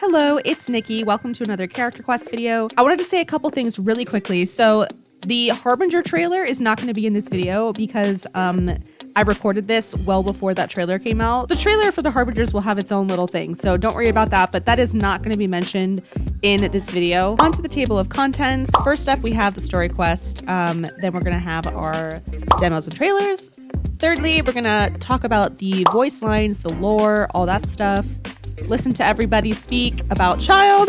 Hello, it's Nikki. Welcome to another character quest video. I wanted to say a couple things really quickly. So the Harbinger trailer is not going to be in this video because I recorded this well before that trailer came out. The trailer for the Harbingers will have its own little thing, so don't worry about that, but that is not going to be mentioned in this video. On to the table of contents. First up, we have the story quest. Then we're going to have our demos and trailers. Thirdly, we're going to talk about the voice lines, the lore, all that stuff. Listen to everybody speak about Child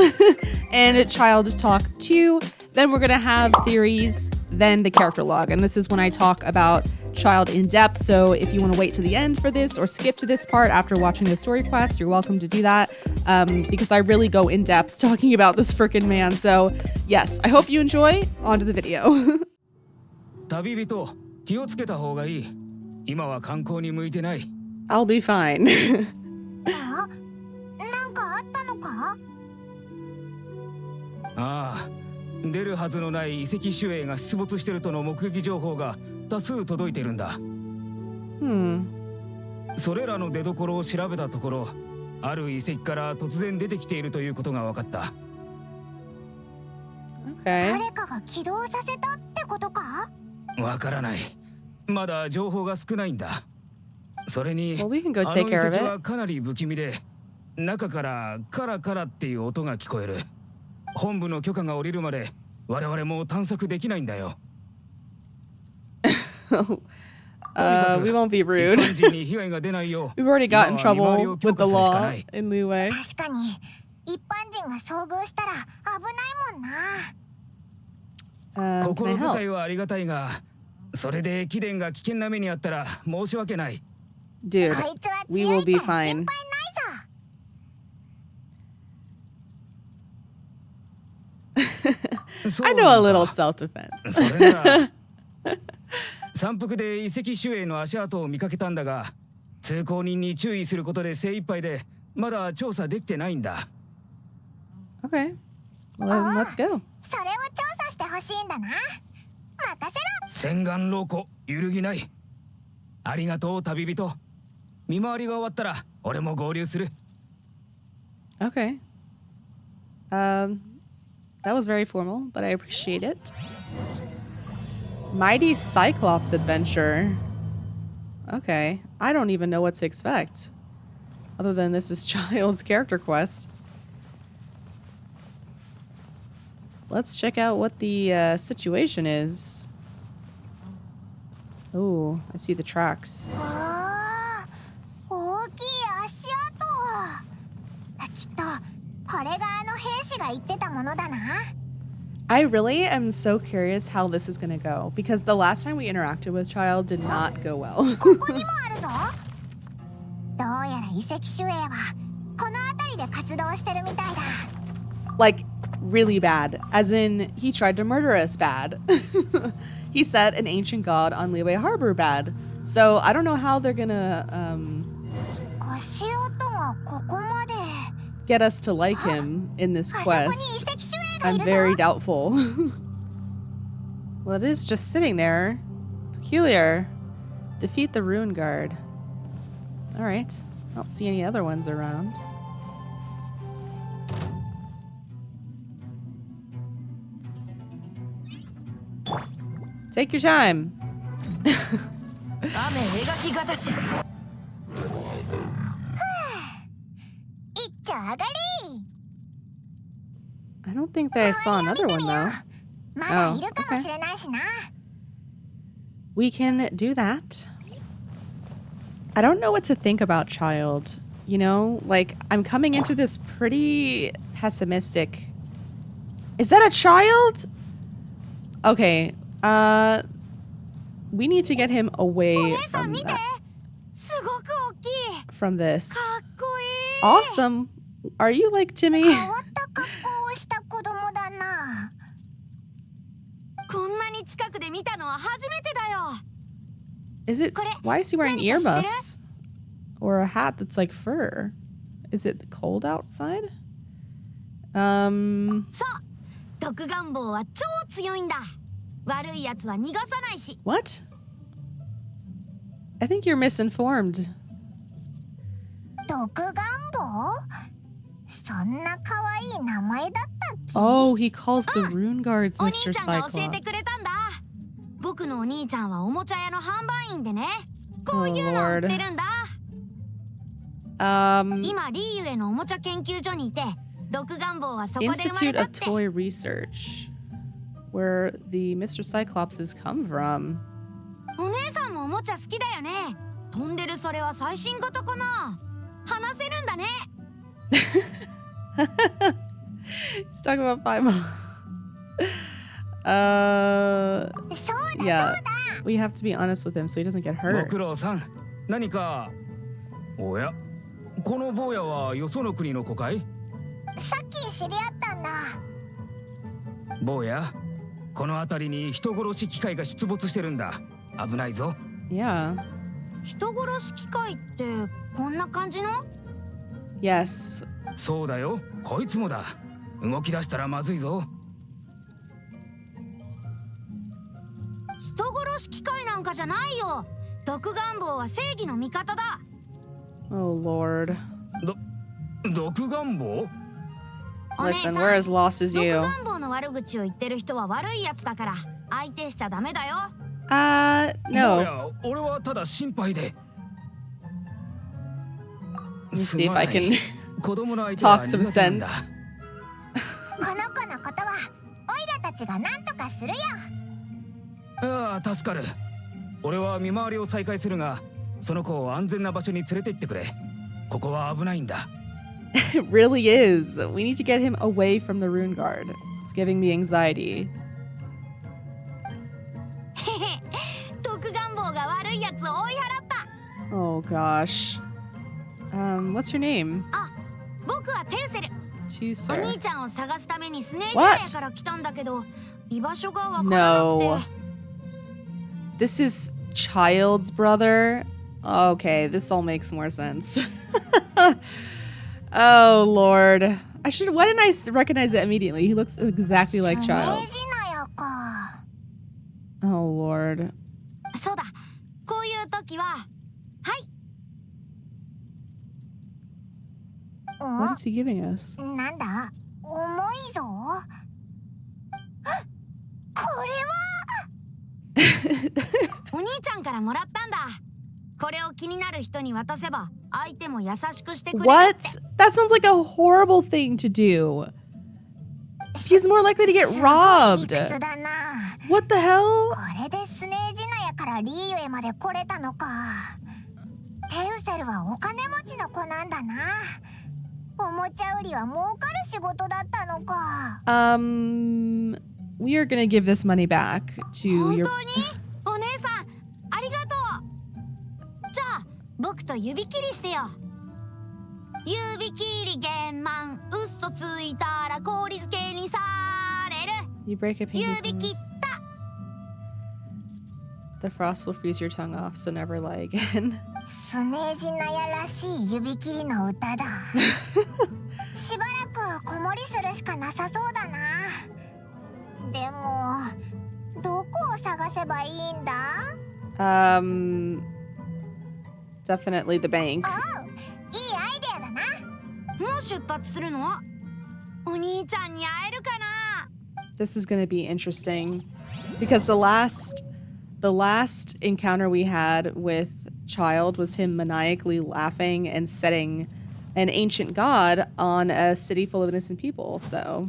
and Child Talk 2. Then we're going to have theories, then the character log. And this is when I talk about Child in depth. So if you want to wait to the end for this or skip to this part after watching the story quest, you're welcome to do that because I really go in depth talking about this freaking man. So yes, I hope you enjoy. On to the video. 旅人、気をつけた方がいい。今は観光に向いてない。I'll be fine. なんかあったのか？ああ、出るはずのない遺跡守衛が出没してるとの目撃情報が多数届いてるんだ。それらの出所を調べたところ、ある遺跡から突然出てきているということが分かった。誰かが起動させたってことか？わからない。まだ情報が少ないんだ。それに、Well, we can go あの take 遺 care of 跡 it. はかなり不気味で、中からカラカラっていう音が聞こえる。本部の許可が下りるまで我々も探索できないんだよ。We won't be rude. We've already got in trouble with the law in Liyue. 確かに一般人が遭遇したら危ないもんな。心 Can I 遣い help? はありがたいが、それで貴殿が危険な目にあったら申し訳ない。Dude, こいつは we 強 will い be から心配 fine. ないぞ。I know a little self-defense. それなら山腹で遺跡守衛の足跡を見かけたんだが、通行人に注意することで精一杯でまだ調査できてないんだ。Okay, well, then let's go. それを調査してほしいんだな。任せろ。洗顔廊下揺るぎない。ありがとう旅人。見回りが終わったら俺も合流する。Okay. That was very formal, but I appreciate it. Mighty Cyclops adventure. Okay, I don't even know what to expect. Other than this is Child's character quest. Let's check out what the situation is. Oh, I see the tracks. わあ、大きい足跡。きっとこれがあの兵士が言ってたものだな。I really am so curious how this is going to go because the last time we interacted with Child did not go well. ここにもあるぞ。どうやら遺跡守衛はこの辺りで活動してるみたいだ。Like, really bad. As in, he tried to murder us bad. He set an ancient god on Liyue Harbor bad. So, I don't know how they're gonna, 足跡がここまで。get us to like him in this あそこに遺 quest. 跡守衛がい I'm るぞ。 very doubtful. Well, it is just sitting there. Peculiar. Defeat the Rune Guard. Alright. I don't see any other ones around. Take your time. 雨描きがたし。一丁上がり。 I don't think that I saw another one though. まだいるかもしれないしな。We can do that. I don't know what to think about Child. You know, like, I'm coming into this pretty pessimistic. Is that a child? Okay, we need to get him away from that. すごく大きい。 From this. かっこいい。 Awesome. Are you like Timmy? 変わった格好をした子供だな。こんなに近くで見たのは初めてだよ。 Is it? Why is he wearing earmuffs? Or a hat that's like fur? Is it cold outside? そう。毒願望は超強いんだ。悪い奴は逃がさないし。 What? I think you're misinformed. 毒願望？そんな可愛い名前だったっけ？ Oh, he calls the rune guards お兄 Mr. ちゃんが教えて Cyclops. くれたんだ。僕のお兄ちゃんはおもちゃ屋の販売員でね、こ Oh ういうのを売 Lord. ってるんだ。今リーユへのおもちゃ研究所にいて、毒願望はそこで生まれ Institute たっ of て。 Toy Research, where the Mr. Cyclopses come from. お姉さんもおもちゃ好きだよね。飛んでるそれは最新型かな。話せるんだね。He's talking about Paimon. そうだ Yeah, そうだ。 we have to be honest with him so he doesn't get ご hurt. 苦労さん。何か。おや、この坊やはよその国の子かい？さっき知り合ったんだ。坊や、この辺りに人殺し機械が出没してるんだ。危ないぞ。Yeah. 人殺し機械ってこんな感じの？ Yes. そうだよ、こいつもだ。動き出したらまずいぞ。人殺し機械なんかじゃないよ。毒願望は正義の味方だ。 Oh Lord. 毒願望？お姉さ Listen, ん、 we're as lost as 毒 you. 願望の悪口を言ってる人は悪いやつだから相手しちゃダメだよ。坊 No. や、俺はただ心配で。 Let me see if I can 子供の相手は talk some 苦手なんだ。 sense. この子のことはオイラたちが何とかするよ。ああ、助かる。俺は見回りを再開するが、その子を安全な場所に連れて行ってくれ。ここは危ないんだ。It really is. We need to get him away from the rune guard. It's giving me anxiety. 毒願望が悪いやつを追い払った。 Oh gosh. What's your name? あ、僕はテウセル。お Tuser. 兄ちゃんを探すためにスネージラヤから来たんだけど、居場所がわからなく No. て。 This is Child's brother. Okay, this all makes more sense. Oh Lord. Why didn't I recognize it immediately? He looks exactly like スネー Child. ジナヤか。 Oh Lord. そうだ、こういう時は、はい。What is he giving us? なんだ、重いぞ。これはお兄ちゃんからもらったんだ。これを気になる人に渡せば相手も優しくしてくれるって。 What? That sounds like a horrible thing to do. He's more likely to get すごい robbed. 理屈だな。 What the hell? これでスネージナヤからリーユへまで来れたのか。テウセルはお金持ちの子なんだな。おもちゃ売りは儲かる仕事だったのか。We are gonna give this money back to 本 your. 当に？お姉さん、ありがとう。じゃあ、僕と指切りしてよ。指切り玄満、嘘ついたら氷漬けにされる。 You break a pinky 指切っ promise. た。 The frost will freeze your tongue off, so never lie again. スネージナヤらしい指切りの歌だ。しばらく子守りするしかなさそうだな。でも、どこを探せばいいんだ？ Definitely the bank. おう、いいアイデアだな。もう出発するの？お兄ちゃんに会えるかな？ This is gonna be interesting because the last encounter we had with Child was him maniacally laughing and setting an ancient god on a city full of innocent people. So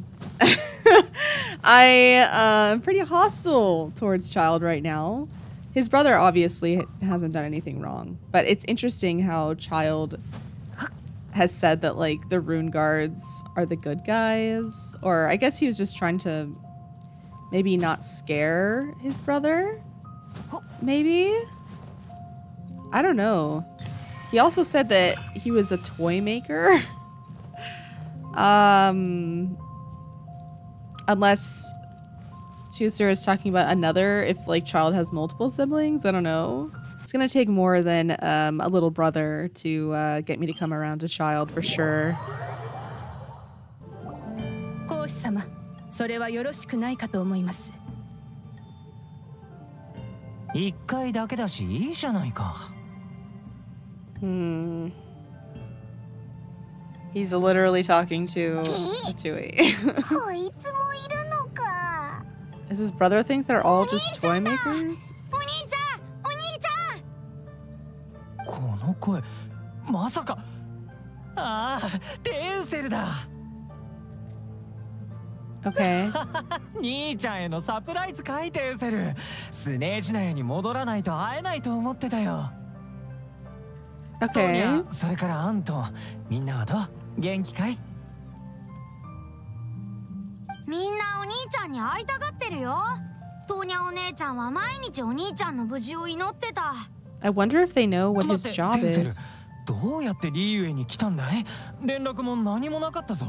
I'm pretty hostile towards Child right now. His brother obviously hasn't done anything wrong, but it's interesting how Child has said that like the rune guards are the good guys, or I guess he was just trying to maybe not scare his brother. Maybe? I don't know. He also said that he was a toy maker. Unless Tuser is talking about another, if like Child has multiple siblings, I don't know. It's gonna take more than a little brother to get me to come around to Child for sure. 講師様、それはよろしくないかと思います。一回だけだしいいじゃないか。He's literally talking to Tui. こいつもいるのか。 Does his brother think they're all just toy makers? お兄ちゃんお兄ちゃん。この声まさか。ああ、テウセルだ。Okay. 兄ちゃんへのサプライズかいテウセル。スネージナヤに戻らないと会えないと思ってたよ。トニ Okay. ャ、それからアントン、みんなはどう？元気かい？みんなお兄ちゃんに会いたがってるよ。トーニャお姉ちゃんは毎日お兄ちゃんの無事を祈ってた。 I wonder if they know what his 待って job テウセル、 is. どうやってリーユエに来たんだい？連絡も何もなかったぞ。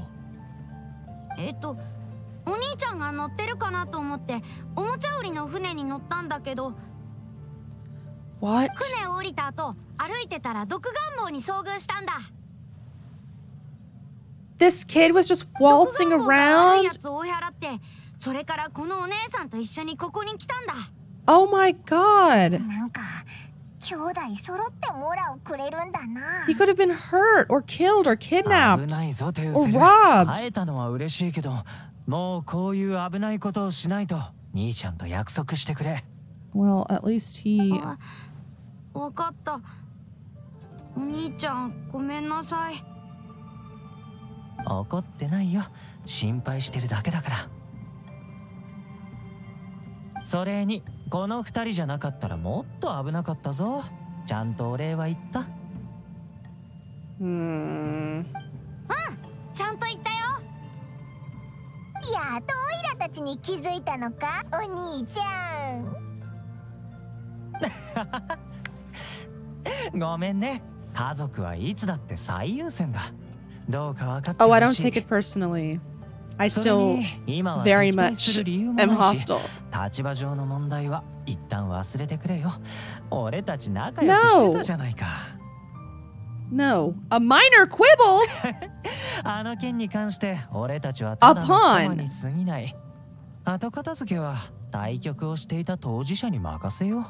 お兄ちゃんが乗ってるかなと思っておもちゃ売りの船に乗ったんだけど、 What? 船を降りた後歩いてたら毒願望に遭遇したんだ。 This kid was just 毒 waltzing 願望が悪い around? やつを追い払って、それからこのお姉さんと一緒にここに来たんだ。 Oh my god. なんか兄弟揃ってモラをくれるんだな。 He could have been hurt or killed or 危 kidnapped ないぞテウ or セル。 robbed. 会えたのは嬉しいけど、もうこういう危ないことをしないと兄ちゃんと約束してくれ。 Well, at least he... あ、わかった。お兄ちゃんごめんなさい。怒ってないよ。心配してるだけだから。それにこの二人じゃなかったらもっと危なかったぞ。ちゃんとお礼は言った？ Hmm. ちゃんと言ったよ。やっとオイラたちに気づいたのか、お兄ちゃん。ごめんね。家族はいつだって最優先だ。どうか分かって Oh, I ほ don't し take い。 it personally. I それ still に今は very 敵対す much る理由も am ないし、 hostile. 立場上の問題は一旦忘れてくれよ。俺たち仲良くしてたじゃないか。No. A minor quibbles? あの件に関して俺たちはただの Upon 駒に過ぎない。後片付けは対局をしていた当事者に任せよ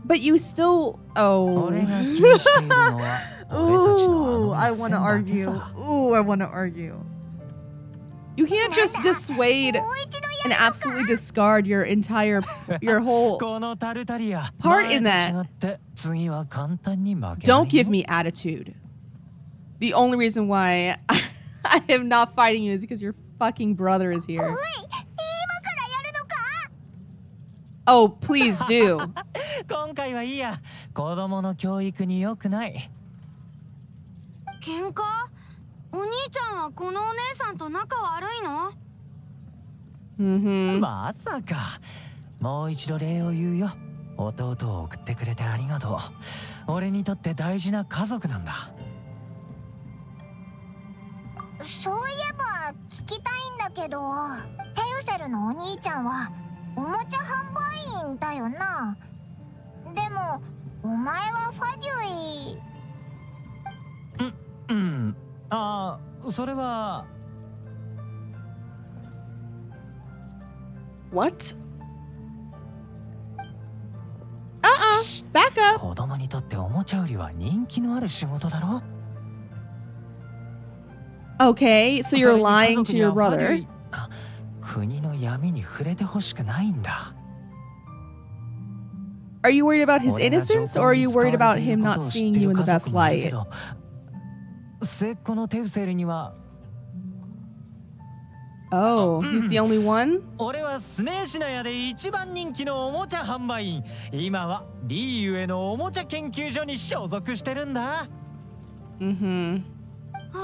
But you still... う。 Oh. 俺が気にしているのは俺たち Ooh, の I あの want 一 to 戦だけ argue. さ。 Ooh, I want to argue. You can't just dissuade もう一度や and るのか。 absolutely discard your entire, your whole... このタルタリア Part in 前 that と違って次は簡単に負けない Don't よ give me attitude. The only reason why I am not fighting you is because your fucking brother is おい、 here. 今からやるのか。 Oh, please do. 今回はいいや。子供の教育に良くない。喧嘩？お兄ちゃんはこのお姉さんと仲悪いの？ Mm-hmm. まさか。もう一度礼を言うよ。弟を送ってくれてありがとう。俺にとって大事な家族なんだ。そういえば聞きたいんだけど、テウセルのお兄ちゃんはおもちゃ販売員だよな。でもお前はファデュイ。うん。ああ、それは。What? Back up. 子供にとっておもちゃ売りは人気のある仕事だろ。 Okay, so そ you're れに lying 家 to 族に your はファデュ brother. イ国の闇に触れてほしくないんだ。 Are you worried about his 俺が innocence, or are you 情報に worried 使わ about れている him こ not とを知 seeing ってい you る in the 家 best 族もいるけ light? ど、末っ子のテウセルには Oh, he's the only one? 俺はスネーシナヤで一番人気のおもちゃ販売員。今はリーユへのおもちゃ研究所に所属してるんだ。 Mm-hmm. ああ、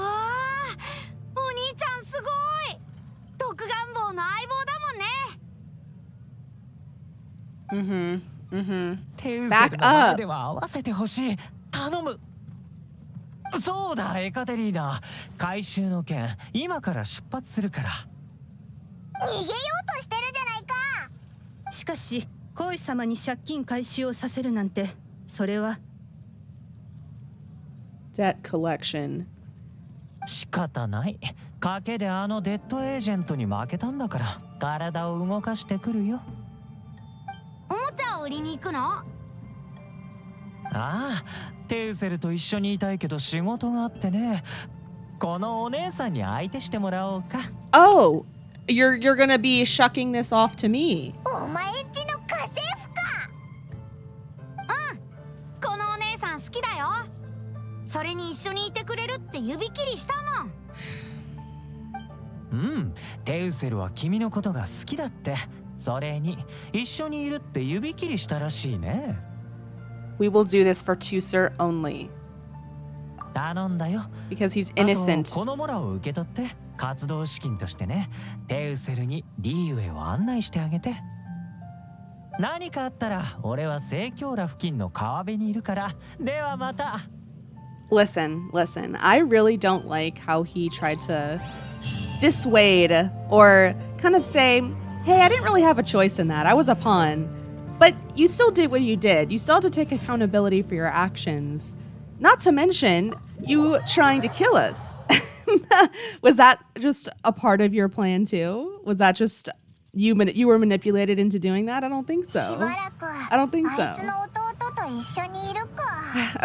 お兄ちゃんすごい。毒願望の相棒だもんね。 Mm-hmm. Mm-hmm. テウセルの Back 前 up. では合わせてほしい。頼む。そうだ、エカテリーナ。回収の件、今から出発するから。逃げようとしてるじゃないか。しかし恋様に借金回収をさせるなんて、それは Debt collection. 仕方ない。賭けであのデッドエージェントに負けたんだから、体を動かしてくるよ。おもちゃを売りに行くの？ああ、テウセルと一緒にいたいけど仕事があってね。このお姉さんに相手してもらおうか。 Oh, you're gonna be shucking this off to me. お前んちの家政婦か。このお姉さん好きだよ。それに一緒にいてくれるって指切りしたもん。うん、テウセルは君のことが好きだって。それに一緒にいるって指切りしたらしいね。 We will do this for Tusser only 頼んだよ。 because he's あと innocent. このモラを受け取って活動資金としてね、テウセルにリーウェイを案内してあげて。何かあったら俺は聖教羅付近の川辺にいるから。ではまた。 Listen. I really don't like how he tried to dissuade or kind of say, hey, I didn't really have a choice in that. I was a pawn. But you still did what you did. You still have to take accountability for your actions. Not to mention, you trying to kill us. Was that just a part of your plan too? Was that just you were manipulated into doing that? I don't think し so. ばらく I don't think so. あいつの弟と一緒にいるか。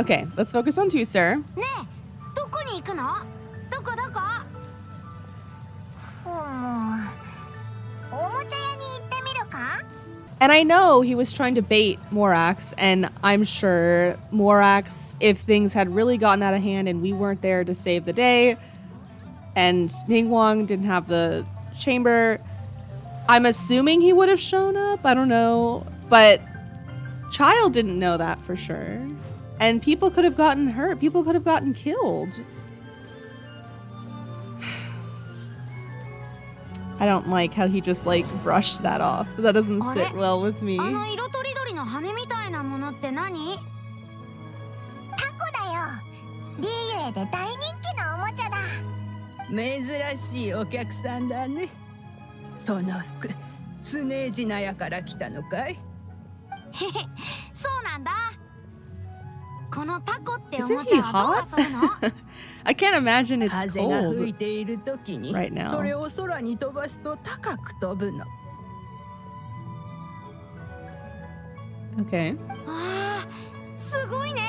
Okay, let's focus on Tusser. ねえ、どこに行くの？どこ？ふむ。おもちゃ屋に行ってみるか？ And I know he was trying to bait Morax, and I'm sure Morax, if things had really gotten out of hand and we weren't there to save the day, and Ningguang didn't have the chamber, I'm assuming he would have shown up. I don't know. But Child didn't know that for sure. And people could have gotten hurt. People could have gotten killed. I don't like how he just like brushed that off. That doesn't sit well with me. あの色とりどりの羽みたいなものって何？タコだよ。リーユエで大人気のおもちゃだ。珍しいお客さんだね。その服、スネージナヤから来たのかい？へへ、そうなんだ。このタコってお Isn't も he ちゃは hot? どう遊ぶの？ I can't imagine it's 風が吹い cold. ている時に right now. それを空に飛ばすと高く飛ぶの。 Okay. ああ、すごいね。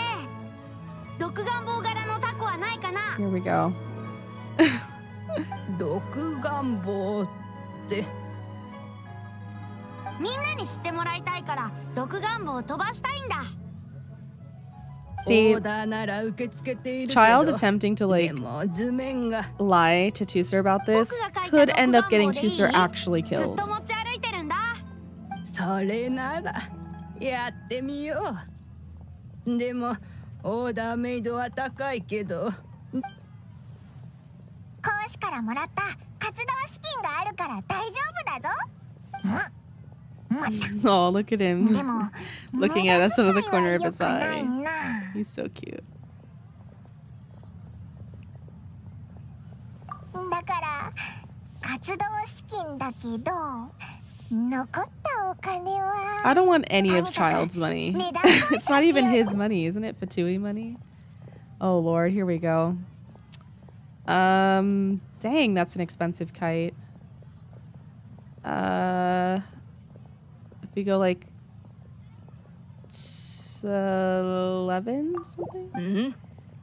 独眼棒柄のタコはないかな？ Here we go. 独眼棒って。みんなに知ってもらいたいから独眼棒を飛ばしたいんだ。See, オーダーなら受け付けているけど Child attempting to で like も図面が lie to Tusser about this 僕が書い could た end up 独眼 getting 棒でいい？ Tusser actually ずっ killed. と持ち歩いてるんだ。それならやってみよう。でもオーダーメイドは高いけど。講師からもらった活動資金があるから大丈夫だぞ。また。 Oh, look at him でも looking at us out of the 無駄遣い corner は of 良 his くない eye. な。 He's so cute. だから活動資金だけど残ったお金は I don't want any of Child's money. It's not even his money, isn't it? Fatui money? Oh lord, here we go. Dang, that's an expensive kite. If we go like 11 something? うん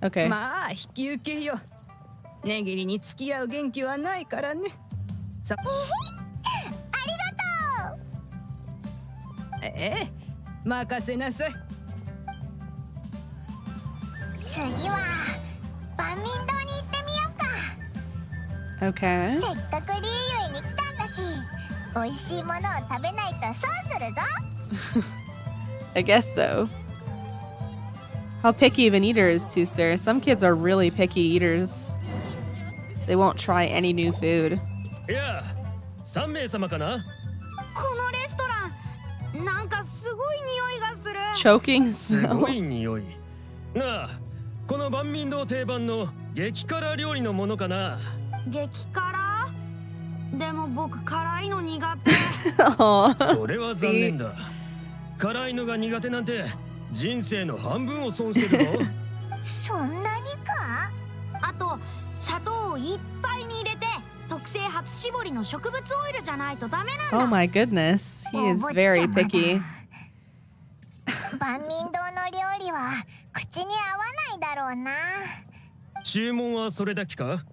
Okay. まあ引き受けよう。ネギリに付き合う元気はないからね。さありがとう。ええ、任せなさい。次は万民堂に行ってみようか。 Okay. せっかくリーユエに来たんだし美味しいものを食べないと損するぞ。 I guess so. How picky of an eater is Tusser? Some kids are really picky eaters. They won't try any new food. いや、3名様かな？このレストランなんかすごい匂いがする。 Choking すご smell. い匂い。なあ、この万民堂定番の激辛料理のものかな？激辛？でも僕辛いの苦手。 Aw. それは残念だ。辛いのが苦手なんて人生の半分を損してるぞ。そんなにか？あと砂糖をいっぱいに入れて特製初搾りの植物オイルじゃないとダメなんだ。 Oh my goodness. He is very picky. 万民堂の料理は口に合わないだろうな。注文はそれだけか？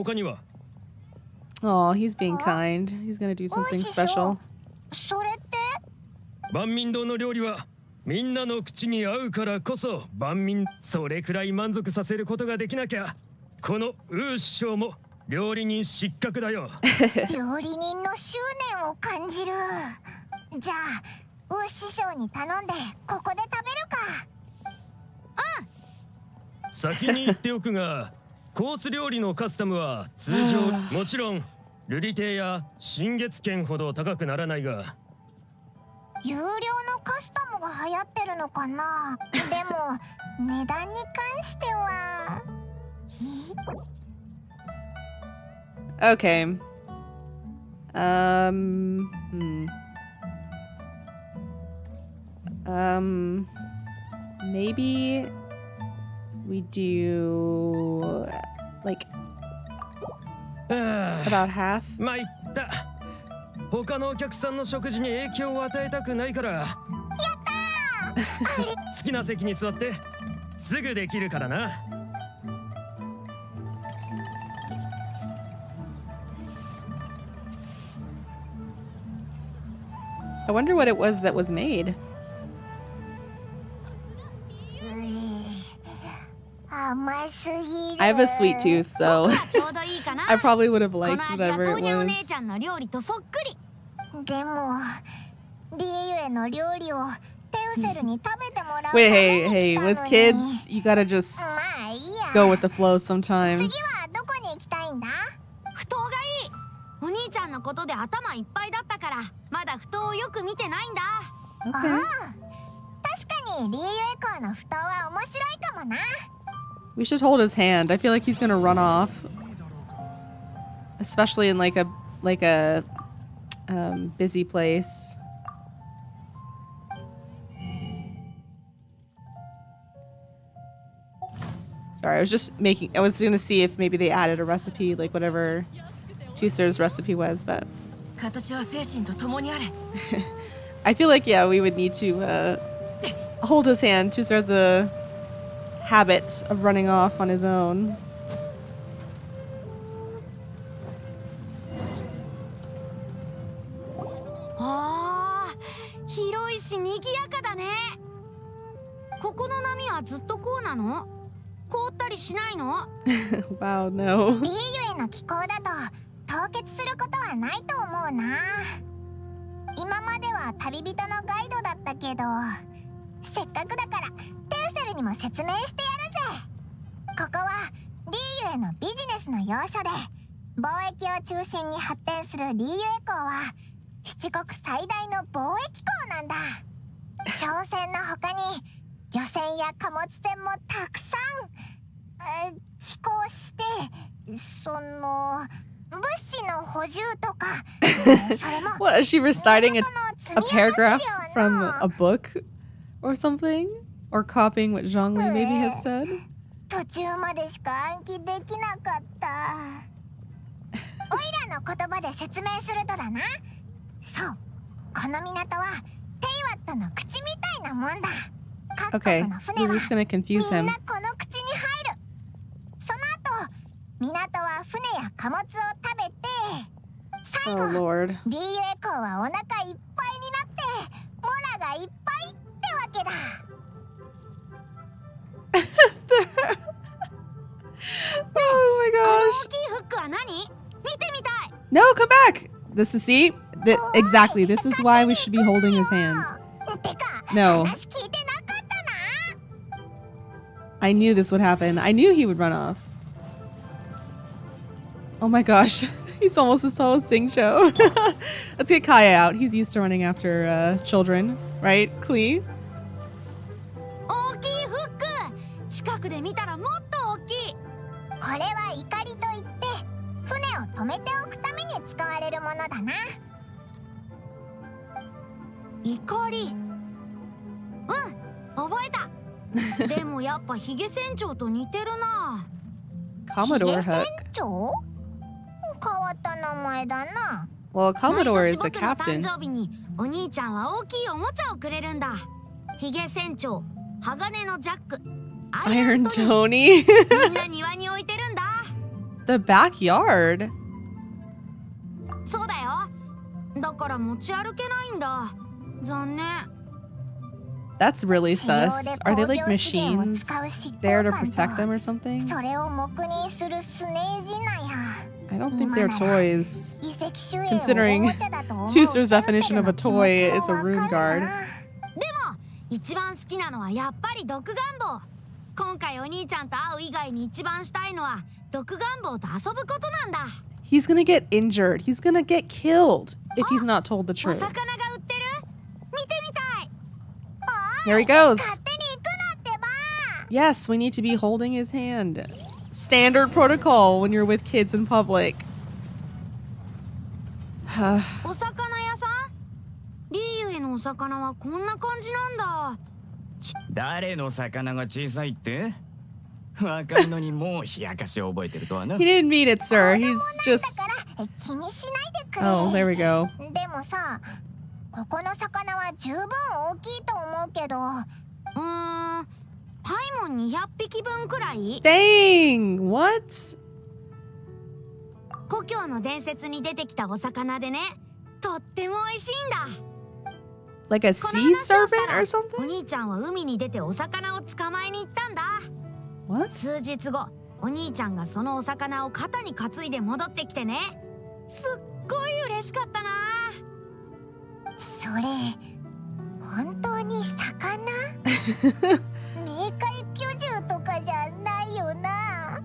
他には Oh, he's being kind. He's gonna do something special. それって？万民堂の料理はみんなの口に合うからこそ万民それくらい満足させることができなきゃこのウー師匠も料理人失格だよ。料理人の執念を感じる。じゃあウー師匠に頼んでここで食べるか。先に言っておくがコース料理のカスタムは通常もちろんルリ亭や新月券ほど高くならないが有料のカスタムが流行ってるのかな。でも値段に関してはOkay. Maybe we do like about half. 参った。他のお客さんの食事に影響を与えたくないから。やったー。好きな席に座ってすぐできるからな。I wonder what it was that was made. 甘すぎる。 I have a sweet tooth, so ちょうどいいかな。 I probably would have こ liked の味は whatever 豆 it 乳お姉 was. ちゃんの料理とそっくり。でもリエユへの料理をテウセルに食べてもらうた Wait, め hey, に hey, 来たの with に。 kids, you gotta just まあいいや。 go with the flow sometimes. 次はどこに行きたいんだ？不当がいい。お兄ちゃんのことで頭いっぱいだったからまだ不当をよく見てないんだ。ああ、確かにリエユエコーの不当は面白いかもな。 We should hold his hand. I feel like he's gonna run off, especially in like a busy place. Sorry, I was gonna see if maybe they added a recipe, like whatever Tuser's recipe was, but 形は精神と共にあれ。 I feel like, yeah, we would need to hold his hand. Tuser has a habit of running off on his own. ああ、広いし賑やかだね。ここの波はずっとこうなの？凍ったりしないの？ Wow, no. リエユエの気候だと凍結することはないと思うな。今までは旅人のガイドだったけど、せっかくだからテウセルにも説明してやるぜ。ここはリエユエのビジネスの要所で貿易を中心に発展するリエユエ港は七国最大の貿易港なんだ。商船の他に漁船や貨物船もたくさん寄港して、その物資の補充とかそれも What, is she reciting a 積み上が paragraph すよ from な。 a book or something? Or copying what Zhongli maybe has said? 途中までしか暗記できなかった。オイラの言葉で説明するとだな。そう、この港はテイワットの口みたいなもんだ。各 Okay, 国の we're 船は just gonna み confuse ん him. なこの口に入る。その後港は船や貨物を食べて、最 Oh 後 lord. リーユエ港はお腹いっぱいになってモラがいっぱいってわけだ。Oh my 大 gosh. きいフックは何？見てみたい。 No, come back! This is, see? Exactly, this is why we should be holding his hand. てか、 No. 話聞いてなかったな。 I knew this would happen. I knew he would run off. Oh my gosh. He's almost as tall as Singcho. Let's get Kaya out. He's used to running after children, right, Klee? 大きいフック。近くで見たらもっと大きい。これは怒りといって船を止めておくために使われるものだな。怒り。覚えた。でもやっぱヒゲ船長と似てるな。 Commodore 船 Hook. 長？変わった名前だな。 Well, 毎 Commodore 年 is a 僕の誕 captain. 生日にお兄ちゃんは大きいおもちゃをくれるんだ。ヒゲ船長、鋼のジャック、アイ Iron アントニー、 Tony. みんな庭に置いてるんだ。The backyard? そうだよ。だから持ち歩けないんだ。残念。That's really sus. Are they like machines there to protect them or something? それを黙認するスネージナや。 I don't think they're toys. 遺跡守衛を Considering おもちゃだと思う Tooster's テウセ definition ル of の a 気持 toy ち is a も rune わかる guard. な。でも一番好きなのはやっぱり毒願望。今回お兄ちゃんと会う以外に一番したいのは毒願望と遊ぶことなんだ。 He's gonna get injured. He's gonna get killed if he's not told the お truth. 魚が売ってる？見てみたい。 There he goes. 勝手に行くなってば。 Yes, we need to be holding his hand. Standard protocol when you're with kids in public. お魚屋さん？リーユへのお魚はこんな感じなんだ。誰の魚が小さいって？若いのにもう冷やかし覚えてるとはな。 He didn't mean it, sir. He's だ just... から気にしないでくれ。 Oh, there we go. でもさ、ここの魚は十分大きいと思うけど。パイモン200匹分くらい？ Dang! What? 故郷の伝説に出てきたお魚でね、とっても美味しいんだ。 Like a この sea 話をした serpent ら or お something? 兄ちゃんは海に出てお魚を捕まえに行ったんだ。 What? 数日後、お兄ちゃんがそのお魚を肩に担いで戻ってきてね、すっごい嬉しかったな。それ本当に魚？冥界巨獣とかじゃないよな。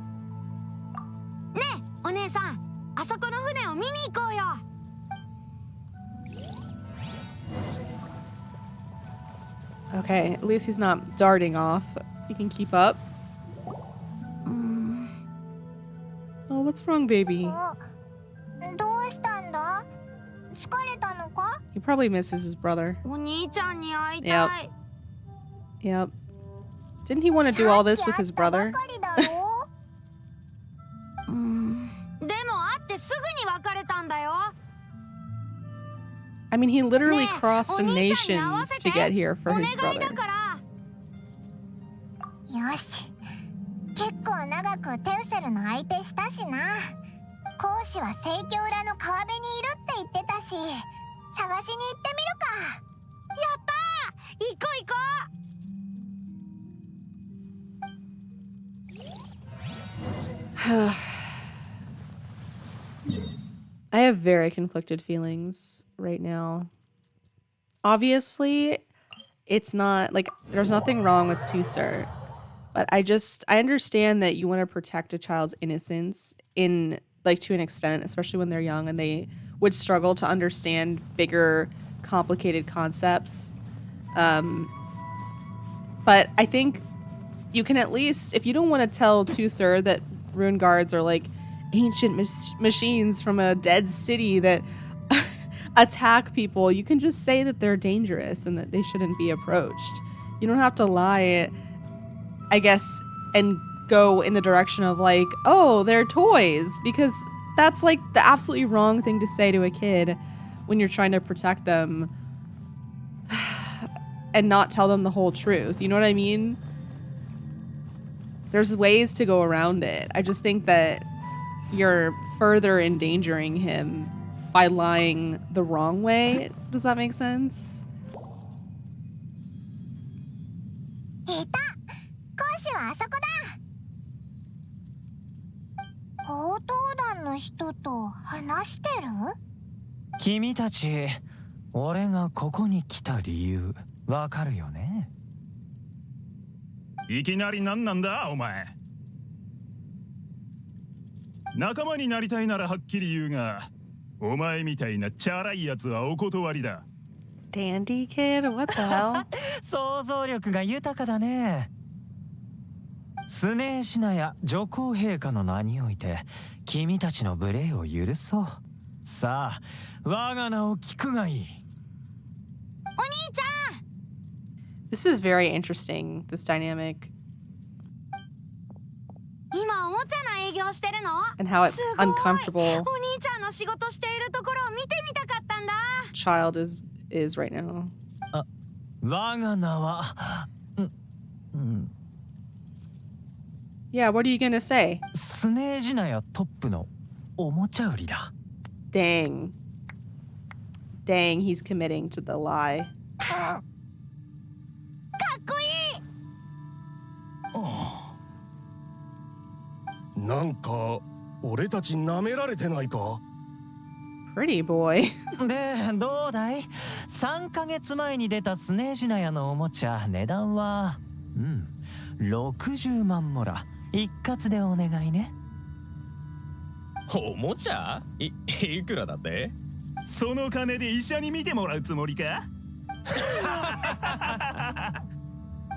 ねえお姉さん、あそこの船を見に行こうよ。 Okay, at least he's not darting off. He can keep up. Oh, what's wrong, baby? どうしたんだ？疲れたのか？ He probably misses his brother. お兄ちゃんに会いたい。 Yep. Didn't he want to do all this with his さっき会 brother? ったばかりだろ。でも会ってすぐに別れたんだよ。 I mean, he literally ねえ、 crossed お兄ちゃんに合わ nations せ to て。 get here for お his 願いだ brother. から。よし、結構長くテウセルの相手したしな。講師は聖境裏の川辺にいるって言ってたし、探しに行ってみるか。やったー！行こう行こう。 I have very conflicted feelings right now. Obviously, it's not like there's nothing wrong with Tusser, but I understand that you want to protect a child's innocence in like to an extent, especially when they're young and they would struggle to understand bigger, complicated concepts. But I think you can at least, if you don't want to tell Tusser that rune guards are like ancient machines from a dead city that attack people, you can just say that they're dangerous and that they shouldn't be approached. You don't have to lie, I guess, and go in the direction of like, oh, they're toys, because that's like the absolutely wrong thing to say to a kid when you're trying to protect them and not tell them the whole truth. You know what I mean? There's ways to go around it. I just think that you're further endangering him by lying the wrong way. Does that make sense? いた！講師はあそこだ！強盗団の人と話してる？君たち、俺がここに来た理由、わかるよね？いきなり何なんだお前。仲間になりたいならはっきり言うが、お前みたいなチャラいやつはお断りだ。Dandy kid? What the hell? 想像力が豊かだね。スネーシナや女皇陛下の名において君たちの無礼を許そう。さあ、我が名を聞くがいい。お兄ちゃん！ This is very interesting, this dynamic. 今おもちゃの営業してるの？ And how it's すごい。 uncomfortable お兄ちゃんの仕事しているところを見てみたかったんだ。 child is right now. 我が名は、Yeah, what are you gonna say? スネージナやトップのおもちゃ売りだ。 Dang. Dang, he's committing to the lie. かっこいい。なんか俺たち舐められてないか？ Pretty boy. で、どうだい ?3 ヶ月前に出たスネージナヤのおもちゃ、値段は、60万モラ。一括でお願いね。おもちゃ？いくらだって？その金で医者に見てもらうつもりか？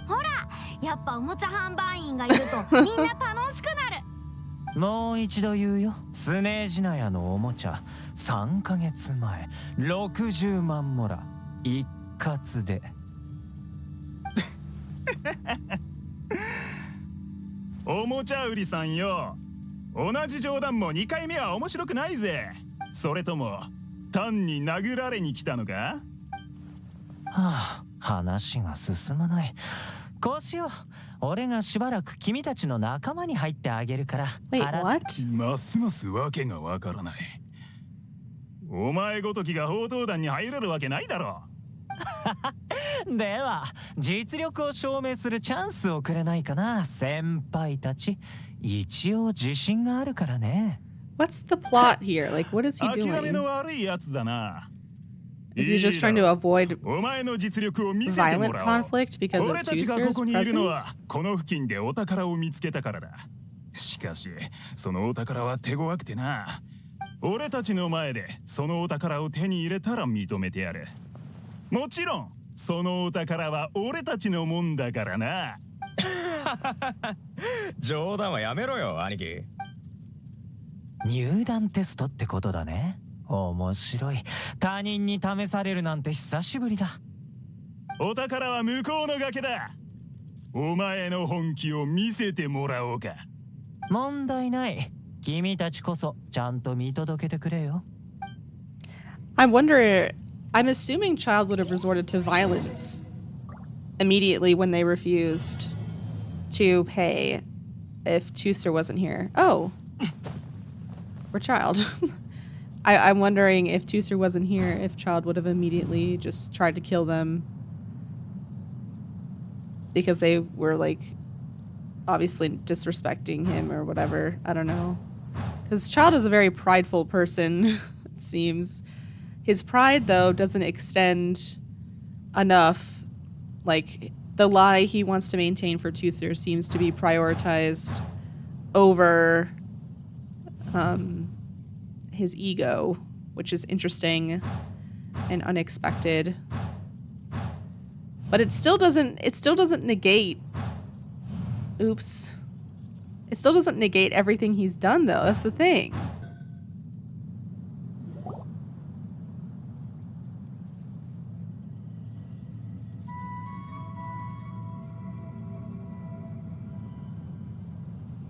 ほら、やっぱおもちゃ販売員がいるとみんな楽しくなる。もう一度言うよ。スネージナヤのおもちゃ、3ヶ月前、60万モラ。一括で。おもちゃ売りさんよ。同じ冗談も2回目は面白くないぜ。それとも単に殴られに来たのか？はあ、話が進まない。こうしよう。俺がしばらく君たちの仲間に入ってあげるから。 Wait, what? ますますわけがわからない。お前ごときが砲塔団に入れるわけないだろ。では、実力を証明するチャンスをくれないかな、先輩たち。一応自信があるからね。What's the plot here? Like, what is he 諦めの doing? 悪いやつだな。Is he just trying to avoid お前の実力を見せても violent らおう。 conflict because of 俺たちがこ Tuser's こにいるのは presence? この付近でお宝を見つけたからだ。しかしそのお宝は手強くてな。俺たちの前でそのお宝を手に入れたら認めてやる。もちろんそのお宝は俺たちのもんだからな。冗談はやめろよ、兄貴。入団テストってことだね。面白い。他人に試されるなんて久しぶりだ。お宝は向こうの崖だ。お前の本気を見せてもらおうか。問題ない。君たちこそちゃんと見届けてくれよ。I wonder, I'm assuming Child would have resorted to violence immediately when they refused to pay if Tuser wasn't here. Oh, or Child. I'm wondering if Tuser wasn't here, if Child would have immediately just tried to kill them because they were like obviously disrespecting him or whatever. I don't know. Because Child is a very prideful person, it seems. His pride, though, doesn't extend enough. Like, the lie he wants to maintain for Tuser seems to be prioritized over his ego, which is interesting and unexpected. But it still doesn't negate. Oops. It still doesn't negate everything he's done, though. That's the thing.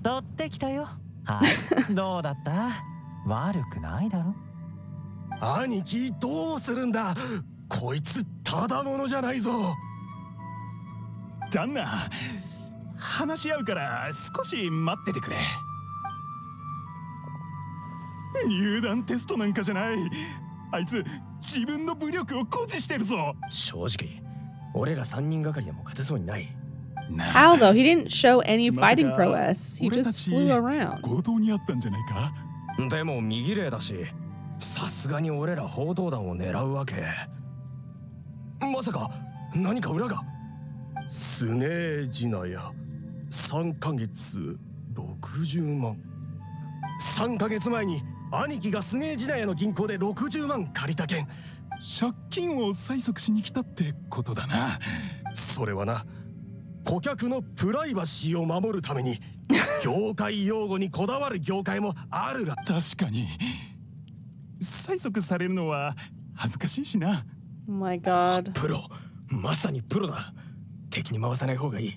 取ってきたよ。はい。どうだった？悪くないだろ。兄貴どうするんだ。こいつただものじゃないぞ。旦那、話し合うから少し待っててくれ。入団テストなんかじゃない。あいつ自分の武力を誇示してるぞ。正直俺ら3人がかりでも勝てそうにない。 How, though? He didn't show any fighting prowess. He just flew around. 強盗にあったんじゃないか。でも右霊だし、さすがに俺ら報道団を狙うわけ。まさか何か裏が。スネージナや3ヶ月60万。3ヶ月前に兄貴がスネージナやの銀行で60万借りた件。借金を催促しに来たってことだな。それはな、顧客のプライバシーを守るために業界用語にこだわる業界もあるが。確かに催促されるのは恥ずかしいしな。Oh my god. プロ、まさにプロだ。敵に回さない方がいい。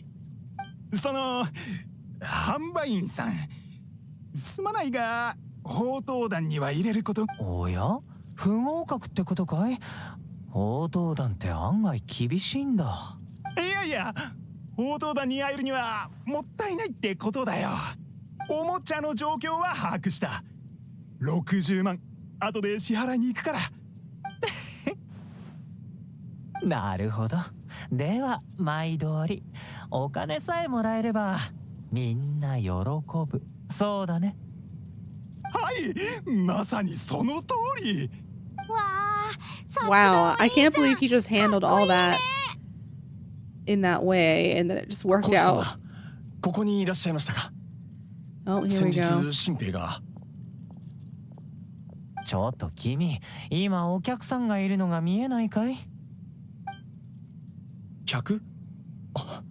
その販売員さん、すまないが報道団には入れること。おや？不合格ってことかい？報道団って案外厳しいんだ。いやいや、音田に会えるにはもったいないってことだよ。おもちゃの状況は把握した。60万後で支払いに行くから。なるほど。では毎通りお金さえもらえればみんな喜ぶ。そうだね。はい、まさにその通り。わあ、さすが Wow, お I 兄ちゃ can't ん believe he just handled all that in that way and then it just worked コシさん out. はここにいらっしゃいましたか。 Oh, here 先 we 日 go. 新兵が。ちょっと君、今お客さんがいるのが見えないかい？客？あ、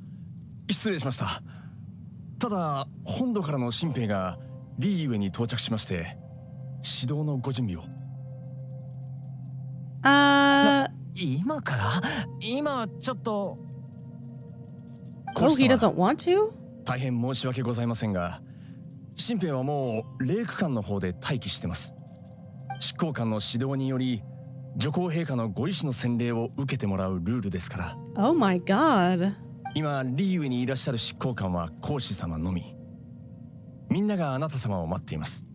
失礼しました。ただ本土からの新兵がリーユエに到着しまして指導のご準備を。今から？今ちょっと。Oh, he doesn't want to? 大変申し訳ございませんが、新兵はもう霊区間の方で待機してます。執行官の指導により女皇陛下のご意志の洗礼を受けてもらうルールですから。 Oh my god. 今リーユエにいらっしゃる執行官は皇子様のみ。みんながあなた様を待っています。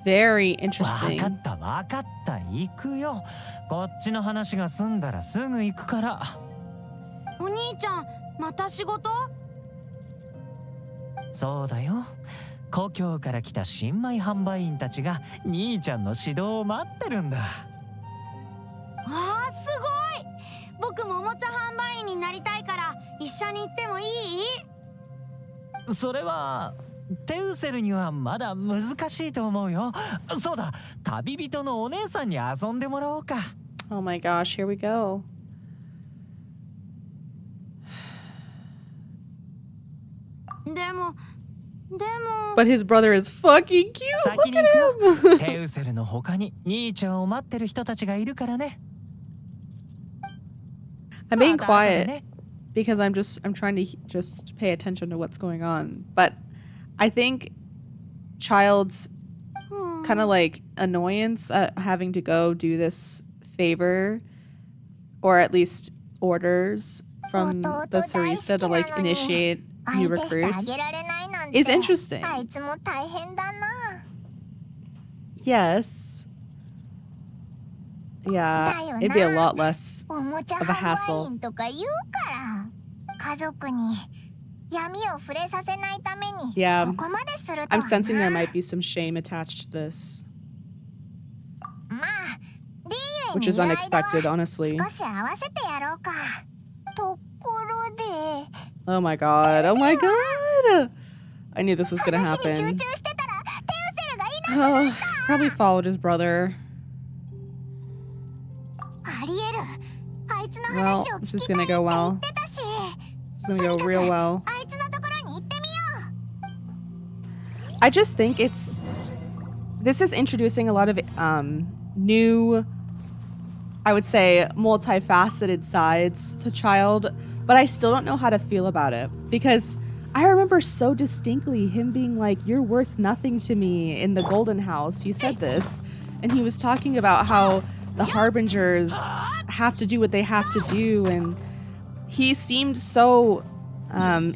Very わ interesting. かったわかった、行くよ。こっちの話が済んだらすぐ行くから。お兄ちゃん、また仕事？そうだよ。故郷から来た新米販売員たちが兄ちゃんの指導を待ってるんだ。わあ、すごい。僕もおもちゃ販売員になりたいから一緒に行ってもいい？それはテウセルにはまだ難しいと思うよ。そうだ、旅人のお姉さんに遊んでもらおうか。 Oh my gosh, here we go. でも But his brother is fucking cute. 先 Look に at 行くよ。 him. テウセルの他に兄ちゃんを待ってる人たちがいるからね。 I'm being また後で quiet ね。 because I'm trying to just pay attention to what's going on. But I think Child's kind of like annoyance at having to go do this favor or at least orders from the Sarista to like initiate new 相手してあ recruits げられないなんて is interesting. あいつも大変だな。 Yes. Yeah, だよな。 it'd be a lot less おもちゃ of a 販売 hassle. 員とか言うから家族に闇を触れさせないために Yeah. ここまでするとは I'm sensing there な。 might be some shame attached to this, まあリーユ which に is いる間 unexpected, は honestly. 少し合わせてやろうか。ところで Oh my god. Oh my god. I knew this was gonna 話に集 happen. 中してたらテウセルがいなく Oh, probably followed his brother. ありえる。あいつの Well, 話を this 聞 is きたい gonna って go 言 well. ってたし、 This is gonna go real well. あいつのところに行ってみよう。 I just think this is introducing a lot of new, I would say, multifaceted sides to Child, but I still don't know how to feel about it because I remember so distinctly him being like, "You're worth nothing to me" in the Golden House. He said this, and he was talking about how the Harbingers have to do what they have to do, and he seemed so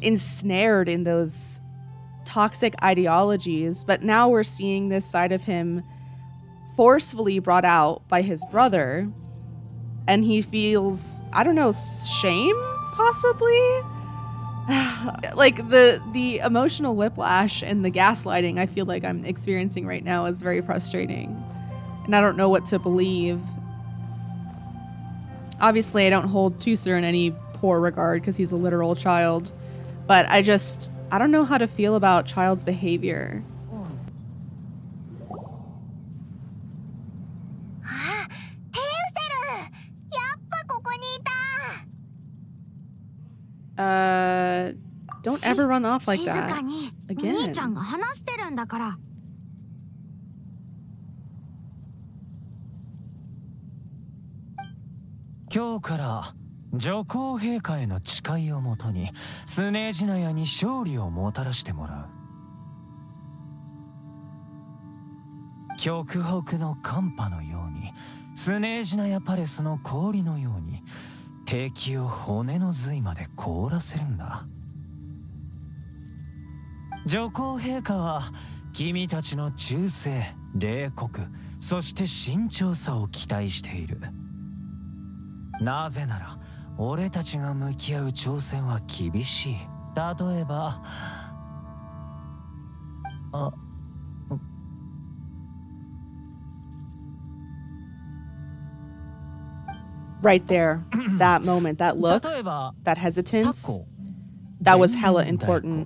ensnared in those toxic ideologies, but now we're seeing this side of him forcefully brought out by his brother, and he feels, I don't know, shame possibly. Like the emotional whiplash and the gaslighting I feel like I'm experiencing right now is very frustrating, and I don't know what to believe. Obviously I don't hold Tusser in any poor regard because he's a literal child, but I don't know how to feel about Child's behavior. あ、テウセル、やっぱここにいた。 Don't ever run off like 静か that にお again. 兄ちゃんが話してるんだから。今日から女皇陛下への誓いをもとにスネージナヤに勝利をもたらしてもらう。極北の寒波のようにスネージナヤパレスの氷のように敵を骨の髄まで凍らせるんだ。女皇陛下は君たちの忠誠、冷酷、そして慎重さを期待している。なぜなら俺たちが向き合う挑戦は厳しい。例えばRight there, that moment, that look, that hesitance, that was hella important.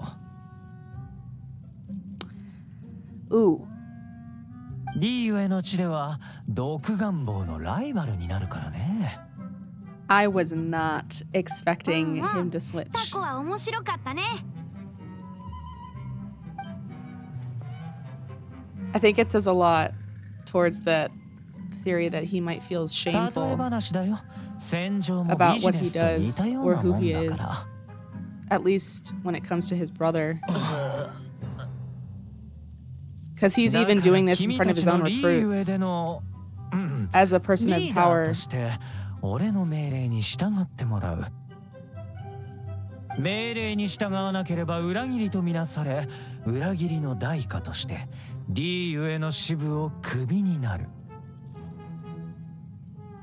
Ooh. リーユへの地では毒願望のライバルになるからね。I was not expecting him to switch. タコは面白かったね。I think it says a lot towards that theory that he might feel shameful about what he does or who he is, at least when it comes to his brother. Because he's even doing this in front of his own recruits. As a person of power. 俺の命令に従ってもらう。命令に従わなければ裏切りとみなされ、裏切りの代価としてリーユへの支部をクビになる。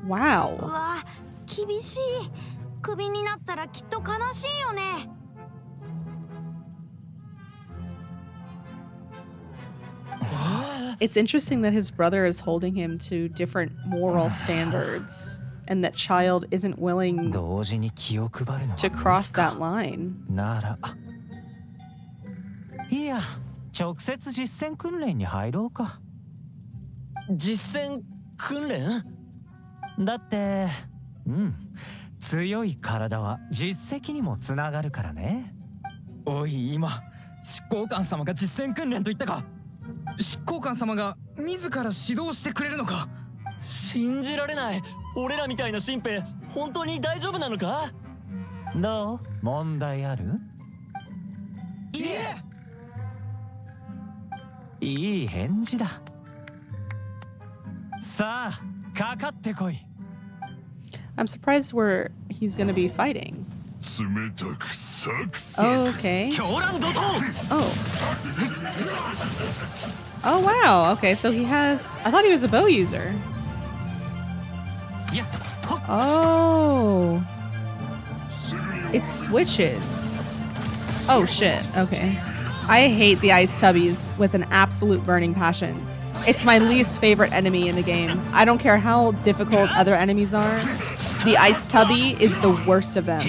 Wow. うわ、厳しい。クビになったらきっと悲しいよね。It's interesting that his brother is holding him to different moral standards and that Child isn't willing to cross that line. なら、いや、直接実践訓練に入ろうか。実践訓練？だって、強い体は実績にもつながるからね。おい、今執行官様が実践訓練と言ったか。執行官様が自ら指導してくれるのか。信じられない。俺らみたいな新兵本当に大丈夫なのか？どう？問題ある？いえ。いい返事だ。さあ、かかってこい。I'm surprised where he's gonna be fighting. Oh, okay. Oh. Oh wow. Okay, so he has. I thought he was a bow user. Oh. It switches. Oh shit. Okay. I hate the ice tubbies with an absolute burning passion. It's my least favorite enemy in the game. I don't care how difficult other enemies are. The ice tubby is the worst of them.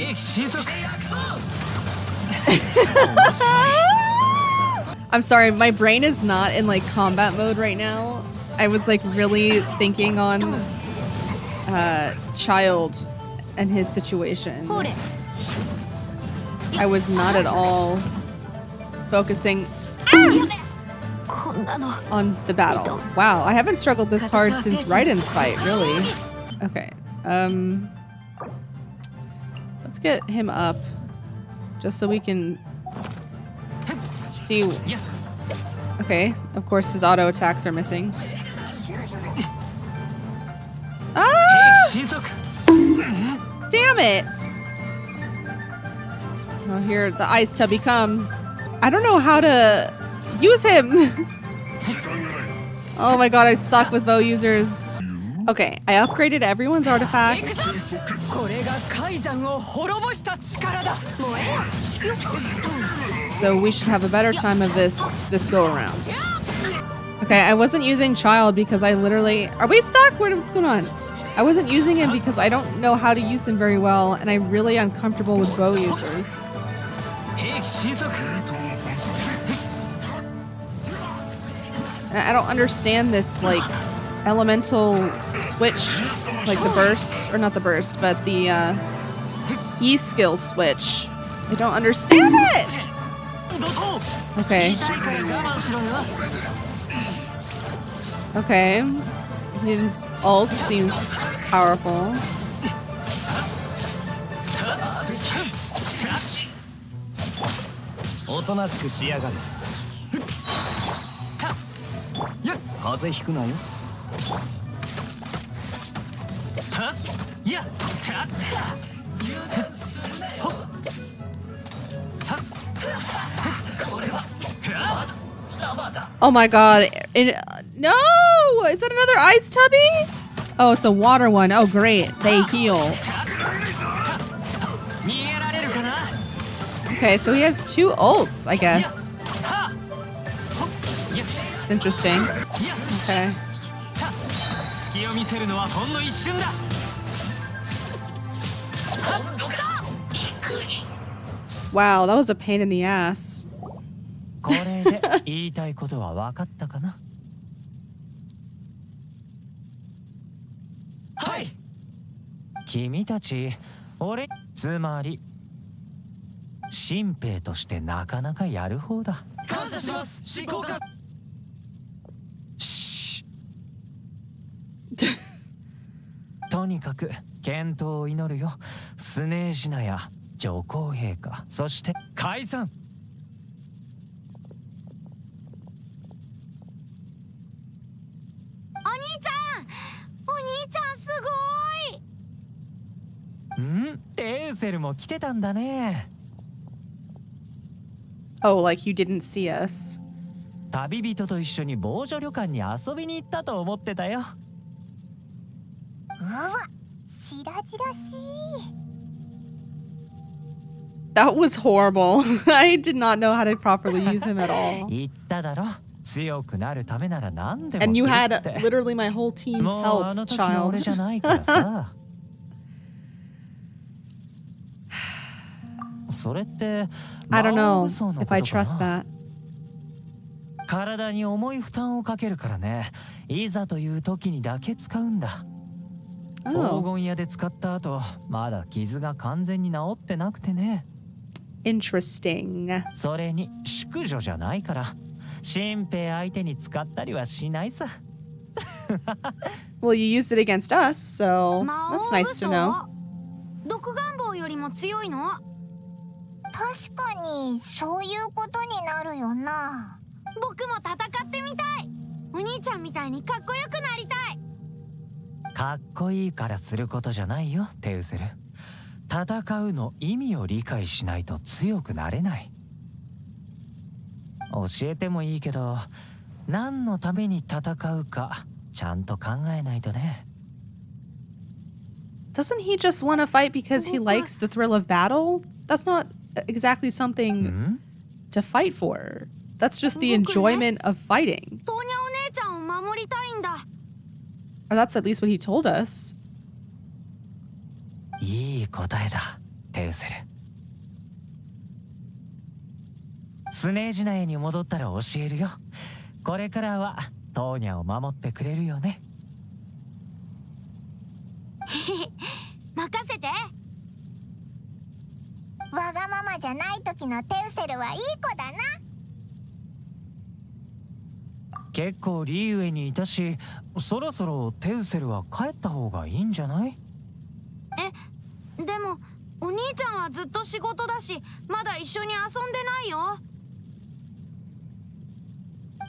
I'm sorry, my brain is not in like combat mode right now. I was like really thinking on Child and his situation. I was not at all focusing on the battle. Wow, I haven't struggled this hard since Raiden's fight, really. Okay, let's get him up just so we can see. Okay, of course his auto attacks are missing. Ah! Damn it! Oh, here the ice tubby comes. I don't know how to use him. Oh my god, I suck with bow users. Okay, I upgraded everyone's artifacts. So we should have a better time of this go around. Okay, I wasn't using Child because I literally... Are we stuck? What's going on? I wasn't using him because I don't know how to use him very well, and I'm really uncomfortable with bow users. And I don't understand this, like, elemental switch, like the burst, or not the burst, but the E-skill switch. I don't understand it! Okay. Okay. His ult seems powerful. Oh my god. No! Is that another ice tubby? Oh, it's a water one. Oh, great. They heal. Okay, so he has 2 ults, I guess. It's interesting. Okay. Wow, that was a pain in the ass. これで言いたいことは分かったかな。はい。君たち、俺、つまり新兵としてなかなかやる方だ。感謝します。執行官。とにかく健闘を祈るよ。スネージナや上皇陛下、そして解散。お兄ちゃんすごい。ん？テウセルも来てたんだね。Oh, like you didn't see us. 旅人と一緒に防除旅館に遊びに行ったと思ってたよ。うわ、しらじらしい。That was horrible. I did not know how to properly use him at all. 言っただろ。強くなるためなら何でもするって。And you had literally my whole team's もう help, あの時の俺 child. じゃないからさ。それって I don't 魔 know 王嘘のこと if I かな trust that. 体に重い負担をかけるからね。いざという時にだけ使うんだ。黄 Oh, 金屋で使った後、まだ傷が完全に治ってなくてね。interesting. それに淑女じゃないから、新兵相手に使ったりはしないさ。Well, you used it against us, so 魔王 that's nice to know. 毒願望よりも強いの？確かにそういうことになるよな。僕も戦ってみたい。お兄ちゃんみたいにかっこよくなりたい。かっこいいからすることじゃないよ、テウセル。戦うの意味を理解しないと強くなれない。教えてもいいけど、何のために戦うかちゃんと考えないとね。Doesn't he just want to fight because he likes the thrill of battle? That's not exactly something to fight for. That's just the enjoyment of fighting. トーニャお姉ちゃんを守りたいんだ。Or that's at least what he told us. いい答えだ、テウセル。スネージナエに戻ったら教えるよ。これからはトーニャを守ってくれるよね。任せて。わがままじゃない時のテウセルはいい子だな。結構リーウェにいたし、そろそろテウセルは帰った方がいいんじゃない？でもお兄ちゃんはずっと仕事だし、まだ一緒に遊んでないよ。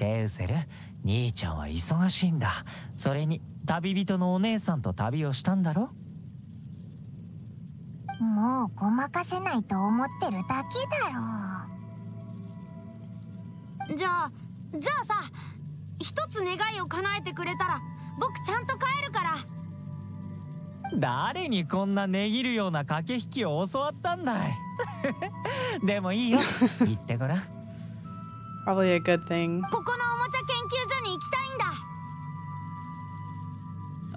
テウセル、兄ちゃんは忙しいんだ。それに旅人のお姉さんと旅をしたんだろ？もうごまかせないと思ってるだけだろ。じゃあさ、一つ願いを叶えてくれたら僕ちゃんと帰るから。誰にこんな値切るような駆け引きを教わったんだい。でもいいよ、言ってごらん。Probably a good thing. ここのおもちゃ研究所に行きたいんだ。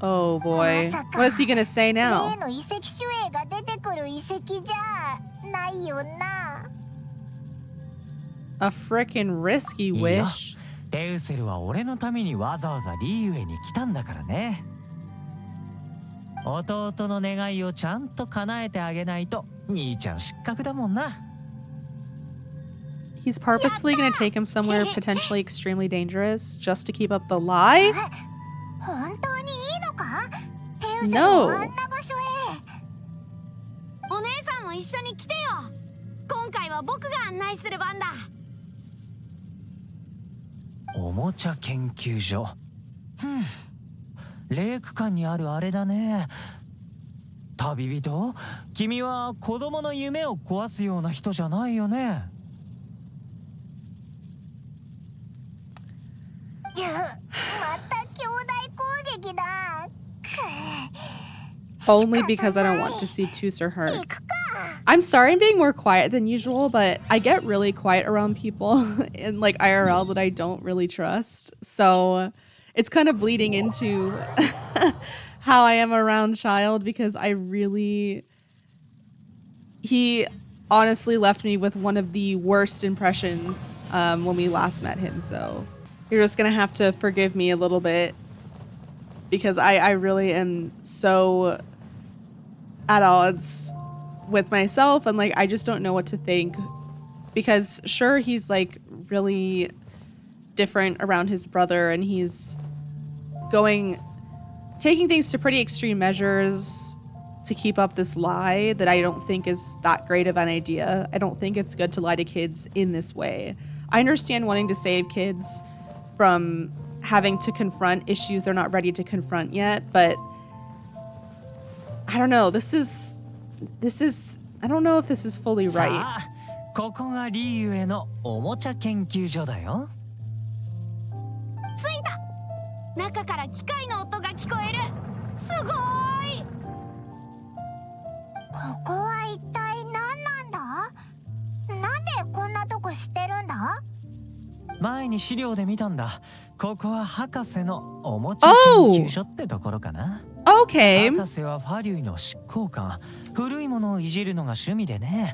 Oh boy. まさか What is he gonna say 例 now? の遺跡守衛が出てくる遺跡じゃないよな。A frickin' risky いいよ、 wish. テウセルは俺のためにわざわざリーウェに来たんだからね。弟の願いをちゃんと叶えてあげないと兄ちゃん失格だもんな。He's purposefully gonna take him somewhere potentially extremely dangerous just to keep up the lie? 本当にいいのか？テウセル No. をあんな場所へ。お姉さんも一緒に来てよ。今回は僕が案内する番だ。おもちゃ研究所。レイク館にあるあれだね。旅人、君は子供の夢を壊すような人じゃないよね。また兄弟攻撃だ。Only because I don't want to see Tooser hurt. I'm sorry I'm being more quiet than usual, but I get really quiet around people in like IRL that I don't really trust. So it's kind of bleeding into how I am around Child, because he honestly left me with one of the worst impressions when we last met him. So you're just gonna have to forgive me a little bit, because I really am so at odds with myself, and like I just don't know what to think, because sure, he's like really different around his brother, and he's taking things to pretty extreme measures to keep up this lie that I don't think is that great of an idea. I don't think it's good to lie to kids in this way. I understand wanting to save kids from having to confront issues they're not ready to confront yet, but I don't know. This is I don't know if this is fully right. さあ、ここがリーユへのおもちゃ研究所だよ。着いた。中から機械の音が聞こえる。すごーい。ここは一体何なんだ？なんでこんなとこ知ってるんだ？前に資料で見たんだ。ここは博士のおもちゃ研究所ってところかな。Okay. 博士はファリュイの執行官。古いものをいじるのが趣味でね。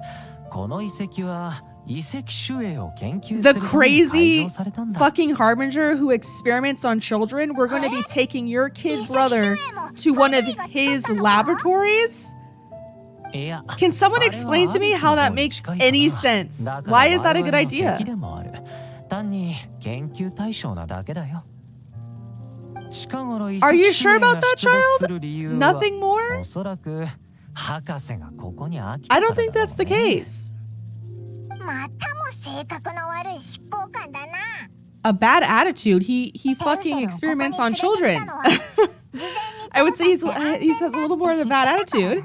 この遺跡は遺跡守衛を研究する The ために改 crazy 造されたんだ。 fucking harbinger who experiments on children. We're going to be taking your kid brother to one of his laboratories? いや、 Can someone explain to me how that makes any sense? Why is that a good idea? 単に研究対象なだけだよ。 Are you sure about that, child? Nothing more? おそらく博士がここに飽きた I から don't だろう think that's the ね。 case. またも性格の悪い執行官だな。 A bad attitude. He fucking experiments on children. I would say he has a little more of a bad attitude.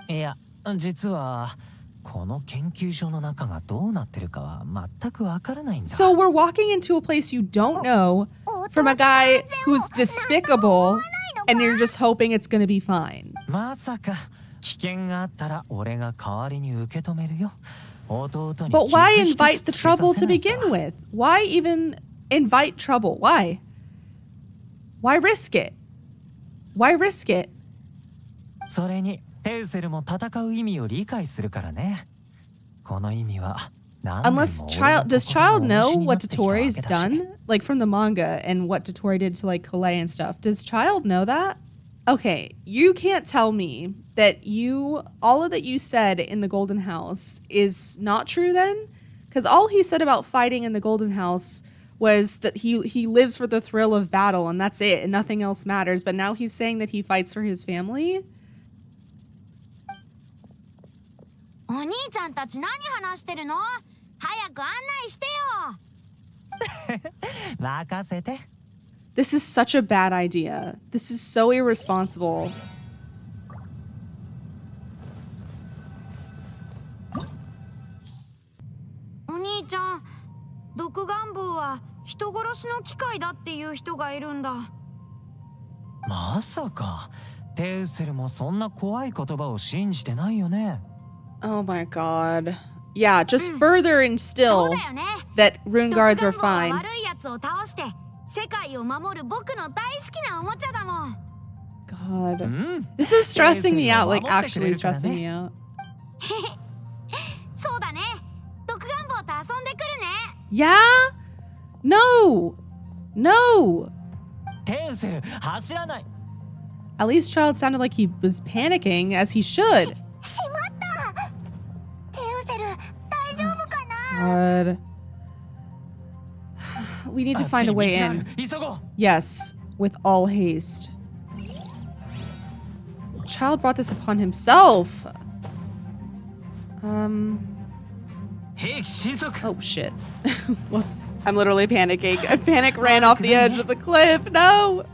いや、実はこの研究所の中がどうなってるかは全くわからないんだ。 So we're walking into a place you don't know from a guy who's despicable, and you're just hoping it's gonna be fine. まさか危険があったら俺が代わりに受け止めるよ。弟に But why 傷一つ invite the つけさせ trouble to ないさ。 begin with? Why even invite trouble? Why? Why risk it? Why risk it? それにテウセルも戦う意味を理解するからね。この意味は何年も Unless 俺 child の does 心 child の重 know しにな what ってきたわけ Dotori's だし。 done? Like from the manga and what Dotori did to like Caeli and stuff. Does child know that? Okay, you can't tell me that all of that you said in the Golden House is not true then? Because all he said about fighting in the Golden House was that he lives for the thrill of battle and that's it and nothing else matters. But now he's saying that he fights for his family? お兄ちゃんたち何話してるの？早く案内してよ。任せて。 This is such a bad idea. This is so irresponsible. お兄ちゃん、毒願望は人殺しの機械だっていう人がいるんだ。まさかテウセルもそんな怖い言葉を信じてないよね。 Oh my god. Yeah, just further instill そうだよね。 that rune guards are 毒願望 fine. は悪いやつを倒して世界を守る僕の大好きなおもちゃだもん。God. うん。 This is stressing me out, like 守ってくれ actually るからね。 stressing me out. そうだね。毒願望と遊んでくるね。Yeah? No! No! テウセル走らない。 At least Child sounded like he was panicking, as he should. しまった。テウセル、大丈夫かな？ God. We need to find a way あっちに in. 道がある。急ごう。 Yes, with all haste. Child brought this upon himself. 兵器神速。 Oh shit. Whoops. I'm literally panicking. I panic ran off the edge of the cliff. No!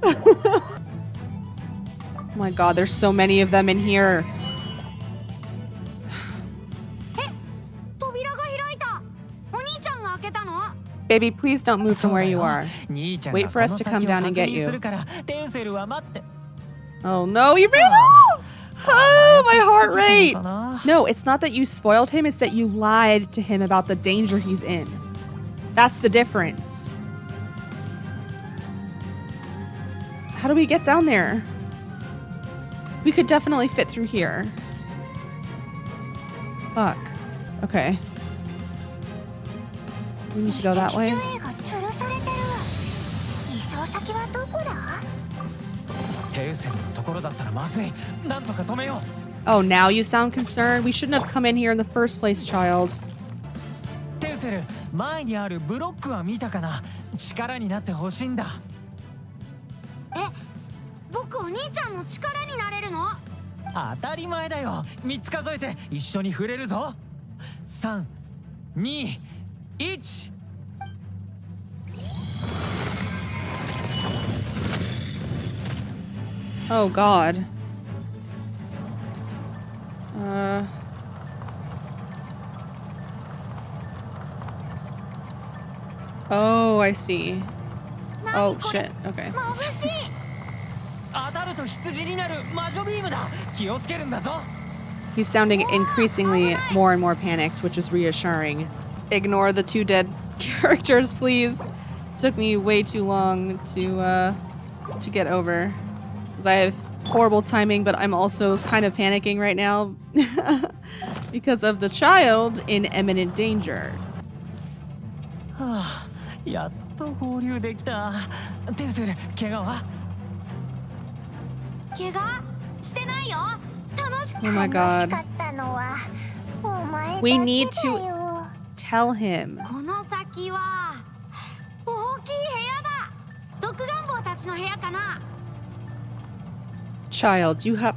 Oh my god, there's so many of them in here. 扉が開いた。お兄ちゃんが開けたの？ Baby, please don't move from where you are. Wait for us to come down and get you. Oh no, you ran off! Oh, my heart rate! No, it's not that you spoiled him, it's that you lied to him about the danger he's in. That's the difference. How do we get down there? We could definitely fit through here. Fuck. Okay. We need to go that way. Oh, now you sound concerned? We shouldn't have come in here in the first place, child. テウセル、前にあるブロックは見たかな？力になってほしいんだ。え、僕お兄ちゃんの力になれるの？当たり前だよ。3つ数えて一緒に触れるぞ。3、2、1。Oh god. Oh, I see. Oh shit. Okay. 当たると羊になる魔女ビームだ。気をつけるんだぞ。 He's sounding increasingly more and more panicked, which is reassuring. Ignore the 2 dead characters, please. Took me way too long to get over. Because I have horrible timing, but I'm also kind of panicking right now because of the child in imminent danger. はあ、やっと合流できた。テウセル、怪我は？怪我してないよ。楽しく。 Oh my god. We need to tell him. この先は大きい部屋だ。毒ガンボウたちの部屋かな。 Child, you have.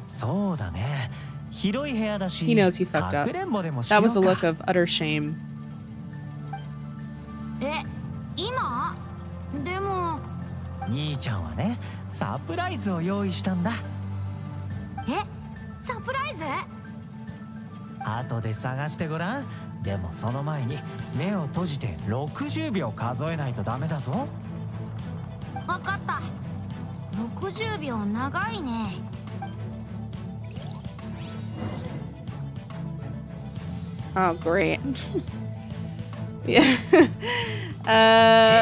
そうだね。広い部屋だし。He knows he fucked up. That was a look of utter shame. え、今？でも。兄ちゃんはね、サプライズを用意したんだ。え、サプライズ？後で探してごらん。でもその前に目を閉じて60秒数えないとダメだぞ。わかった。60秒長いね。Oh, great. Yeah.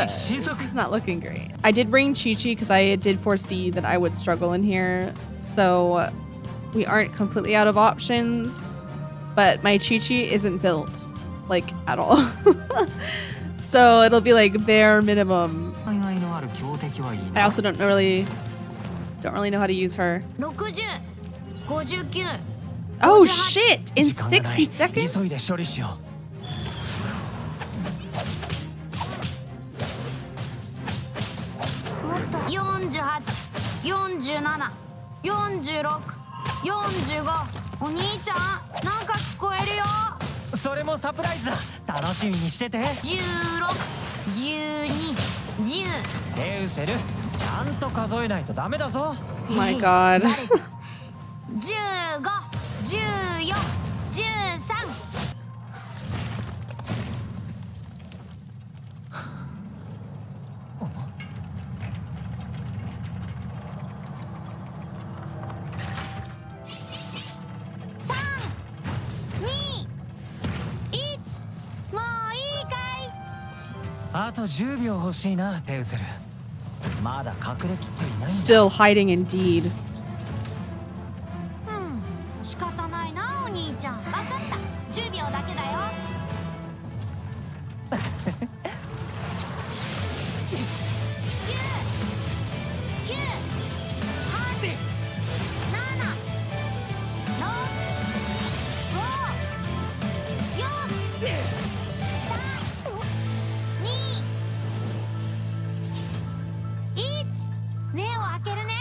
This is not looking great. I did bring Chi-Chi because I did foresee that I would struggle in here. So we aren't completely out of options. But my Chi-Chi isn't built, like, at all. So it'll be like bare minimum. I also don't really know how to use her. 60、59。 Oh shit! In 60 seconds? 急いで処理しよう。 48、47、46、45。お兄ちゃん、なんか聞こえるよ。それもサプライズだ。楽しみにしてて。16、12、10。テウセル、ちゃんと数えないとダメだぞ。Oh my god. 15、14、13。あと10秒欲しいな、テウセル。まだ隠れきっていないんだ。 Still hiding indeed. 仕方ないな、お兄ちゃん。わかった。10秒だけだよ。10、9、8、7、6、5、4、目を開けるね。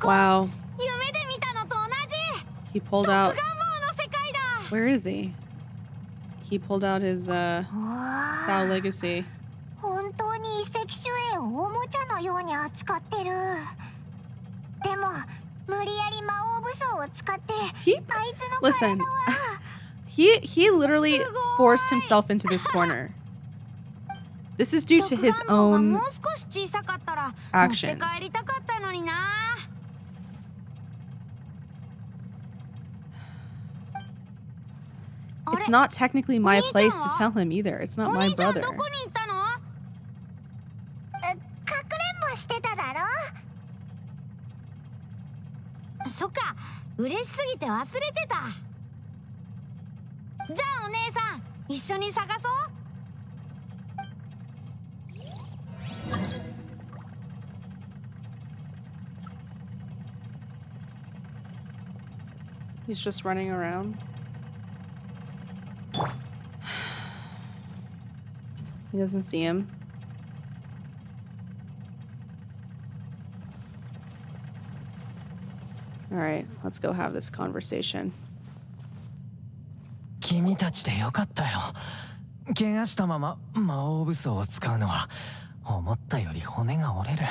Wow. 夢で見たのと同じ He pulled 願 out. 望の世界だ Where is he? He pulled out his わ Cow あ Legacy. 本当に遺跡種影をおもちゃのように扱ってる。でも無理やり魔王武装を使って He あいつの listen. 体は He literally forced himself into this corner. This is due to his 独眼竜 own がもう少し小さかったら持って actions. 帰りたかったのにな。あれ It's not technically my Oni-chan place to wa? tell him either. It's not お my 兄ちゃん brother. どこに行ったの？かくれんぼしてただろ。そっか、嬉しすぎて忘れてた。じゃあお姉さん、一緒に探そう。He's just running around. He doesn't see him. All right, let's go have this conversation. 君たちでよかったよ。怪我したまま魔王武装を使うのは思ったより骨が折れる。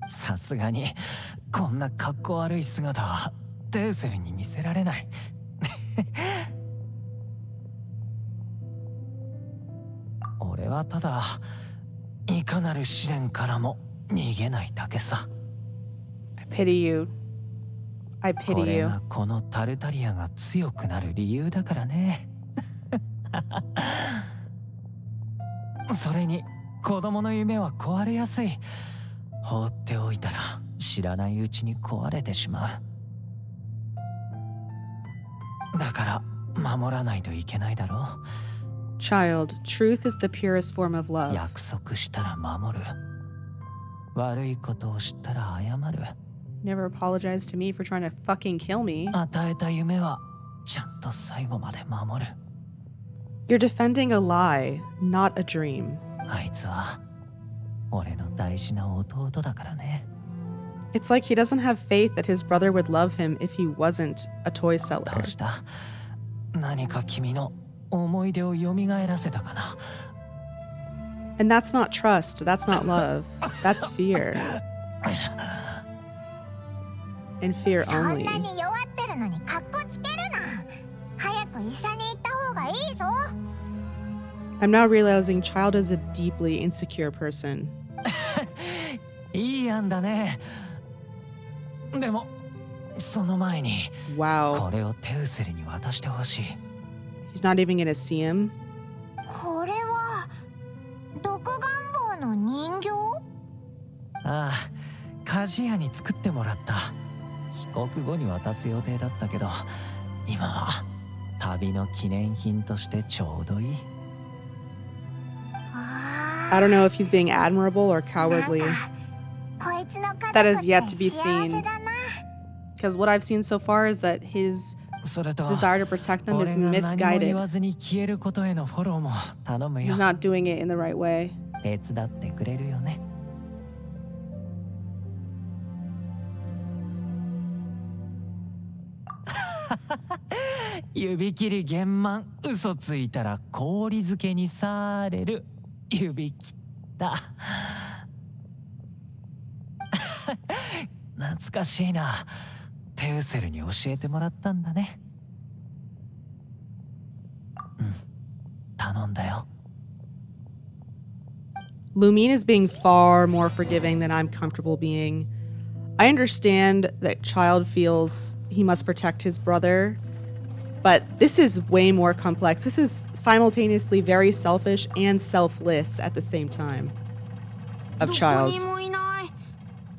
さすがにこんな格好悪い姿はテウセルに見せられない。俺はただいかなる試練からも逃げないだけさ。I pity you. I こ pity れ you. がこのタルタリアが強くなる理由だからね。それに子供の夢は壊れやすい。放っておいたら知らないうちに壊れてしまう。だから守らないといけないだろう。 Child, truth is the purest form of love. 約束したら守る。悪いことを知ったら謝る。Never apologize to me for trying to fucking kill me. 与えた夢はちゃんと最後まで守る。 You're defending a lie, not a dream. あいつは俺の大事な弟だからね。 It's like he doesn't have faith that his brother would love him if he wasn't a toy ど seller. うした？何か君の思い出を蘇らせたかな。 And that's not trust, that's not love, that's fear. And fear そんな only. に弱ってるのにカッコつけるな。早く医者に行った方がいいぞ。 I'm now realizing Child is a deeply insecure person. いい案だね。でもその前に Wow. これをテウセルに渡してほしい。 He's not even gonna see him. これは独眼棒の人形？ああ、鍛冶屋に作ってもらった。帰国後に渡す予定だったけど、今は旅の記念品としてちょうどいい。I don't know if he's being admirable or cowardly. こいつの家 That 族 is っ yet て to be 幸 seen. せだな。 Because what I've seen so far is that his それと desire to protect them is 俺が何も言 misguided. わずに消えることへのフォローも頼む He's よ。 not doing it in the right way. 手伝ってくれるよね。指切り玄満、嘘ついたら氷漬けにされる。指切った。懐かしいな。テウセルに教えてもらったんだね。うん、頼んだよ。Lumine is being far more forgiving than I'm comfortable being. I understand that Child feels he must protect his brother, but this is way more complex. This is simultaneously very selfish and selfless at the same time. ど Of こ Child. にもいない。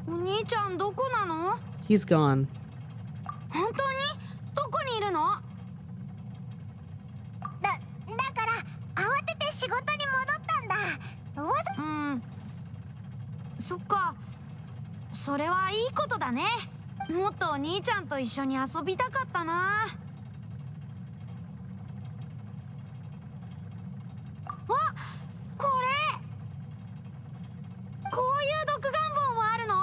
お兄ちゃんどこなの？ He's gone. 本当に？どこにいるの？だから慌てて仕事に戻ったんだ。うん。そっか。それはいいことだね。もっとお兄ちゃんと一緒に遊びたかったな。あ、これ。こういう独眼棒もあるの？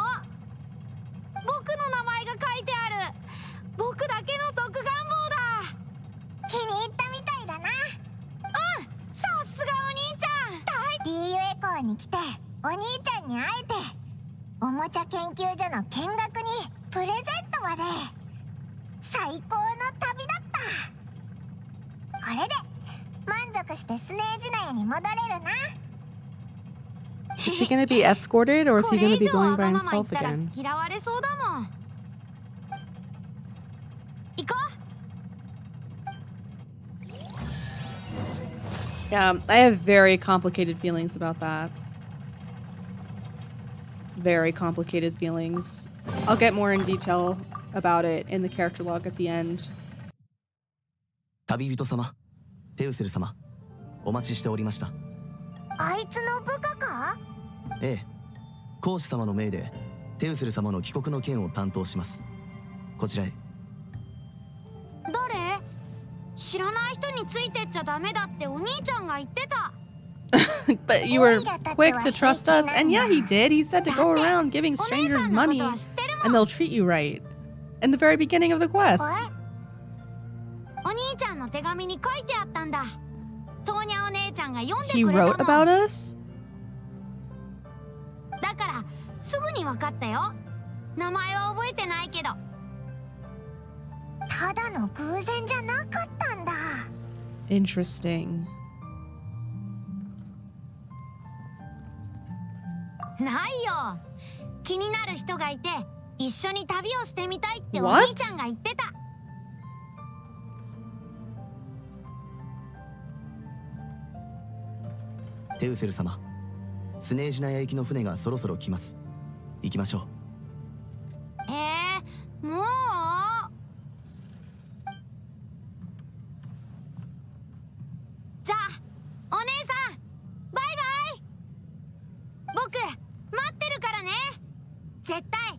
川に来てお兄ちゃんに会えて、おもちゃ研究所の見学にプレゼントまで、最高の旅だった。これで満足してスネージナヤに戻れるな。 Is he gonna be escorted or is he gonna be going by himself again? 嫌われそうだもん。行こう。 Yeah, I have very complicated feelings about that. Very complicated feelings. I'll get more in detail about it in the character log at the end. 旅人様、テウセル様、お待ちしておりました。あいつの部下か？ええ、講師様の命でテウセル様の帰国の件を担当します。こちらへ。誰？知らない人についてっちゃダメだってお兄ちゃんが言ってた。But you were quick to trust us, and yeah, he did. He said to go around giving strangers money, and they'll treat you right. In the very beginning of the quest. お兄ちゃんの手紙に書いてあったんだ。トーニャお姉ちゃんが読んでく He れた wrote の。 about us? だからすぐに分かったよ。名前は覚えてないけど。ただの偶然じゃなかったんだ。 Interesting. ないよ。気になる人がいて一緒に旅をしてみたいってお What? 兄ちゃんが言ってた。テウセル様、スネージナヤ行きの船がそろそろ来ます。行きましょう。もう？じゃあお姉さんバイバイ。僕待ってるからね。絶対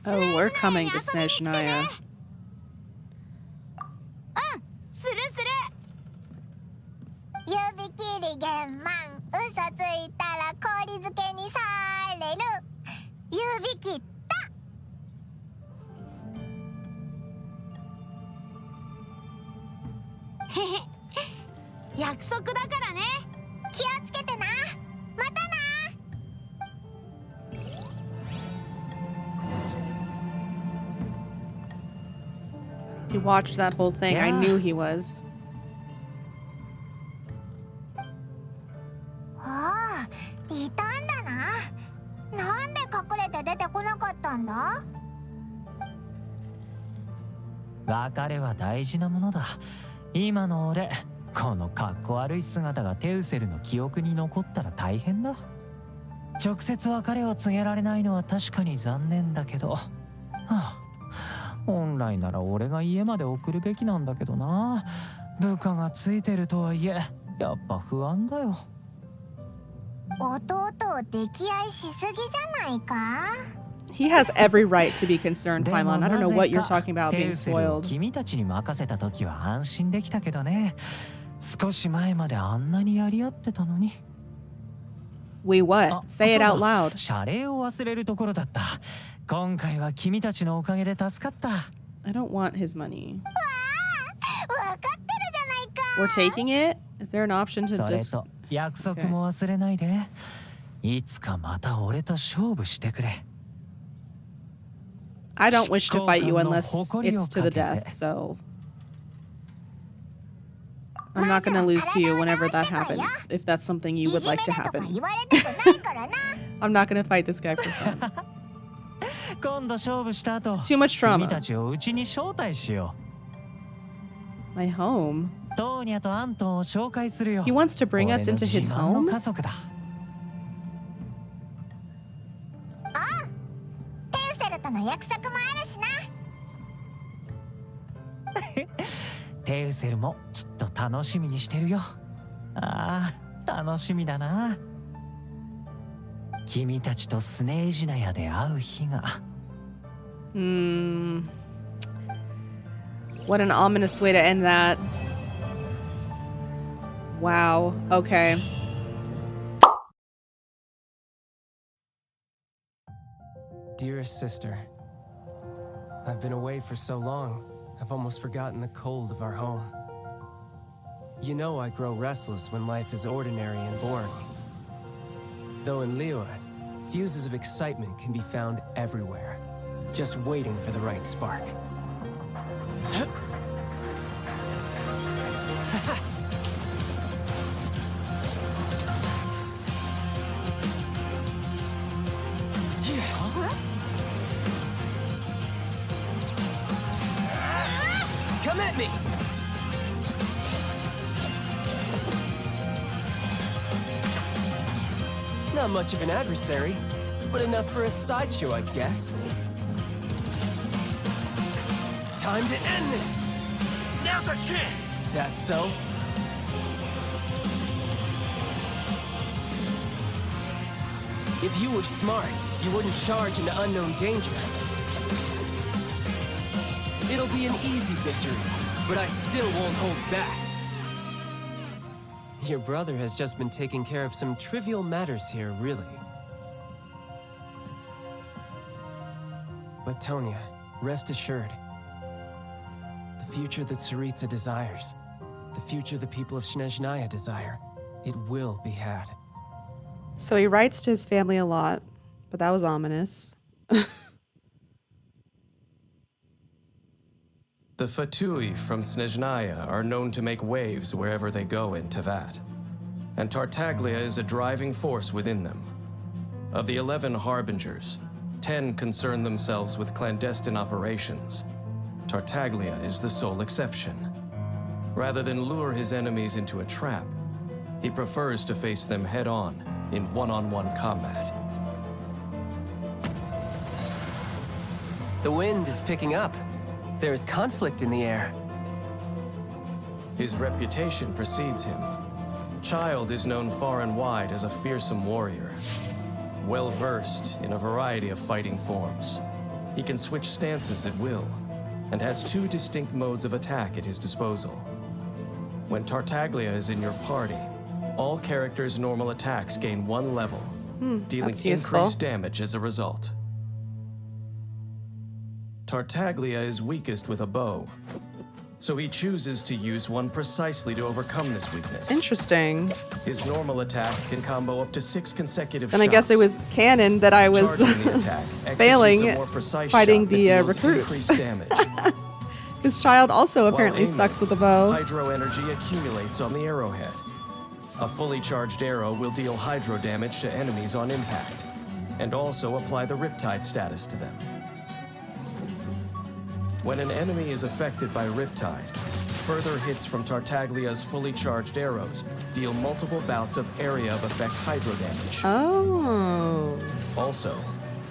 ス Oh, ネー we're ジナヤ coming に to 遊びに来て Snezhnaya. ね。する。指切り玄満、嘘ついたら氷漬けにされる。指切った。へへ、約束だからね。気をつけてな。またな。 He watched that whole thing. I knew he was. ああ、いたんだな。なんで隠れて出てこなかったんだ？別れは大事なものだ。今の俺、このかっこ悪い姿がテウセルの記憶に残ったら大変だ。直接別れを告げられないのは確かに残念だけど、はあ、本来なら俺が家まで送るべきなんだけどな。部下がついてるとはいえ、やっぱ不安だよ。弟を溺愛しすぎじゃないか？ He has every right to be concerned, Paimon. I don't know what you're talking about being テウセルを spoiled. 君たちに任せた時は安心できたけどね。少し前まであんなにやり合ってたのに。We what? Say it out loud. 謝礼を忘れるところだった。今回は君たちのおかげで助かった。I don't want his money. わかってるじゃないか。 We're taking it? Is there an option to それ just... と約束も忘れないで。いつかまた俺と勝負してくれ。I don't wish to fight you unless it's to the death, so... I'm not gonna lose to you whenever that happens, if that's something you would like to happen. I'm not gonna fight this guy for fun. 今度勝負した後、 Too much 君 trauma. たちをうちに招待しよ My home? う。トーニャとアントンを紹介するよ。 He wants to bring us into his 俺の自慢の home? 家族だ。テウセルとの約束もあるしな。テウセルもきっと楽しみにしてるよ。ああ、楽しみだな。君たちとスネージナヤで会う日が。What an ominous way to end that. Wow. Okay. Dearest sister, I've been away for so long, I've almost forgotten the cold of our home. You know I grow restless when life is ordinary and boring. Though in Liyue, fuses of excitement can be found everywhere, just waiting for the right spark. Come at me! Not much of an adversary, but enough for a sideshow, I guess. Time to end this! Now's our chance! That's so? If you were smart, you wouldn't charge into unknown danger. It'll be an easy victory, but I still won't hold back. Your brother has just been taking care of some trivial matters here, really. But Tonya, rest assured. The future that Tsaritsa desires, the future the people of Snezhnaya desire, it will be had. So he writes to his family a lot, but that was ominous. The Fatui from Snezhnaya are known to make waves wherever they go in Teyvat, and Tartaglia is a driving force within them. Of the 11 Harbingers, 10 concern themselves with clandestine operations. Tartaglia is the sole exception. Rather than lure his enemies into a trap, he prefers to face them head-on in one-on-one combat. The wind is picking up. There's conflict in the air. His reputation precedes him. Child is known far and wide as a fearsome warrior, well-versed in a variety of fighting forms. He can switch stances at will, and has 2 distinct modes of attack at his disposal. When Tartaglia is in your party, all characters' normal attacks gain 1 level, dealing increased damage as a result. Tartaglia is weakest with a bow, so he chooses to use one precisely to overcome this weakness. Interesting. His normal attack can combo up to 6 consecutive And shots. I guess it was canon that I was failing fighting the recruits. His child also apparently sucks with a bow. Hydro energy accumulates on the arrowhead. A fully charged arrow will deal hydro damage to enemies on impact, and also apply the Riptide status to them. When an enemy is affected by Riptide, further hits from Tartaglia's fully charged arrows deal multiple bouts of area of effect hydro damage. Oh. Also,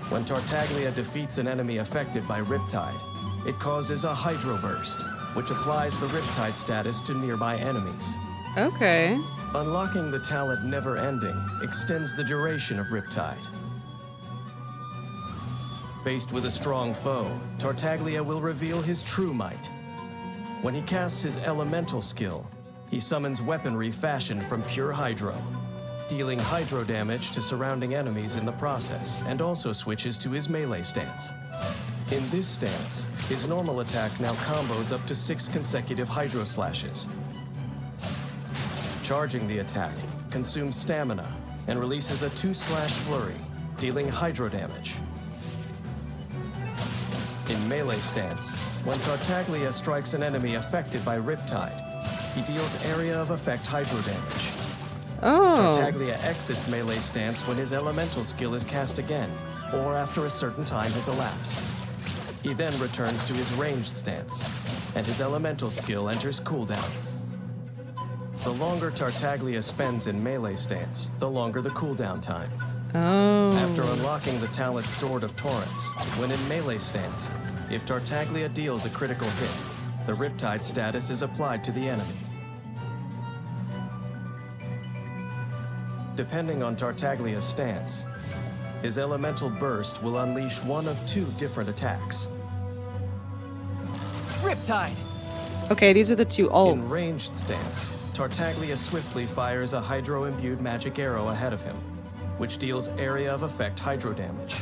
when Tartaglia defeats an enemy affected by Riptide, it causes a hydro burst, which applies the Riptide status to nearby enemies. Okay. Unlocking the talent Never Ending extends the duration of Riptide. Faced with a strong foe, Tartaglia will reveal his true might. When he casts his elemental skill, he summons weaponry fashioned from pure hydro, dealing hydro damage to surrounding enemies in the process, and also switches to his melee stance. In this stance, his normal attack now combos up to 6 consecutive hydro slashes. Charging the attack consumes stamina and releases a 2-slash flurry, dealing hydro damage. In melee stance, when Tartaglia strikes an enemy affected by Riptide, he deals area of effect hydro damage. Oh. Tartaglia exits melee stance when his elemental skill is cast again, or after a certain time has elapsed. He then returns to his ranged stance, and his elemental skill enters cooldown. The longer Tartaglia spends in melee stance, the longer the cooldown time. Oh. After unlocking the talent Sword of Torrents, when in melee stance, if Tartaglia deals a critical hit, the Riptide status is applied to the enemy. Depending on Tartaglia's stance, his elemental burst will unleash one of 2 different attacks. Riptide! Okay, these are the 2 ults. In ranged stance, Tartaglia swiftly fires a hydro-imbued magic arrow ahead of him, which deals area of effect hydro damage,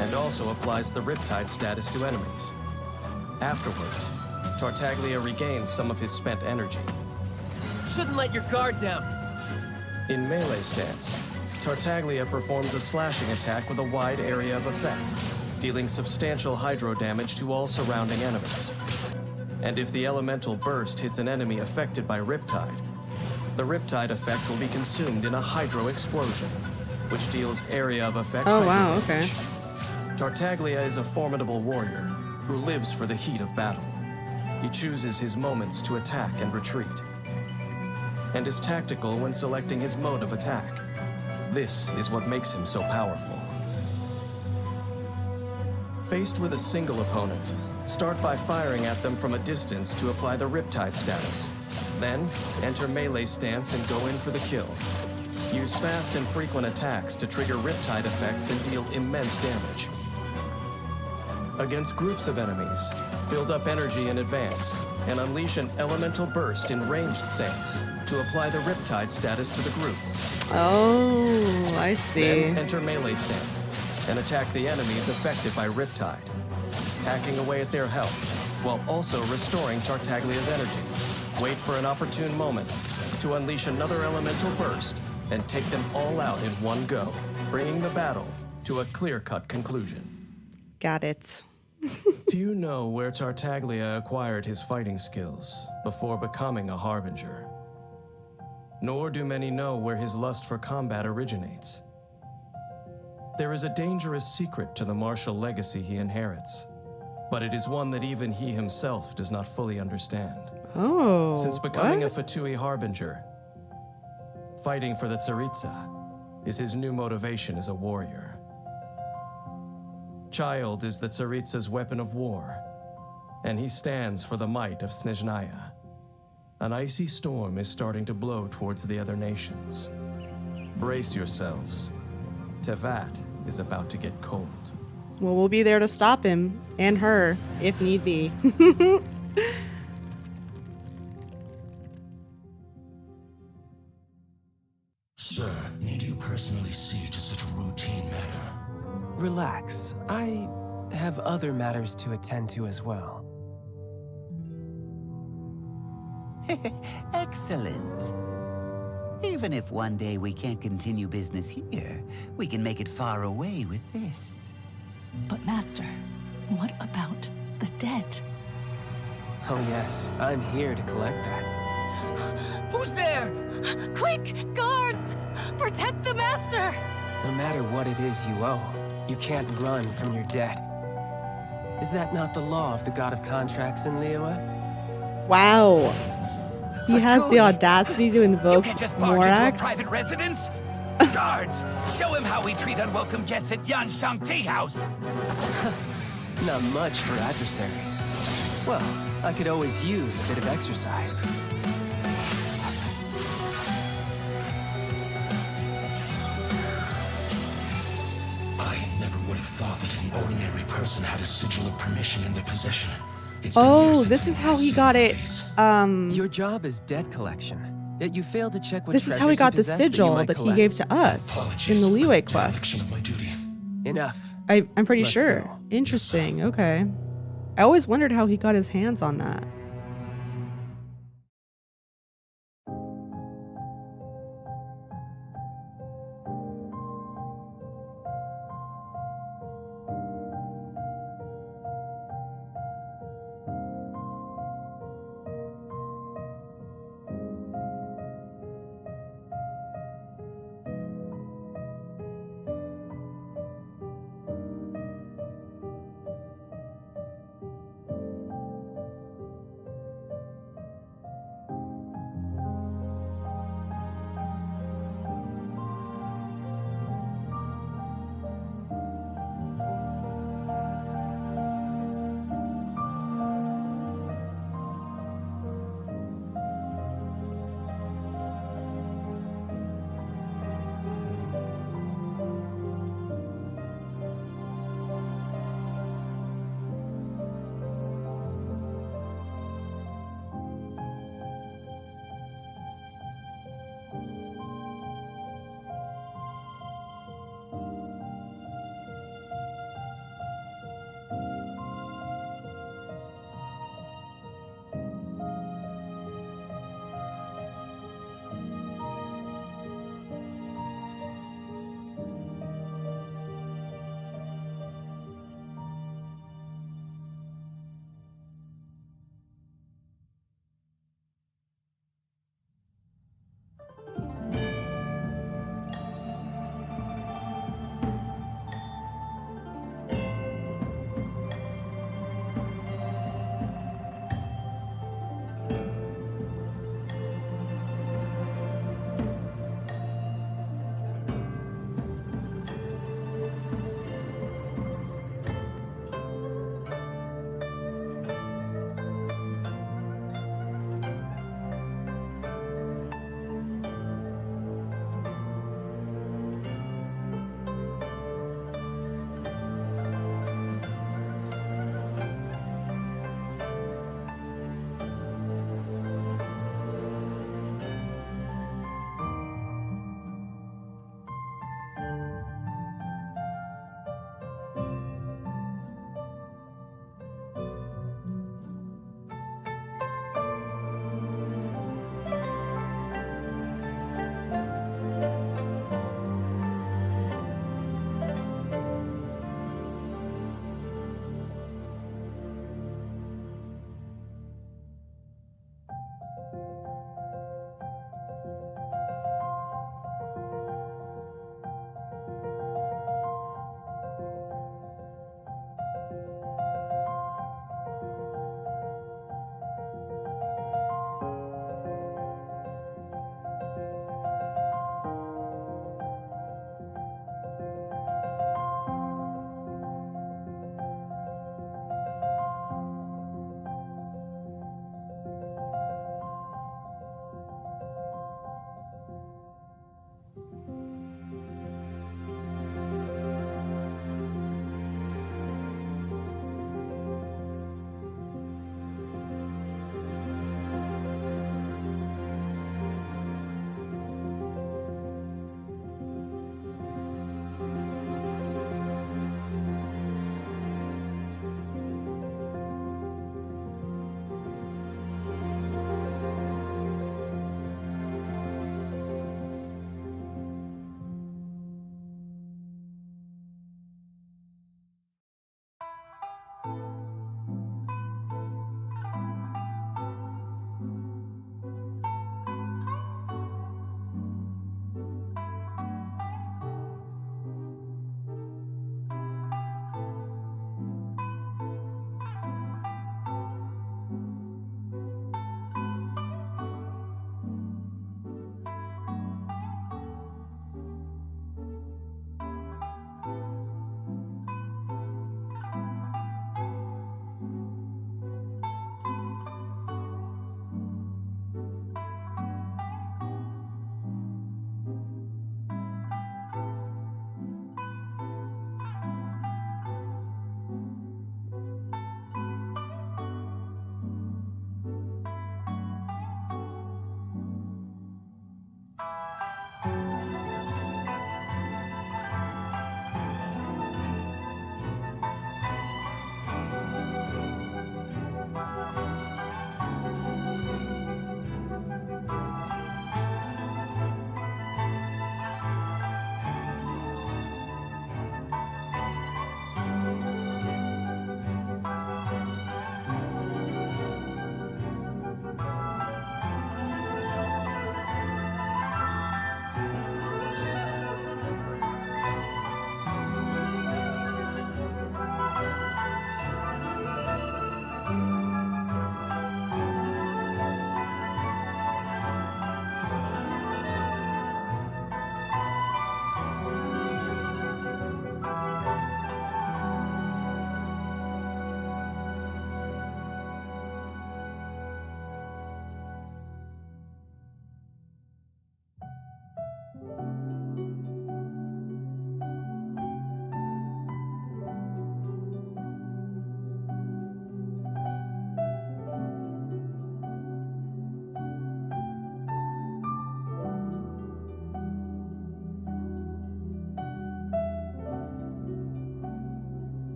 and also applies the Riptide status to enemies. Afterwards, Tartaglia regains some of his spent energy. shouldn't let your guard down. In melee stance, Tartaglia performs a slashing attack with a wide area of effect, dealing substantial hydro damage to all surrounding enemies. And if the elemental burst hits an enemy affected by Riptide, the Riptide effect will be consumed in a hydro explosion, which deals area of effect Oh, hydro wow, damage. okay. Tartaglia is a formidable warrior who lives for the heat of battle. He chooses his moments to attack and retreat, and is tactical when selecting his mode of attack. This is what makes him so powerful. Faced with a single opponent, start by firing at them from a distance to apply the Riptide status. Then, enter melee stance and go in for the kill. Use fast and frequent attacks to trigger Riptide effects and deal immense damage. Against groups of enemies, build up energy in advance, and unleash an elemental burst in ranged stance to apply the Riptide status to the group. Oh, I see. Then enter melee stance and attack the enemies affected by Riptide, hacking away at their health, while also restoring Tartaglia's energy. Wait for an opportune moment to unleash another elemental burst and take them all out in one go, bringing the battle to a clear-cut conclusion. Got it. Few know where Tartaglia acquired his fighting skills before becoming a Harbinger. Nor do many know where his lust for combat originates. There is a dangerous secret to the martial legacy he inherits, but it is one that even he himself does not fully understand. Oh, Since becoming what? a Fatui Harbinger, fighting for the Tsaritsa is his new motivation as a warrior. Child is the Tsaritsa's weapon of war, and he stands for the might of Snezhnaya. An icy storm is starting to blow towards the other nations. Brace yourselves. Tevat is about to get cold. Well, we'll be there to stop him and her if need be. Sir, need you personally see to such a routine matter? Relax. I have other matters to attend to as well. Excellent. Even if one day we can't continue business here, we can make it far away with this. But Master, what about the debt? Oh yes, I'm here to collect that. Who's there? Quick, guards! Protect the Master! No matter what it is you owe, you can't run from your debt. Is that not the law of the god of contracts in Liyue? Wow. He has the audacity to invoke Just barge into a Morax. private residence? Guards, show him how we treat unwelcome guests at Yanshang Tea House. Not much for adversaries. Well, I could always use a bit of exercise. I never would have thought that an ordinary person had a sigil of permission in their possession. Oh, this is how he got it. Your job is debt collection. Yet you failed to check what This is how he treasures got you the possess that you sigil might that he collect. gave to us in the Liyue quest. Enough. I'm pretty Let's sure. go. Interesting. Okay. I always wondered how he got his hands on that.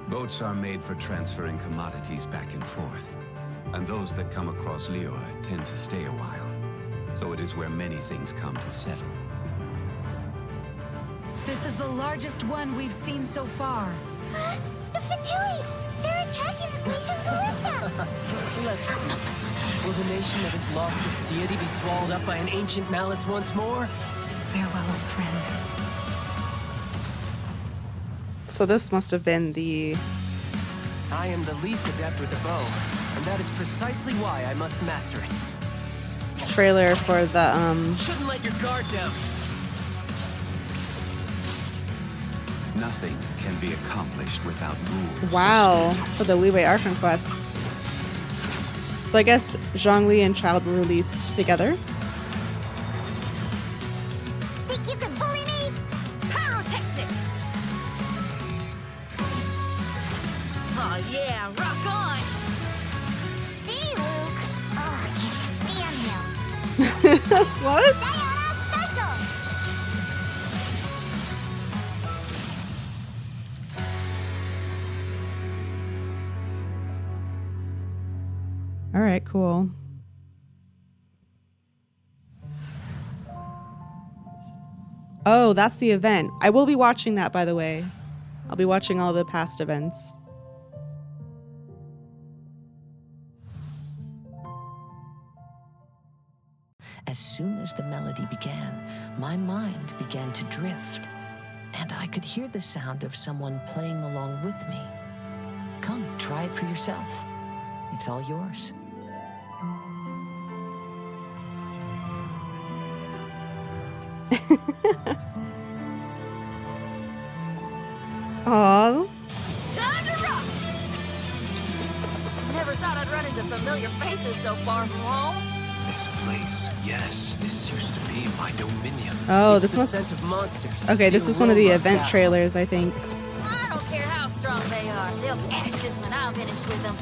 Boats are made for transferring commodities back and forth, and those that come across Liyue tend to stay a while. So it is where many things come to settle. This is the largest one we've seen so far. The Fatui! They're attacking the Glacial Ballista! Let's see. Will the nation that has lost its deity be swallowed up by an ancient malice once more? Farewell, old friend. So this must have been the... I am the least adept with the bow, and that is precisely why I must master it. trailer for the Shouldn't let your guard down. Nothing can be accomplished without rules. Wow, for the Liyue Archon quests. So I guess Zhongli and Child were released together. Think you can bully me? Pyrotechnics! Oh yeah, rock on! Gee, Luke! Oh, I can't stand him. What? Special! All right, cool. Oh, that's the event. I will be watching that, by the way. I'll be watching all the past events. As soon as the melody began, my mind began to drift, and I could hear the sound of someone playing along with me. Come, try it for yourself. It's all yours. Aww. Time to rock! Never thought I'd run into familiar faces so far from home. This place, yes, this used to be my dominion. Oh, It's this the must... scent of monsters. Okay, this is one of the aroma event battle. trailers, I think. I don't care how strong they are. They'll be ashes when I'm finished with them.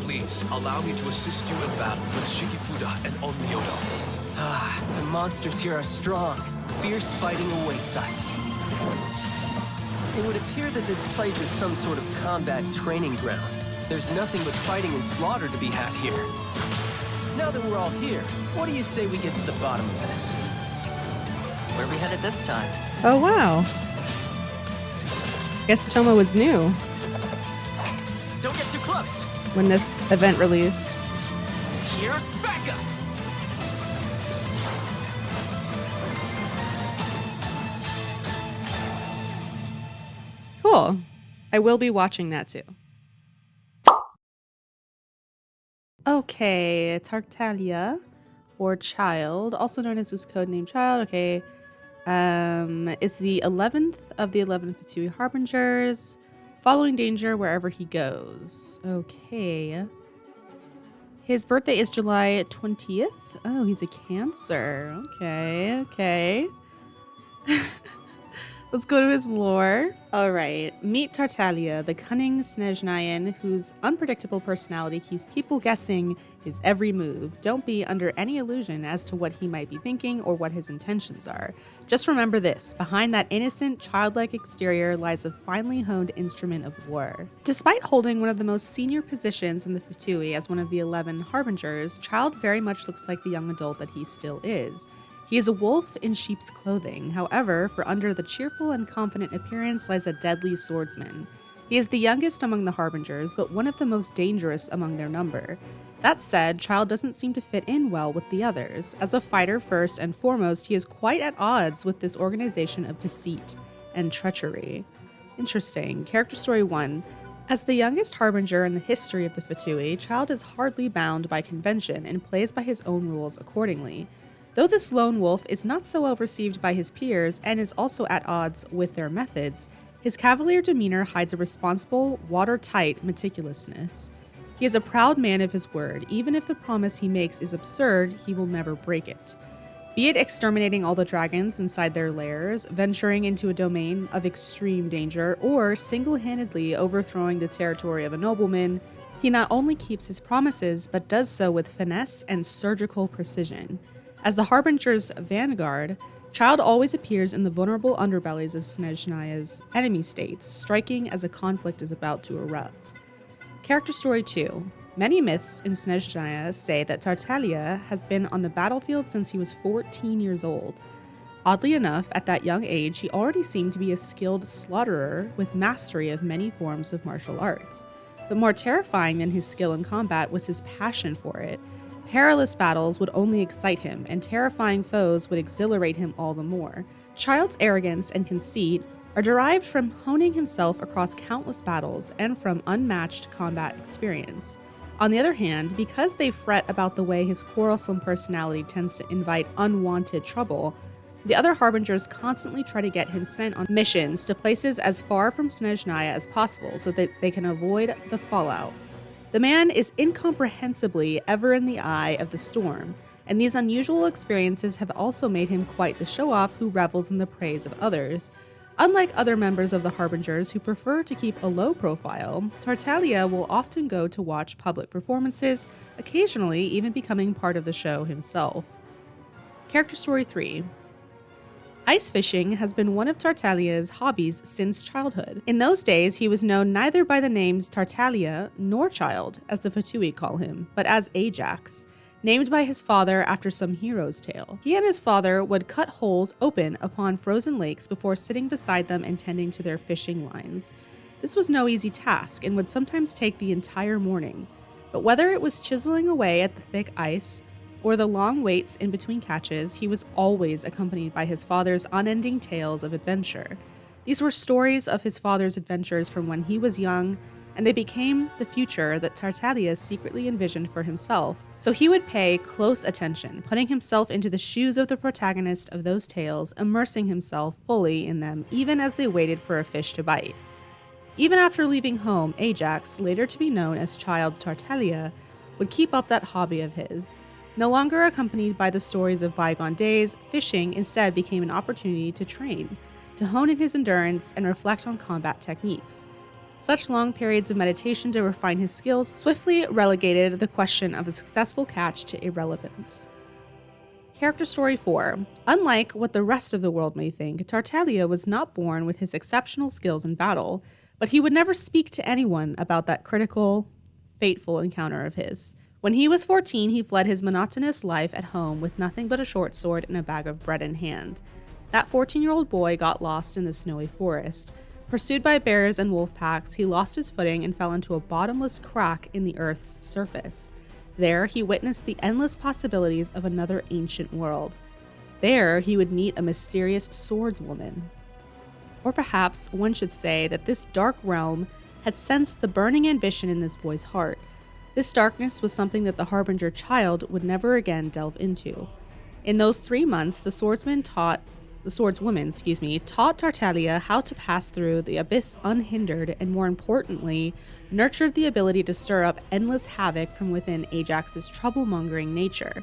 Please, allow me to assist you in battle with Shikifuda and Onmyoto. Ah, the monsters here are strong. Fierce fighting awaits us. It would appear that this place is some sort of combat training ground. There's nothing but fighting and slaughter to be had here. Now that we're all here, what do you say we get to the bottom of this? Where are we headed this time? Oh, wow. Guess Toma was new Don't get too close. when this event released. Here's backup. Cool. I will be watching that too. Okay, Tartaglia, or Child, also known as his codename Child. Okay, is the 11th of the 11 Fatui Harbingers, following danger wherever he goes. Okay. His birthday is July 20th. Oh, he's a Cancer. Okay, okay. Let's go to his lore. All right. Meet Tartaglia, the cunning Snezhnayan whose unpredictable personality keeps people guessing his every move. Don't be under any illusion as to what he might be thinking or what his intentions are. Just remember this. Behind that innocent, childlike exterior lies a finely honed instrument of war. Despite holding one of the most senior positions in the Fatui as one of the 11 Harbingers, Child very much looks like the young adult that he still is. He is a wolf in sheep's clothing. However, for under the cheerful and confident appearance lies a deadly swordsman. He is the youngest among the Harbingers, but one of the most dangerous among their number. That said, Child doesn't seem to fit in well with the others. As a fighter first and foremost, he is quite at odds with this organization of deceit and treachery. Interesting. Character story 1. As the youngest Harbinger in the history of the Fatui, Child is hardly bound by convention and plays by his own rules accordingly. Though this lone wolf is not so well received by his peers and is also at odds with their methods, his cavalier demeanor hides a responsible, watertight meticulousness. He is a proud man of his word. Even if the promise he makes is absurd, he will never break it. Be it exterminating all the dragons inside their lairs, venturing into a domain of extreme danger, or single-handedly overthrowing the territory of a nobleman, he not only keeps his promises, but does so with finesse and surgical precision. As the Harbinger's vanguard, Child always appears in the vulnerable underbellies of Snezhnaya's enemy states, striking as a conflict is about to erupt. Character Story 2. Many myths in Snezhnaya say that Tartaglia has been on the battlefield since he was 14 years old. Oddly enough, at that young age, he already seemed to be a skilled slaughterer with mastery of many forms of martial arts. But more terrifying than his skill in combat was his passion for it. Perilous battles would only excite him, and terrifying foes would exhilarate him all the more. Child's arrogance and conceit are derived from honing himself across countless battles and from unmatched combat experience. On the other hand, because they fret about the way his quarrelsome personality tends to invite unwanted trouble, the other Harbingers constantly try to get him sent on missions to places as far from Snezhnaya as possible so that they can avoid the fallout. The man is incomprehensibly ever in the eye of the storm, and these unusual experiences have also made him quite the show-off who revels in the praise of others. Unlike other members of the Harbingers who prefer to keep a low profile, Tartaglia will often go to watch public performances, occasionally even becoming part of the show himself. Character Story 3. Ice fishing has been one of Tartaglia's hobbies since childhood. In those days, he was known neither by the names Tartaglia nor Child, as the Fatui call him, but as Ajax, named by his father after some hero's tale. He and his father would cut holes open upon frozen lakes before sitting beside them and tending to their fishing lines. This was no easy task and would sometimes take the entire morning, but whether it was chiseling away at the thick ice or the long waits in between catches, he was always accompanied by his father's unending tales of adventure. These were stories of his father's adventures from when he was young, and they became the future that Tartaglia secretly envisioned for himself, so he would pay close attention, putting himself into the shoes of the protagonist of those tales, immersing himself fully in them even as they waited for a fish to bite. Even after leaving home, Ajax, later to be known as Child Tartaglia, would keep up that hobby of his. No longer accompanied by the stories of bygone days, fishing instead became an opportunity to train, to hone in his endurance and reflect on combat techniques. Such long periods of meditation to refine his skills swiftly relegated the question of a successful catch to irrelevance. Character Story 4. Unlike what the rest of the world may think, Tartaglia was not born with his exceptional skills in battle, but he would never speak to anyone about that critical, fateful encounter of his. When he was 14, he fled his monotonous life at home with nothing but a short sword and a bag of bread in hand. That 14-year-old boy got lost in the snowy forest. Pursued by bears and wolf packs, he lost his footing and fell into a bottomless crack in the earth's surface. There, he witnessed the endless possibilities of another ancient world. There, he would meet a mysterious swordswoman. Or perhaps one should say that this dark realm had sensed the burning ambition in this boy's heart. This darkness was something that the Harbinger Child would never again delve into. In those 3 months, the swordswoman taught Tartaglia how to pass through the abyss unhindered and, more importantly, nurtured the ability to stir up endless havoc from within Ajax's trouble-mongering nature.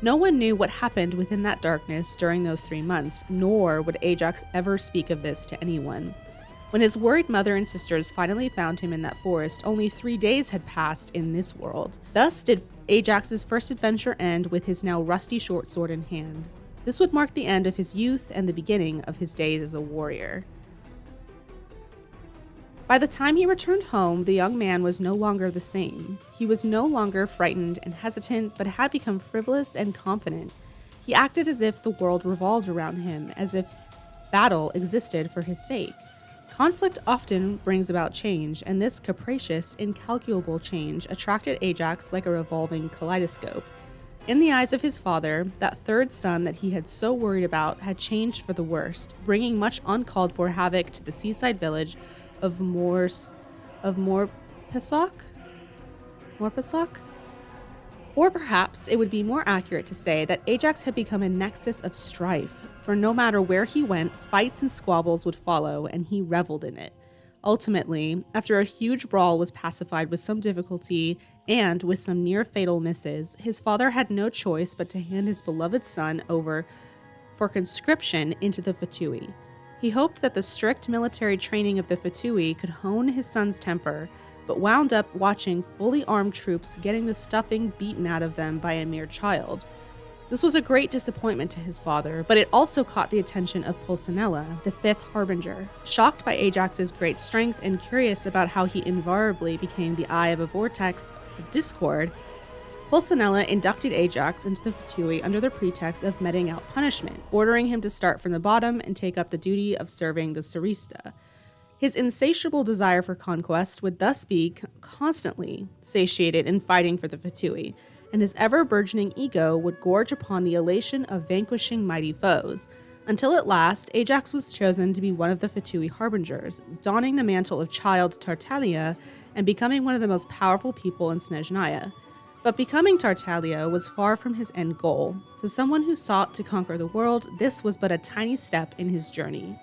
No one knew what happened within that darkness during those 3 months, nor would Ajax ever speak of this to anyone. When his worried mother and sisters finally found him in that forest, only 3 days had passed in this world. Thus did Ajax's first adventure end with his now rusty short sword in hand. This would mark the end of his youth and the beginning of his days as a warrior. By the time he returned home, the young man was no longer the same. He was no longer frightened and hesitant, but had become frivolous and confident. He acted as if the world revolved around him, as if battle existed for his sake. Conflict often brings about change, and this capricious, incalculable change attracted Ajax like a revolving kaleidoscope. In the eyes of his father, that third son that he had so worried about had changed for the worst, bringing much uncalled for havoc to the seaside village of Morpesok? Or perhaps it would be more accurate to say that Ajax had become a nexus of strife, for no matter where he went, fights and squabbles would follow, and he reveled in it. Ultimately, after a huge brawl was pacified with some difficulty and with some near-fatal misses, his father had no choice but to hand his beloved son over for conscription into the Fatui. He hoped that the strict military training of the Fatui could hone his son's temper, but wound up watching fully armed troops getting the stuffing beaten out of them by a mere child. This was a great disappointment to his father, but it also caught the attention of Pulcinella, the fifth harbinger. Shocked by Ajax's great strength and curious about how he invariably became the eye of a vortex of discord, Pulcinella inducted Ajax into the Fatui under the pretext of meting out punishment, ordering him to start from the bottom and take up the duty of serving the Sarista. His insatiable desire for conquest would thus be constantly satiated in fighting for the Fatui, and his ever-burgeoning ego would gorge upon the elation of vanquishing mighty foes, until at last Ajax was chosen to be one of the Fatui harbingers, donning the mantle of child Tartaglia and becoming one of the most powerful people in Snezhnaya. But becoming Tartaglia was far from his end goal. To someone who sought to conquer the world, this was but a tiny step in his journey.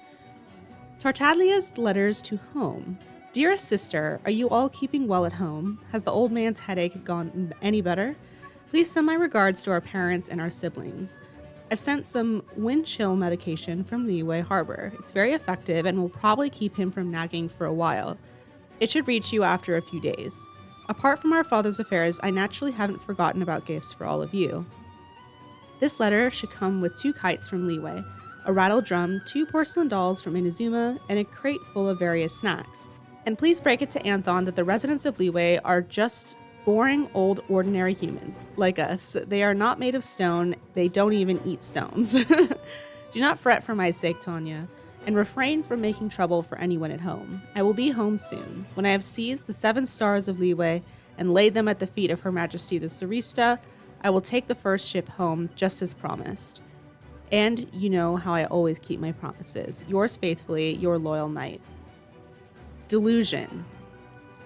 Tartaglia's letters to home. Dearest sister, are you all keeping well at home? Has the old man's headache gone any better? Please send my regards to our parents and our siblings. I've sent some wind chill medication from Liyue Harbor. It's very effective and will probably keep him from nagging for a while. It should reach you after a few days. Apart from our father's affairs, I naturally haven't forgotten about gifts for all of you. This letter should come with 2 kites from Liyue, a rattle drum, 2 porcelain dolls from Inazuma, and a crate full of various snacks. And please break it to Anthon that the residents of Liyue are just boring, old, ordinary humans, like us. They are not made of stone, they don't even eat stones. Do not fret for my sake, Tanya, and refrain from making trouble for anyone at home. I will be home soon. When I have seized the 7 stars of Liyue and laid them at the feet of Her Majesty the Sarista, I will take the first ship home, just as promised. And you know how I always keep my promises. Yours faithfully, your loyal knight. Delusion.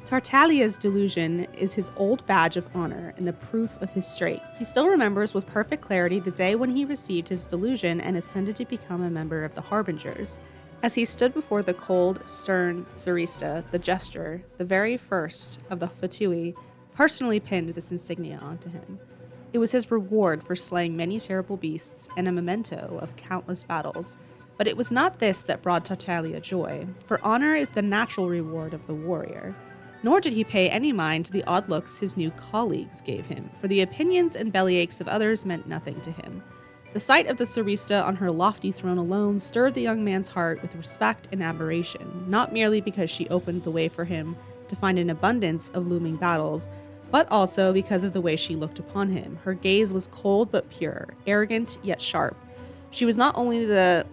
Tartaglia's delusion is his old badge of honor and the proof of his strength. He still remembers with perfect clarity the day when he received his delusion and ascended to become a member of the Harbingers. As he stood before the cold, stern Sarista, the gesture, the very first of the Fatui, personally pinned this insignia onto him. It was his reward for slaying many terrible beasts and a memento of countless battles. But it was not this that brought Tartaglia joy, for honor is the natural reward of the warrior. Nor did he pay any mind to the odd looks his new colleagues gave him, for the opinions and bellyaches of others meant nothing to him. The sight of the Sarista on her lofty throne alone stirred the young man's heart with respect and admiration, not merely because she opened the way for him to find an abundance of looming battles, but also because of the way she looked upon him. Her gaze was cold but pure, arrogant yet sharp. She was not only the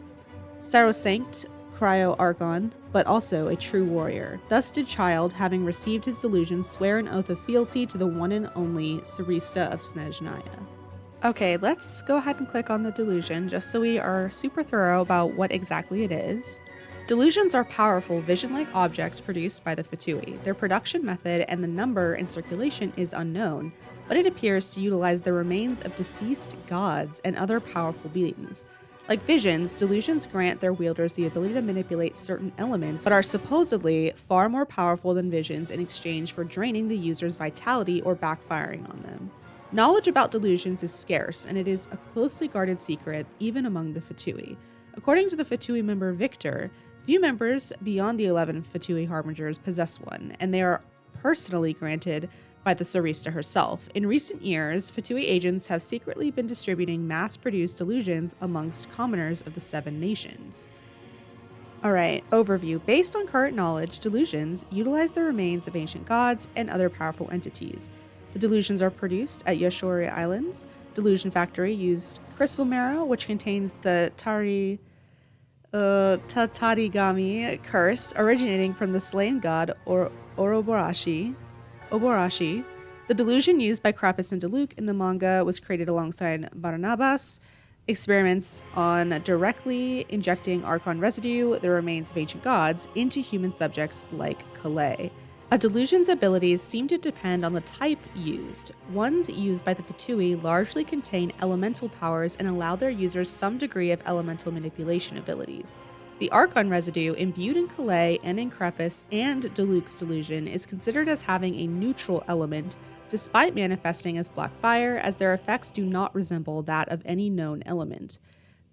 Sacrosanct Cryo-Archon, but also a true warrior. Thus did Child, having received his delusion, swear an oath of fealty to the one and only Sarista of Snezhnaya. Okay, let's go ahead and click on the delusion, just so we are super thorough about what exactly it is. Delusions are powerful vision-like objects produced by the Fatui. Their production method and the number in circulation is unknown, but it appears to utilize the remains of deceased gods and other powerful beings. Like visions, delusions grant their wielders the ability to manipulate certain elements, but are supposedly far more powerful than visions in exchange for draining the user's vitality or backfiring on them. Knowledge about delusions is scarce, and it is a closely guarded secret even among the Fatui. According to the Fatui member Victor, few members beyond the 11 Fatui Harbingers possess one, and they are personally granted by the Sarista herself. In recent years, Fatui agents have secretly been distributing mass-produced delusions amongst commoners of the 7 nations. Alright, overview. Based on current knowledge, delusions utilize the remains of ancient gods and other powerful entities. The delusions are produced at Yoshori Islands. Delusion Factory used crystal marrow, which contains the Tatarigami curse originating from the slain god Oborashi. The delusion used by Krampus and Diluc in the manga was created alongside Barnabas. Experiments on directly injecting Archon residue, the remains of ancient gods, into human subjects like Caeli. A delusion's abilities seem to depend on the type used. Ones used by the Fatui largely contain elemental powers and allow their users some degree of elemental manipulation abilities. The Archon residue imbued in Caeli and in Krampus and Diluc's delusion is considered as having a neutral element, despite manifesting as black fire, as their effects do not resemble that of any known element.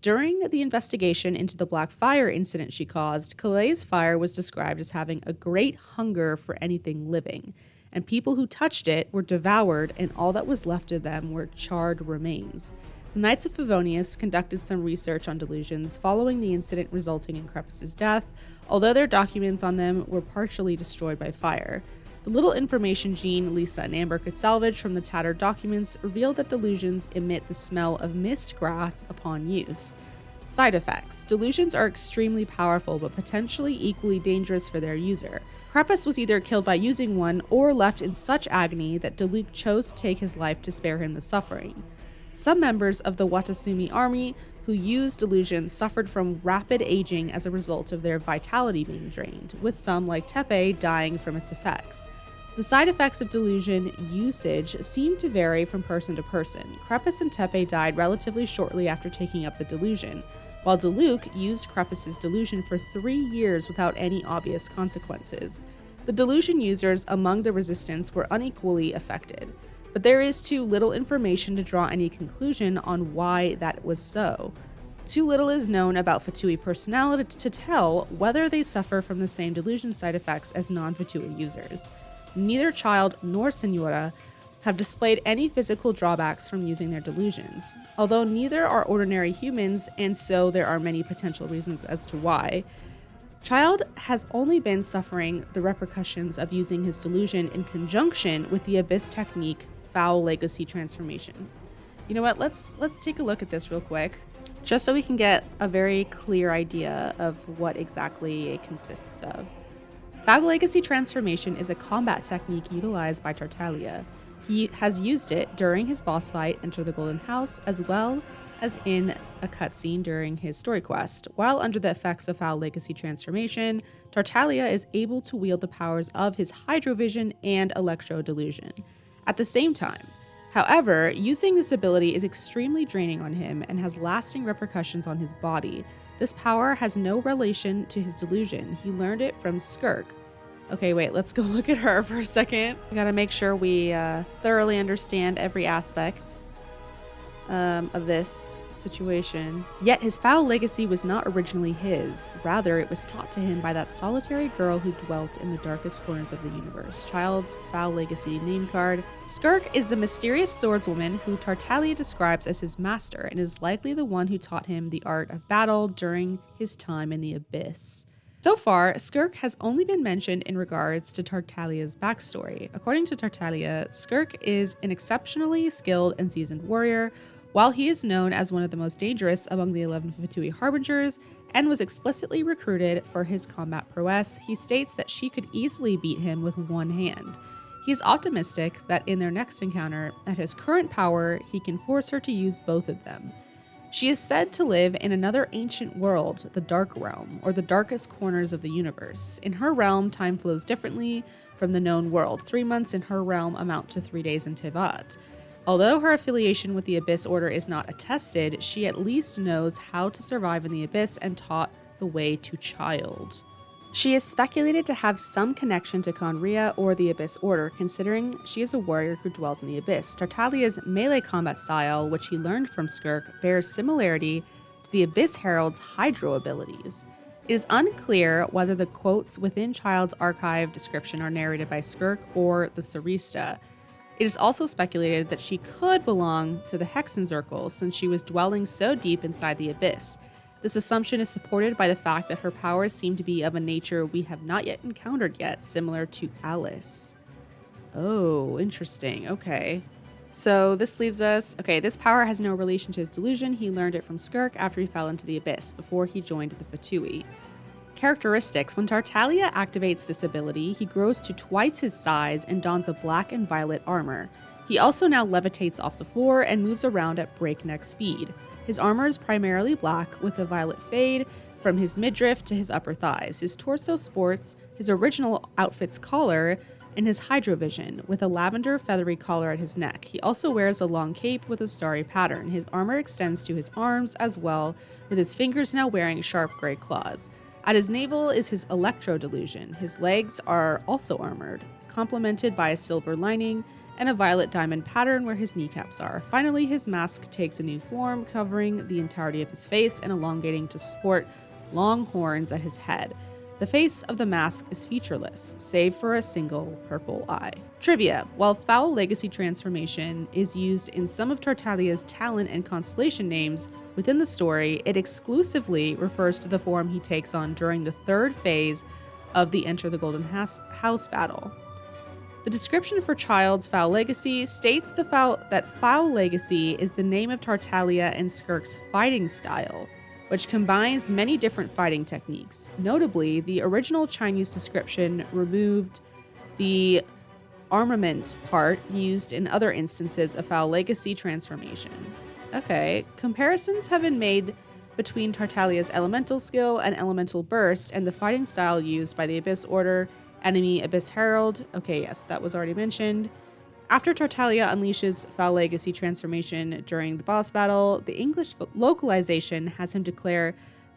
During the investigation into the black fire incident she caused, Caeli's fire was described as having a great hunger for anything living, and people who touched it were devoured, and all that was left of them were charred remains. The Knights of Favonius conducted some research on delusions following the incident resulting in Crepus's death, although their documents on them were partially destroyed by fire. The little information Jean, Lisa, and Amber could salvage from the tattered documents revealed that delusions emit the smell of mist grass upon use. Side effects. Delusions are extremely powerful but potentially equally dangerous for their user. Crepus was either killed by using one or left in such agony that Diluc chose to take his life to spare him the suffering. Some members of the Watasumi army who used delusions suffered from rapid aging as a result of their vitality being drained, with some, like Tepe, dying from its effects. The side effects of delusion usage seem to vary from person to person. Crepus and Tepe died relatively shortly after taking up the delusion, while Diluc used Crepus's delusion for 3 years without any obvious consequences. The delusion users among the resistance were unequally affected, but there is too little information to draw any conclusion on why that was so. Too little is known about Fatui personnel to tell whether they suffer from the same delusion side effects as non-Fatui users. Neither Child nor Senora have displayed any physical drawbacks from using their delusions, although neither are ordinary humans, and so there are many potential reasons as to why. Child has only been suffering the repercussions of using his delusion in conjunction with the Abyss technique Foul Legacy Transformation. You know what, let's take a look at this real quick, just so we can get a very clear idea of what exactly it consists of. Foul Legacy Transformation is a combat technique utilized by Tartaglia. He has used it during his boss fight, Enter the Golden House, as well as in a cutscene during his story quest. While under the effects of Foul Legacy Transformation, Tartaglia is able to wield the powers of his Hydrovision and Electro Delusion at the same time. However, using this ability is extremely draining on him and has lasting repercussions on his body. This power has no relation to his delusion. He learned it from Skirk. Okay, wait, let's go look at her for a second. We gotta make sure we thoroughly understand every aspect of this situation. Yet his foul legacy was not originally his. Rather, it was taught to him by that solitary girl who dwelt in the darkest corners of the universe. Child's foul legacy name card. Skirk is the mysterious swordswoman who Tartaglia describes as his master and is likely the one who taught him the art of battle during his time in the Abyss. So far, Skirk has only been mentioned in regards to Tartaglia's backstory. According to Tartaglia, Skirk is an exceptionally skilled and seasoned warrior. While he is known as one of the most dangerous among the 11 Fatui Harbingers and was explicitly recruited for his combat prowess, he states that she could easily beat him with one hand. He is optimistic that in their next encounter, at his current power, he can force her to use both of them. She is said to live in another ancient world, the Dark Realm, or the darkest corners of the universe. In her realm, time flows differently from the known world. 3 months in her realm amount to 3 days in Tevat. Although her affiliation with the Abyss Order is not attested, she at least knows how to survive in the Abyss and taught the way to Child. She is speculated to have some connection to Conria or the Abyss Order, considering she is a warrior who dwells in the Abyss. Tartaglia's melee combat style, which he learned from Skirk, bears similarity to the Abyss Herald's Hydro abilities. It is unclear whether the quotes within Child's archive description are narrated by Skirk or the Sarista. It is also speculated that she could belong to the Hexen Circle since she was dwelling so deep inside the Abyss. This assumption is supported by the fact that her powers seem to be of a nature we have not yet encountered yet, similar to Alice. Oh, interesting. Okay. So this leaves us... Okay, this power has no relation to his delusion. He learned it from Skirk after he fell into the Abyss, before he joined the Fatui. Characteristics. When Tartaglia activates this ability, he grows to twice his size and dons a black and violet armor. He also now levitates off the floor and moves around at breakneck speed. His armor is primarily black, with a violet fade from his midriff to his upper thighs. His torso sports his original outfit's collar and his Hydrovision, with a lavender feathery collar at his neck. He also wears a long cape with a starry pattern. His armor extends to his arms as well, with his fingers now wearing sharp gray claws. At his navel is his Electro Delusion. His legs are also armored, complemented by a silver lining and a violet diamond pattern where his kneecaps are. Finally, his mask takes a new form, covering the entirety of his face and elongating to sport long horns at his head. The face of the mask is featureless, save for a single purple eye. Trivia: while Foul Legacy transformation is used in some of Tartaglia's talent and constellation names within the story, it exclusively refers to the form he takes on during the third phase of the Enter the Golden House battle. The description for Child's Foul Legacy states that Foul Legacy is the name of Tartaglia and Skirk's fighting style, which combines many different fighting techniques. Notably, the original Chinese description removed the armament part used in other instances of Foul Legacy transformation. Okay, comparisons have been made between Tartaglia's elemental skill and elemental burst and the fighting style used by the Abyss Order, enemy Abyss Herald. Okay, yes, that was already mentioned. After Tartaglia unleashes Foul Legacy transformation during the boss battle, the English localization has him declare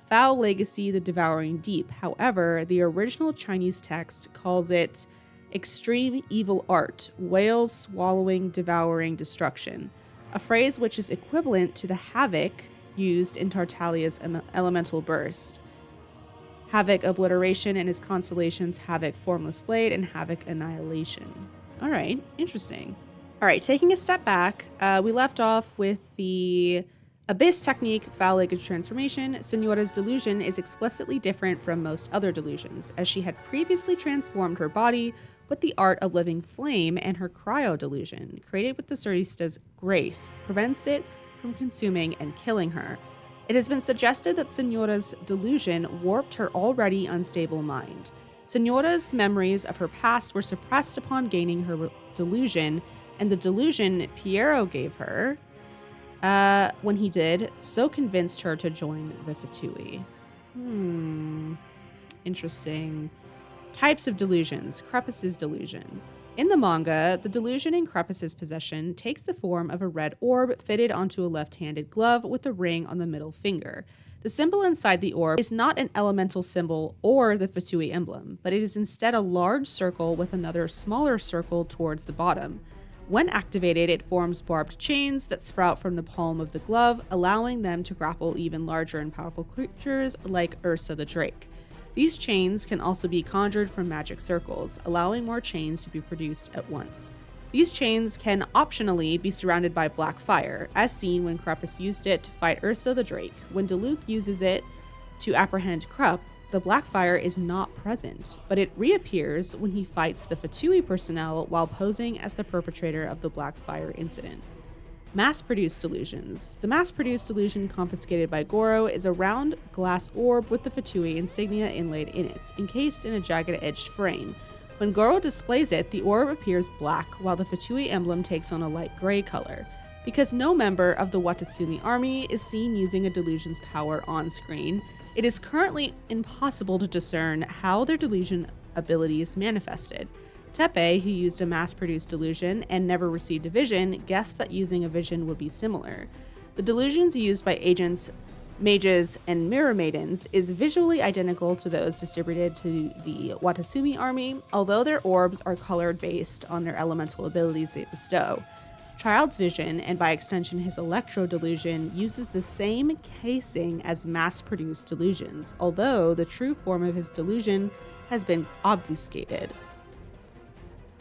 Foul Legacy the Devouring Deep. However, the original Chinese text calls it Extreme Evil Art, Whales Swallowing Devouring Destruction, a phrase which is equivalent to the Havoc used in Tartaglia's elemental burst. Havoc Obliteration and his constellations Havoc Formless Blade and Havoc Annihilation. All right, interesting. All right, taking a step back, we left off with the Abyss technique, Foul Legacy transformation. Senora's delusion is explicitly different from most other delusions, as she had previously transformed her body with the art of living flame, and her cryo delusion, created with the Surista's grace, prevents it from consuming and killing her. It has been suggested that Senora's delusion warped her already unstable mind. Senora's memories of her past were suppressed upon gaining her delusion, and the delusion Piero gave her, when he did, so convinced her to join the Fatui. Interesting. Types of delusions. Crepus's delusion. In the manga, the delusion in Crepus's possession takes the form of a red orb fitted onto a left-handed glove with a ring on the middle finger. The symbol inside the orb is not an elemental symbol or the Fatui emblem, but it is instead a large circle with another smaller circle towards the bottom. When activated, it forms barbed chains that sprout from the palm of the glove, allowing them to grapple even larger and powerful creatures like Ursa the Drake. These chains can also be conjured from magic circles, allowing more chains to be produced at once. These chains can optionally be surrounded by black fire, as seen when Crepus used it to fight Ursa the Drake. When Diluc uses it to apprehend Krupp, the black fire is not present, but it reappears when he fights the Fatui personnel while posing as the perpetrator of the black fire incident. Mass-produced delusions. The mass-produced delusion confiscated by Goro is a round glass orb with the Fatui insignia inlaid in it, encased in a jagged-edged frame. When Goro displays it, the orb appears black, while the Fatui emblem takes on a light gray color. Because no member of the Watatsumi army is seen using a delusion's power on screen, it is currently impossible to discern how their delusion abilities manifested. Tepe, who used a mass-produced delusion and never received a vision, guessed that using a vision would be similar. The delusions used by agents, mages, and mirror maidens is visually identical to those distributed to the Watatsumi army, although their orbs are colored based on their elemental abilities they bestow. Child's vision, and by extension his electro delusion, uses the same casing as mass-produced delusions, although the true form of his delusion has been obfuscated.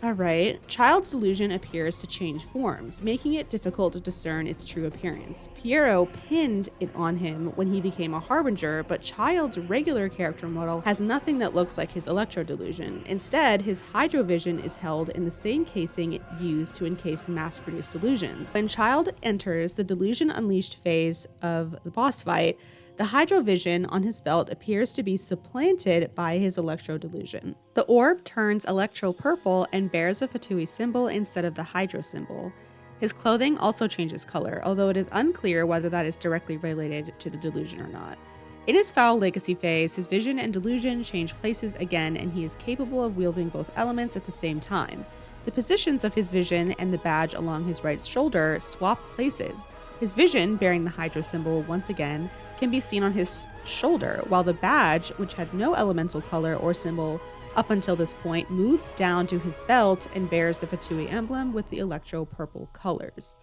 Alright, Child's delusion appears to change forms, making it difficult to discern its true appearance. Piero pinned it on him when he became a Harbinger, but Child's regular character model has nothing that looks like his Electro delusion. Instead, his Hydrovision is held in the same casing it used to encase mass-produced delusions. When Child enters the Delusion Unleashed phase of the boss fight, the Hydrovision on his belt appears to be supplanted by his Electro delusion. The orb turns Electro purple and bears a Fatui symbol instead of the Hydro symbol. His clothing also changes color, although it is unclear whether that is directly related to the delusion or not. In his Foul Legacy phase, his vision and delusion change places again, and he is capable of wielding both elements at the same time. The positions of his vision and the badge along his right shoulder swap places. His vision, bearing the Hydro symbol once again, can be seen on his shoulder, while the badge, which had no elemental color or symbol up until this point, moves down to his belt and bears the Fatui emblem with the Electro purple colors.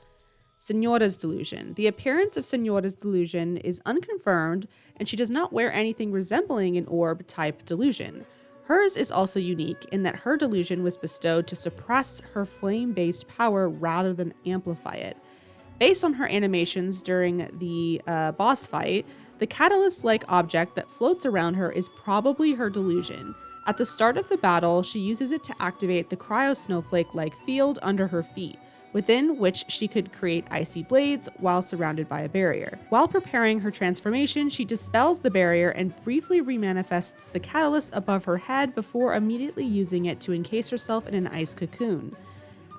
Senora's delusion. The appearance of Senora's delusion is unconfirmed, and she does not wear anything resembling an orb-type delusion. Hers is also unique in that her delusion was bestowed to suppress her flame-based power rather than amplify it. Based on her animations during the boss fight, the catalyst-like object that floats around her is probably her delusion. At the start of the battle, she uses it to activate the cryo-snowflake-like field under her feet, within which she could create icy blades while surrounded by a barrier. While preparing her transformation, she dispels the barrier and briefly remanifests the catalyst above her head before immediately using it to encase herself in an ice cocoon.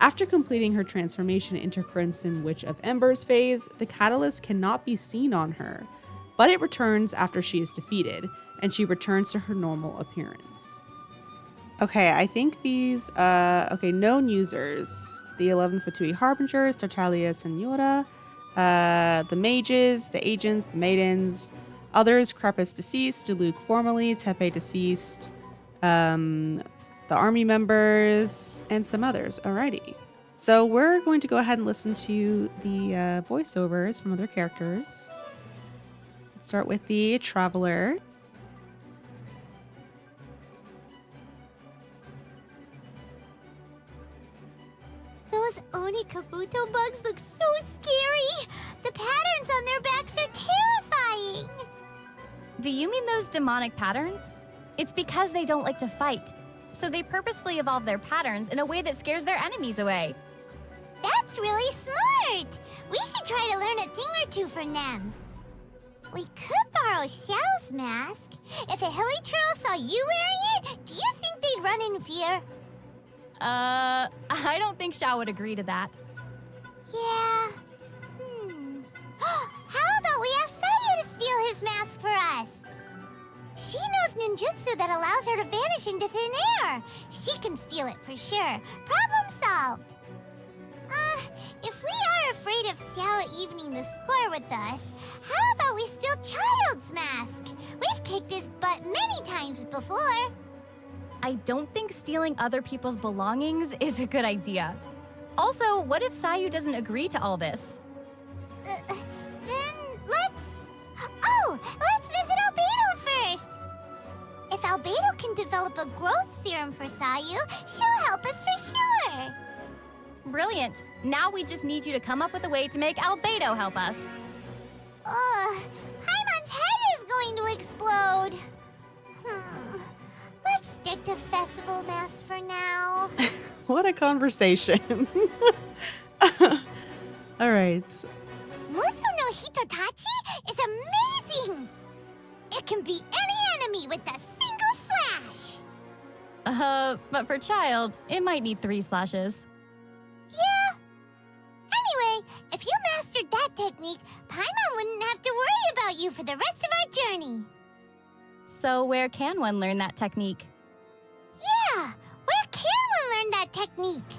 After completing her transformation into Crimson Witch of Embers phase, the catalyst cannot be seen on her, but it returns after she is defeated, and she returns to her normal appearance. Okay, I think these, known users. The 11 Fatui Harbingers, Tartaglia Senora, the Mages, the Agents, the Maidens, others, Crepus deceased, Luke formerly, Tepe deceased, the Army members, and some others. Alrighty. So we're going to go ahead and listen to the voiceovers from other characters. Let's start with the Traveler. Those Oni Kabuto bugs look so scary! The patterns on their backs are terrifying! Do you mean those demonic patterns? It's because they don't like to fight, so they purposefully evolve their patterns in a way that scares their enemies away. That's really smart! We should try to learn a thing or two from them. We could borrow Xiao's mask. If a Hilichurl saw you wearing it, do you think they'd run in fear? I don't think Xiao would agree to that. Yeah. How about we ask Sayu to steal his mask for us? She knows ninjutsu that allows her to vanish into thin air. She can steal it for sure. Problem solved. If we are afraid of Xiao evening the score with us, how about we steal Child's mask? We've kicked his butt many times before. I don't think stealing other people's belongings is a good idea. Also, what if Sayu doesn't agree to all this? Then let's visit Albedo first. If Albedo can develop a growth serum for Sayu, she'll help us for sure. Brilliant. Now we just need you to come up with a way to make Albedo help us. Paimon's head is going to explode. Let's stick to festival masks for now. What a conversation. All right. Muso no Hitotachi is amazing. It can beat any enemy with a single slash. But for Child, it might need 3 slashes. Yeah. Anyway, if you mastered that technique, Paimon wouldn't have to worry about you for the rest of our journey. So where can one learn that technique? Yeah, where can one learn that technique?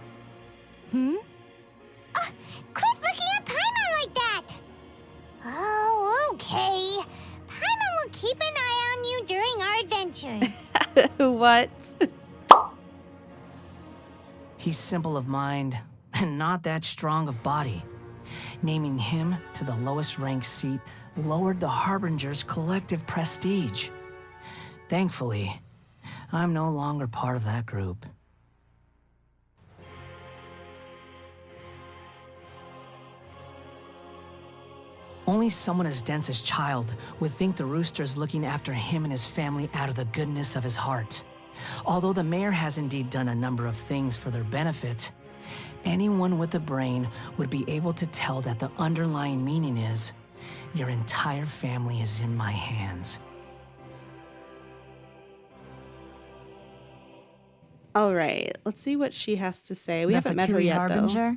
Quit looking at Paimon like that! Oh, okay. Paimon will keep an eye on you during our adventures. What? He's simple of mind and not that strong of body. Naming him to the lowest ranked seat lowered the Harbinger's collective prestige. Thankfully, I'm no longer part of that group. Only someone as dense as Child would think the rooster's looking after him and his family out of the goodness of his heart. Although the mayor has indeed done a number of things for their benefit, anyone with a brain would be able to tell that the underlying meaning is, your entire family is in my hands. All right, let's see what she has to say. We haven't met her yet, Harbinger? though.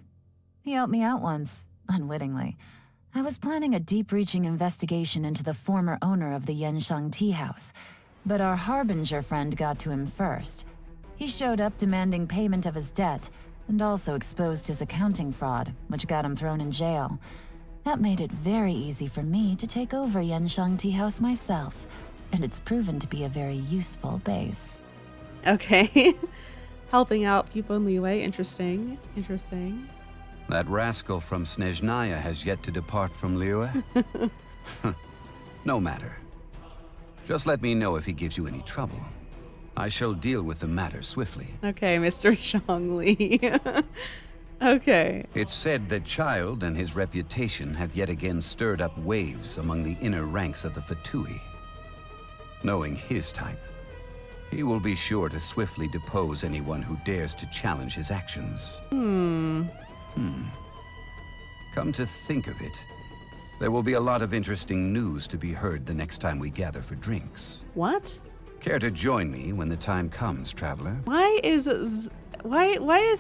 He helped me out once, unwittingly. I was planning a deep-reaching investigation into the former owner of the Yenshang Tea House, but our Harbinger friend got to him first. He showed up demanding payment of his debt, and also exposed his accounting fraud, which got him thrown in jail. That made it very easy for me to take over Yenshang Tea House myself, and it's proven to be a very useful base. Okay. Helping out people in leeway. Interesting. Interesting. That rascal from Snezhnaya has yet to depart from Liyue? No matter. Just let me know if he gives you any trouble. I shall deal with the matter swiftly. Okay, Mr. Zhongli. Okay. It's said that Child and his reputation have yet again stirred up waves among the inner ranks of the Fatui. Knowing his type, he will be sure to swiftly depose anyone who dares to challenge his actions. Come to think of it, there will be a lot of interesting news to be heard the next time we gather for drinks. What? Care to join me when the time comes, traveler? Why is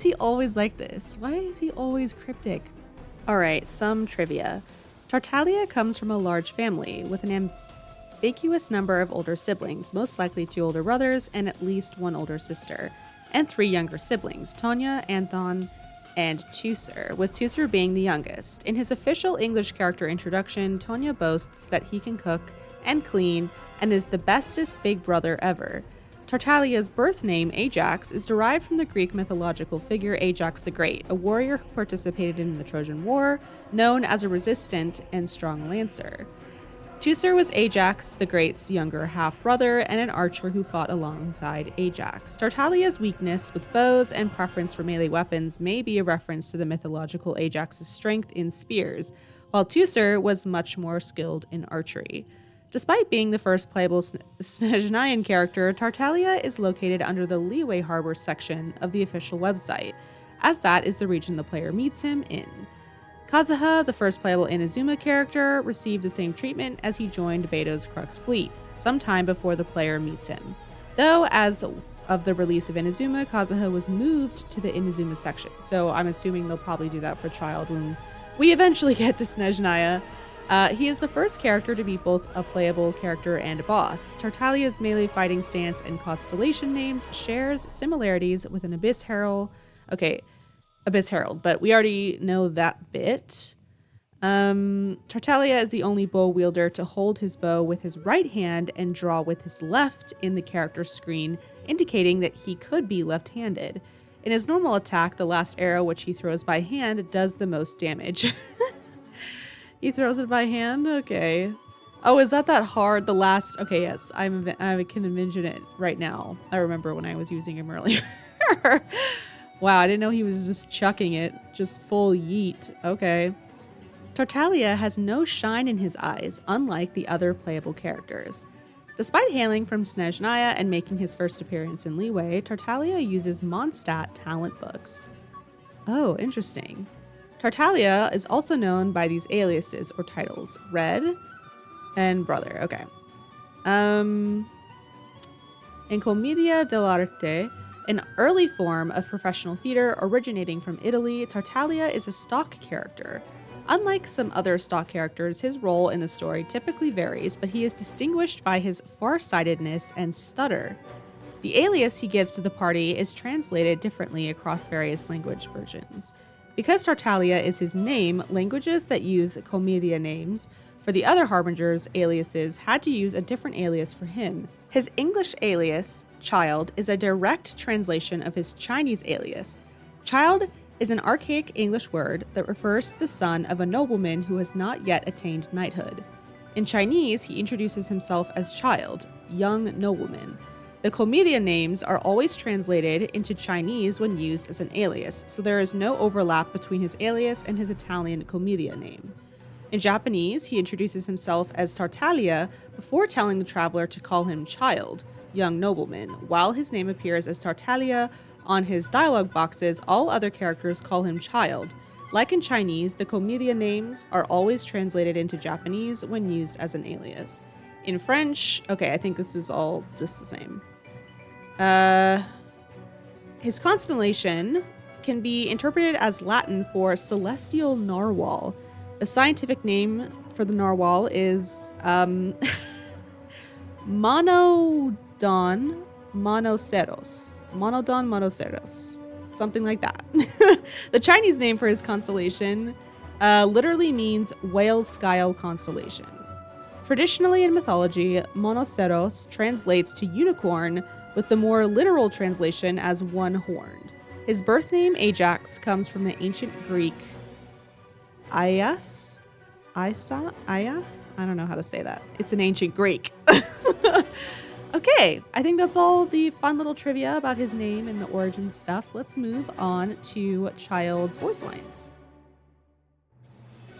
he always like this? Why is he always cryptic? All right, some trivia. Tartaglia comes from a large family with an ambiguous number of older siblings, most likely 2 older brothers and at least 1 older sister, and 3 younger siblings, Tonya, Anthon, and Tusser, with Tusser being the youngest. In his official English character introduction, Tonya boasts that he can cook and clean and is the bestest big brother ever. Tartaglia's birth name, Ajax, is derived from the Greek mythological figure Ajax the Great, a warrior who participated in the Trojan War, known as a resistant and strong lancer. Tusser was Ajax the Great's younger half-brother and an archer who fought alongside Ajax. Tartaglia's weakness with bows and preference for melee weapons may be a reference to the mythological Ajax's strength in spears, while Tusser was much more skilled in archery. Despite being the first playable Snezhnayan character, Tartaglia is located under the Liyue Harbor section of the official website, as that is the region the player meets him in. Kazuha, the first playable Inazuma character, received the same treatment as he joined Beto's Crux fleet, sometime before the player meets him. Though, as of the release of Inazuma, Kazuha was moved to the Inazuma section, so I'm assuming they'll probably do that for Child when we eventually get to Snezhnaya. He is the first character to be both a playable character and a boss. Tartaglia's melee fighting stance and constellation names shares similarities with an Abyss Herald. Okay, Abyss Herald, but we already know that bit. Tartaglia is the only bow wielder to hold his bow with his right hand and draw with his left in the character screen, indicating that he could be left-handed. In his normal attack, the last arrow, which he throws by hand, does the most damage. He throws it by hand? Okay. Oh, is that hard? The last... Okay, yes. I can envision it right now. I remember when I was using him earlier. Wow, I didn't know he was just chucking it. Just full yeet. Okay. Tartaglia has no shine in his eyes, unlike the other playable characters. Despite hailing from Snezhnaya and making his first appearance in Liyue, Tartaglia uses Mondstadt talent books. Oh, interesting. Tartaglia is also known by these aliases or titles, Red and Brother. Okay. In Commedia dell'arte, an early form of professional theater originating from Italy, Tartaglia is a stock character. Unlike some other stock characters, his role in the story typically varies, but he is distinguished by his farsightedness and stutter. The alias he gives to the party is translated differently across various language versions. Because Tartaglia is his name, languages that use Commedia names for the other Harbinger's aliases had to use a different alias for him. His English alias, Child, is a direct translation of his Chinese alias. Child is an archaic English word that refers to the son of a nobleman who has not yet attained knighthood. In Chinese, he introduces himself as Child, young nobleman. The Commedia names are always translated into Chinese when used as an alias, so there is no overlap between his alias and his Italian Commedia name. In Japanese, he introduces himself as Tartaglia before telling the traveler to call him Child, young nobleman. While his name appears as Tartaglia on his dialogue boxes, all other characters call him Child. Like in Chinese, the Commedia names are always translated into Japanese when used as an alias. In French, okay, I think this is all just the same. His constellation can be interpreted as Latin for celestial narwhal. The scientific name for the narwhal is Monoceros. Monoceros. Something like that. The Chinese name for his constellation literally means whale skyle constellation. Traditionally in mythology, Monoceros translates to unicorn, with the more literal translation as one-horned. His birth name, Ajax, comes from the ancient Greek Ias? Isa? Ias? I don't know how to say that. It's in ancient Greek. Okay, I think that's all the fun little trivia about his name and the origin stuff. Let's move on to Child's voice lines.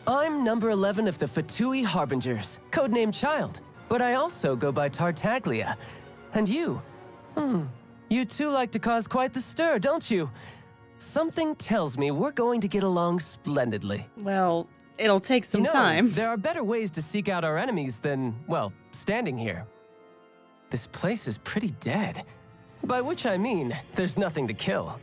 I'm number 11 of the Fatui Harbingers, codenamed Child, but I also go by Tartaglia. And you? You two like to cause quite the stir, don't you? Something tells me we're going to get along splendidly. Well, it'll take some time. There are better ways to seek out our enemies than, well, standing here. This place is pretty dead. By which I mean, there's nothing to kill.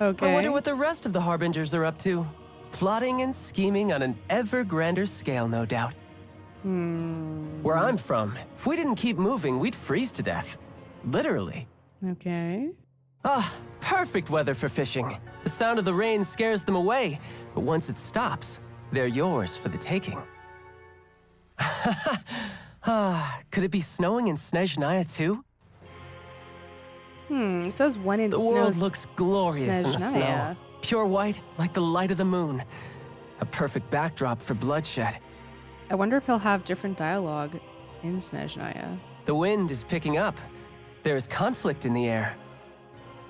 Okay. I wonder what the rest of the Harbingers are up to. Plotting and scheming on an ever grander scale, no doubt. Where I'm from, if we didn't keep moving, we'd freeze to death. Literally. Okay. Perfect weather for fishing. The sound of the rain scares them away, but once it stops, they're yours for the taking. Could it be snowing in Snezhnaya too? It says when it The snows. world looks glorious in the Snezhnaya. snow. Pure white, like the light of the moon. A perfect backdrop for bloodshed. I wonder if he'll have different dialogue in Snezhnaya. The wind is picking up. There is conflict in the air.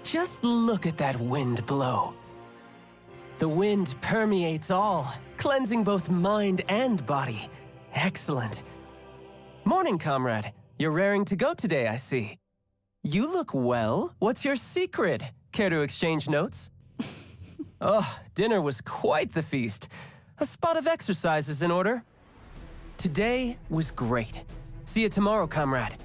Just look at that wind blow. The wind permeates all, cleansing both mind and body. Excellent. Morning, comrade. You're raring to go today, I see. You look well. What's your secret? Care to exchange notes? Dinner was quite the feast. A spot of exercise is in order. Today was great. See you tomorrow, comrade.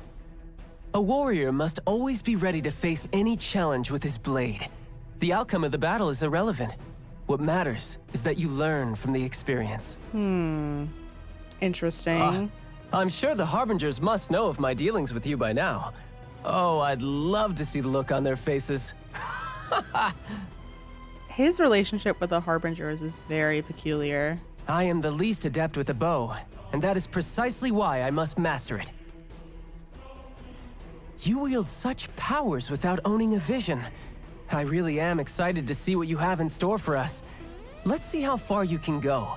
A warrior must always be ready to face any challenge with his blade. The outcome of the battle is irrelevant. What matters is that you learn from the experience. Interesting. I'm sure the Harbingers must know of my dealings with you by now. Oh, I'd love to see the look on their faces. His relationship with the Harbingers is very peculiar. I am the least adept with a bow, and that is precisely why I must master it. You wield such powers without owning a vision. I really am excited to see what you have in store for us. Let's see how far you can go.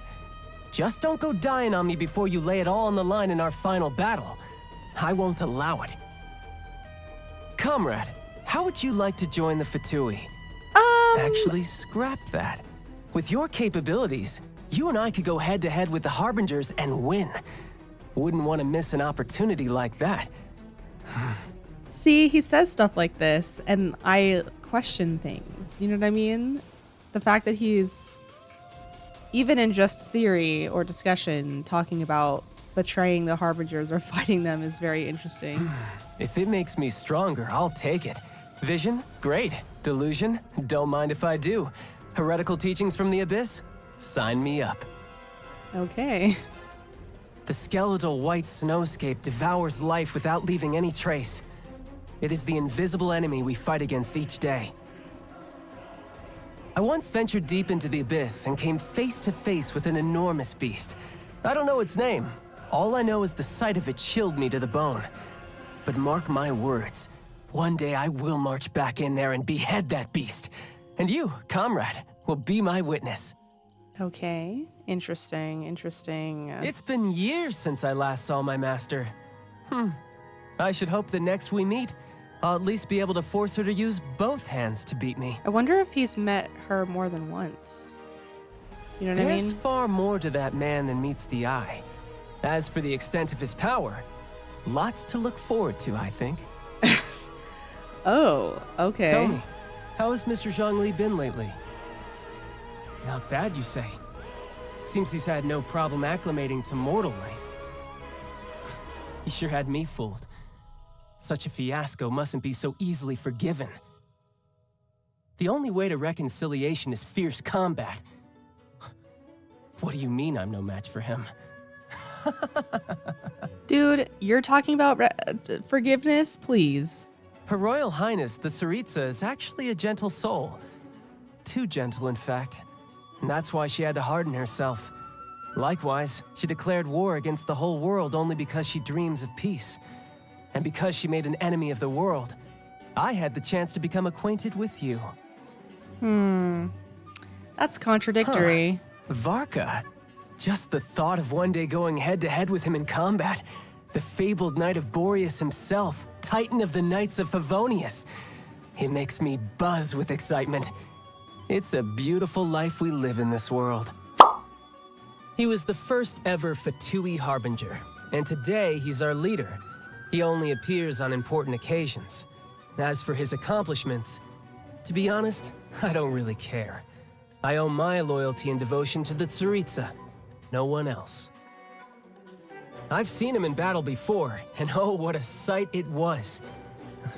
Just don't go dying on me before you lay it all on the line in our final battle. I won't allow it. Comrade, how would you like to join the Fatui? Actually, scrap that. With your capabilities, you and I could go head-to-head with the Harbingers and win. Wouldn't want to miss an opportunity like that. See, he says stuff like this, and I question things. You know what I mean? The fact that he's, even in just theory or discussion, talking about betraying the Harbingers or fighting them is very interesting. If it makes me stronger, I'll take it. Vision? Great. Delusion? Don't mind if I do. Heretical teachings from the Abyss? Sign me up. Okay. The skeletal white snowscape devours life without leaving any trace. It is the invisible enemy we fight against each day. I once ventured deep into the Abyss and came face to face with an enormous beast. I don't know its name. All I know is the sight of it chilled me to the bone. But mark my words, one day I will march back in there and behead that beast. And you, comrade, will be my witness. Okay. Interesting. It's been years since I last saw my master. I should hope that next we meet, I'll at least be able to force her to use both hands to beat me. I wonder if he's met her more than once. You know what I mean? There's far more to that man than meets the eye. As for the extent of his power, lots to look forward to, I think. Oh, okay. Tell me, how has Mr. Zhongli been lately? Not bad, you say. Seems he's had no problem acclimating to mortal life. He sure had me fooled. Such a fiasco mustn't be so easily forgiven. The only way to reconciliation is fierce combat. What do you mean I'm no match for him? Dude, you're talking about forgiveness? Please. Her Royal Highness, the Tsaritsa, is actually a gentle soul. Too gentle, in fact. And that's why she had to harden herself. Likewise, she declared war against the whole world only because she dreams of peace. And because she made an enemy of the world, I had the chance to become acquainted with you. That's contradictory. Huh. Varka. Just the thought of one day going head-to-head with him in combat. The fabled knight of Boreas himself, titan of the Knights of Favonius. It makes me buzz with excitement. It's a beautiful life we live in this world. He was the first ever Fatui Harbinger, and today he's our leader. He only appears on important occasions. As for his accomplishments, to be honest, I don't really care. I owe my loyalty and devotion to the Tsaritsa, no one else. I've seen him in battle before, and oh, what a sight it was.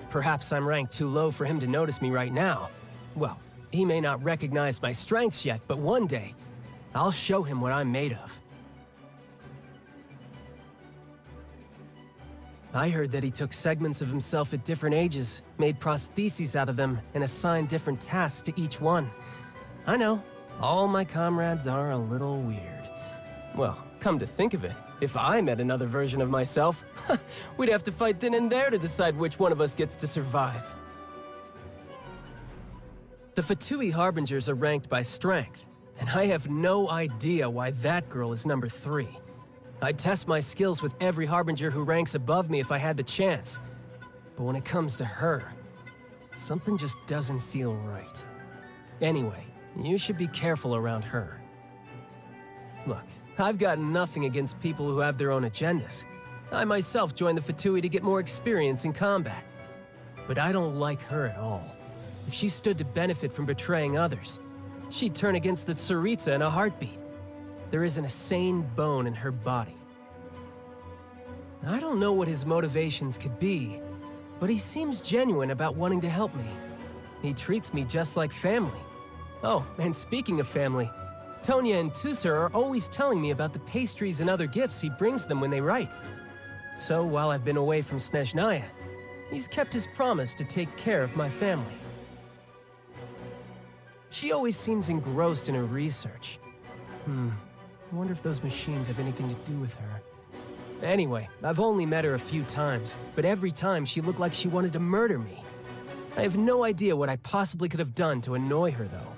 Perhaps I'm ranked too low for him to notice me right now. Well, he may not recognize my strengths yet, but one day, I'll show him what I'm made of. I heard that he took segments of himself at different ages, made prostheses out of them, and assigned different tasks to each one. I know, all my comrades are a little weird. Well, come to think of it, if I met another version of myself, we'd have to fight then and there to decide which one of us gets to survive. The Fatui Harbingers are ranked by strength, and I have no idea why that girl is number 3. I'd test my skills with every Harbinger who ranks above me if I had the chance. But when it comes to her, something just doesn't feel right. Anyway, you should be careful around her. Look, I've got nothing against people who have their own agendas. I myself joined the Fatui to get more experience in combat. But I don't like her at all. If she stood to benefit from betraying others, she'd turn against the Tsaritsa in a heartbeat. There isn't a sane bone in her body. I don't know what his motivations could be, but he seems genuine about wanting to help me. He treats me just like family. Oh, and speaking of family, Tonya and Tusser are always telling me about the pastries and other gifts he brings them when they write. So while I've been away from Snezhnaya, he's kept his promise to take care of my family. She always seems engrossed in her research. I wonder if those machines have anything to do with her. Anyway, I've only met her a few times, but every time she looked like she wanted to murder me. I have no idea what I possibly could have done to annoy her, though.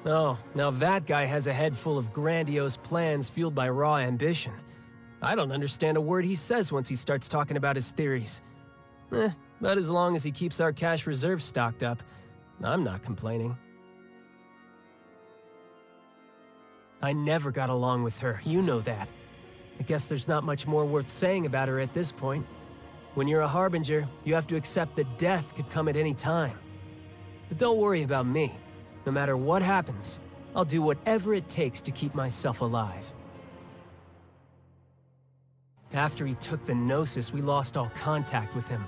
Oh, now that guy has a head full of grandiose plans fueled by raw ambition. I don't understand a word he says once he starts talking about his theories. But as long as he keeps our cash reserves stocked up, I'm not complaining. I never got along with her, you know that. I guess there's not much more worth saying about her at this point. When you're a Harbinger, you have to accept that death could come at any time. But don't worry about me. No matter what happens, I'll do whatever it takes to keep myself alive. After he took the Gnosis, we lost all contact with him.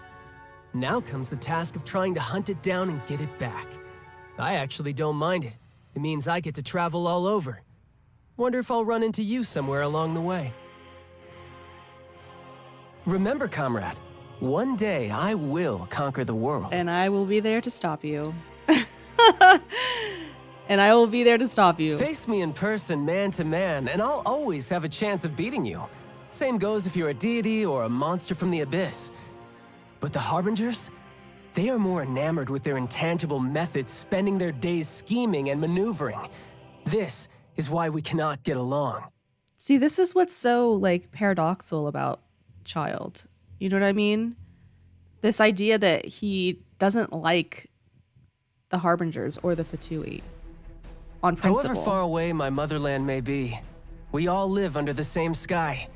Now comes the task of trying to hunt it down and get it back. I actually don't mind it. It means I get to travel all over. Wonder if I'll run into you somewhere along the way. Remember, comrade, one day I will conquer the world. And I will be there to stop you. And I will be there to stop you. Face me in person, man to man, and I'll always have a chance of beating you. Same goes if you're a deity or a monster from the abyss. But the Harbingers? They are more enamored with their intangible methods, spending their days scheming and maneuvering. This is why we cannot get along. See, this is what's so, like, paradoxical about Child. You know what I mean? This idea that he doesn't like the Harbingers or the Fatui on principle. However far away my motherland may be, we all live under the same sky.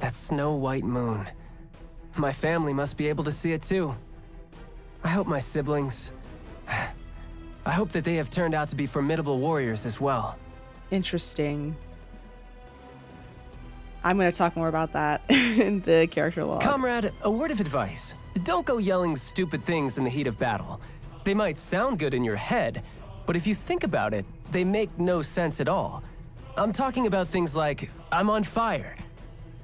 That snow white moon. My family must be able to see it too. I hope my siblings... I hope that they have turned out to be formidable warriors as well. Interesting. I'm going to talk more about that in the character log. Comrade, a word of advice. Don't go yelling stupid things in the heat of battle. They might sound good in your head, but if you think about it, they make no sense at all. I'm talking about things like, I'm on fire.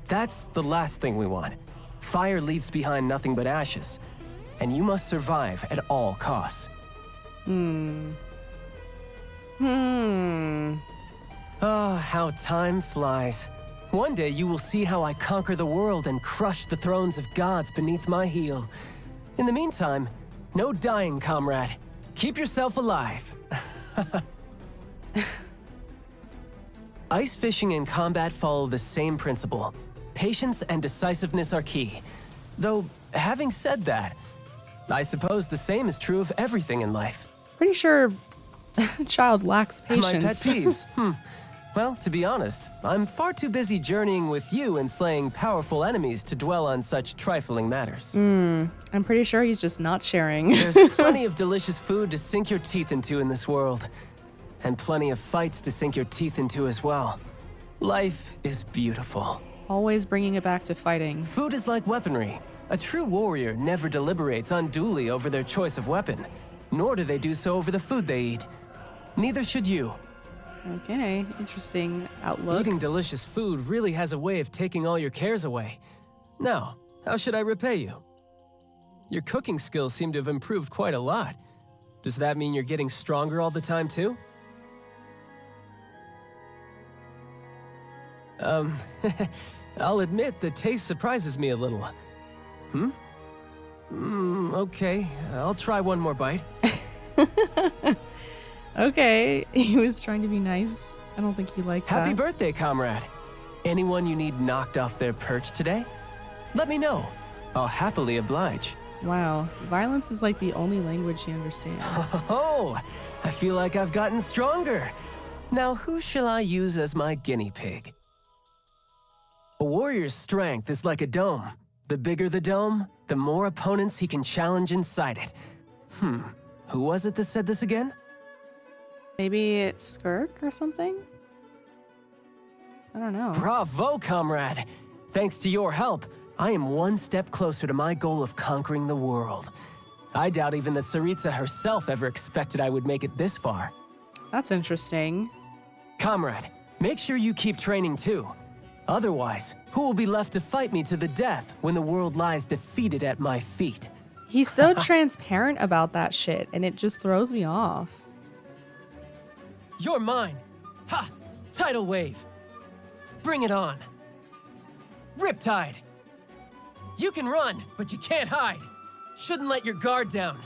That's the last thing we want. Fire leaves behind nothing but ashes, and you must survive at all costs. Oh, how time flies. One day you will see how I conquer the world and crush the thrones of gods beneath my heel. In the meantime, no dying, comrade. Keep yourself alive. Ice fishing and combat follow the same principle. Patience and decisiveness are key. Though, having said that, I suppose the same is true of everything in life. Pretty sure child lacks patience. My pet peeves. Well, to be honest, I'm far too busy journeying with you and slaying powerful enemies to dwell on such trifling matters. I'm pretty sure he's just not sharing. There's plenty of delicious food to sink your teeth into in this world. And plenty of fights to sink your teeth into as well. Life is beautiful. Always bringing it back to fighting. Food is like weaponry. A true warrior never deliberates unduly over their choice of weapon, nor do they do so over the food they eat. Neither should you. Okay, interesting outlook. Eating delicious food really has a way of taking all your cares away. Now, how should I repay you? Your cooking skills seem to have improved quite a lot. Does that mean you're getting stronger all the time too? I'll admit the taste surprises me a little. Okay, I'll try one more bite. Okay, he was trying to be nice. I don't think he likes that. Happy birthday, comrade. Anyone you need knocked off their perch today? Let me know. I'll happily oblige. Wow, violence is like the only language he understands. Oh, I feel like I've gotten stronger. Now who shall I use as my guinea pig? A warrior's strength is like a dome. The bigger the dome, the more opponents he can challenge inside it. Who was it that said this again? Maybe it's Skirk or something? I don't know. Bravo, comrade! Thanks to your help, I am one step closer to my goal of conquering the world. I doubt even that Saritsa herself ever expected I would make it this far. That's interesting. Comrade, make sure you keep training too. Otherwise, who will be left to fight me to the death when the world lies defeated at my feet? He's so transparent about that shit, and it just throws me off. You're mine. Ha! Tidal wave. Bring it on. Riptide. You can run, but you can't hide. Shouldn't let your guard down.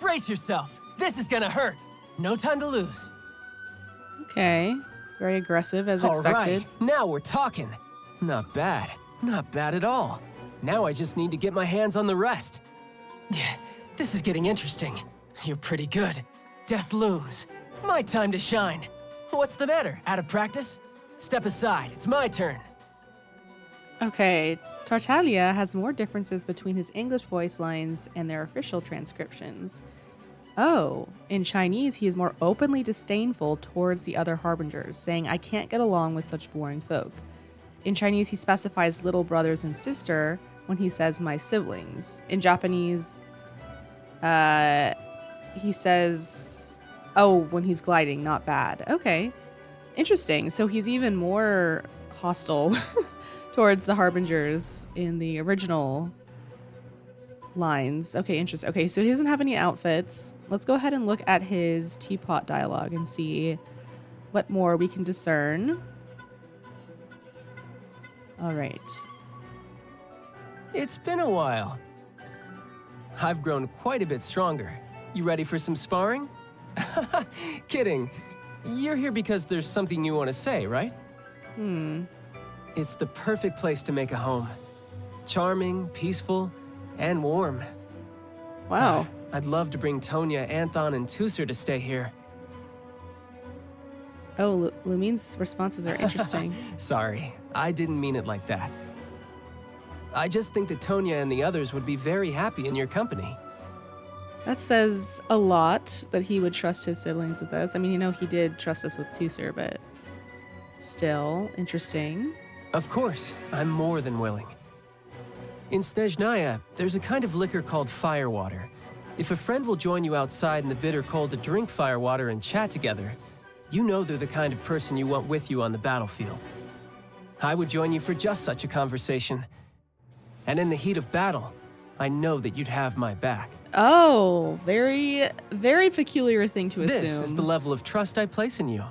Brace yourself. This is gonna hurt. No time to lose. Okay. Very aggressive as expected. All right, now we're talking. Not bad. Not bad at all. Now I just need to get my hands on the rest. This is getting interesting. You're pretty good. Death looms. My time to shine. What's the matter? Out of practice? Step aside. It's my turn. Okay. Tartaglia has more differences between his English voice lines and their official transcriptions. Oh, in Chinese, he is more openly disdainful towards the other harbingers, saying, I can't get along with such boring folk. In Chinese, he specifies little brothers and sister when he says my siblings. In Japanese, he says, oh, when he's gliding, not bad. Okay, interesting. So he's even more hostile towards the harbingers in the original lines. Okay, interesting. Okay, so he doesn't have any outfits. Let's go ahead and look at his teapot dialogue and see what more we can discern. All right. It's been a while. I've grown quite a bit stronger. You ready for some sparring? Kidding. You're here because there's something you want to say, right? It's the perfect place to make a home. Charming, peaceful, and warm. Wow. I'd love to bring Tonya, Anthon, and Tusser to stay here. Oh, Lumine's responses are interesting. Sorry, I didn't mean it like that. I just think that Tonya and the others would be very happy in your company. That says a lot that he would trust his siblings with us. I mean, you know, he did trust us with Tusser, but still interesting. Of course, I'm more than willing. In Snezhnaya, there's a kind of liquor called firewater. If a friend will join you outside in the bitter cold to drink firewater and chat together, you know they're the kind of person you want with you on the battlefield. I would join you for just such a conversation. And in the heat of battle, I know that you'd have my back. Oh, very, very peculiar thing to assume. This is the level of trust I place in you.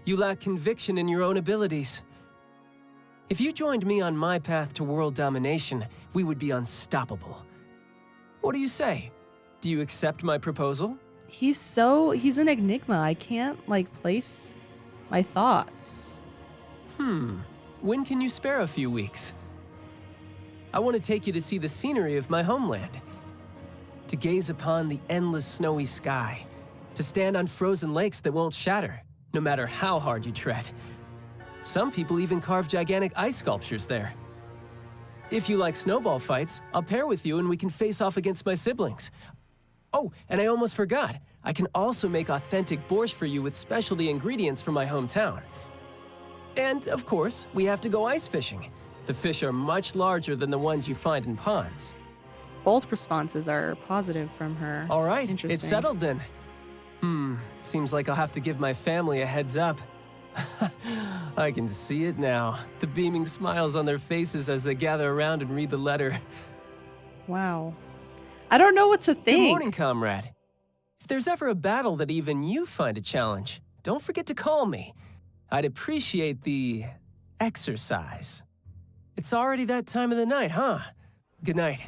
You lack conviction in your own abilities. If you joined me on my path to world domination, we would be unstoppable. What do you say? Do you accept my proposal? He's an enigma. I can't, like, place my thoughts. When can you spare a few weeks? I want to take you to see the scenery of my homeland. To gaze upon the endless snowy sky. To stand on frozen lakes that won't shatter, no matter how hard you tread. Some people even carve gigantic ice sculptures there. If you like snowball fights, I'll pair with you and we can face off against my siblings. Oh, and I almost forgot. I can also make authentic borscht for you with specialty ingredients from my hometown. And, of course, we have to go ice fishing. The fish are much larger than the ones you find in ponds. Both responses are positive from her. All right, Interesting. it's settled then. Seems like I'll have to give my family a heads up. I can see it now. The beaming smiles on their faces as they gather around and read the letter. Wow. I don't know what to think. Good morning, comrade. If there's ever a battle that even you find a challenge, don't forget to call me. I'd appreciate the exercise. It's already that time of the night, huh? Good night.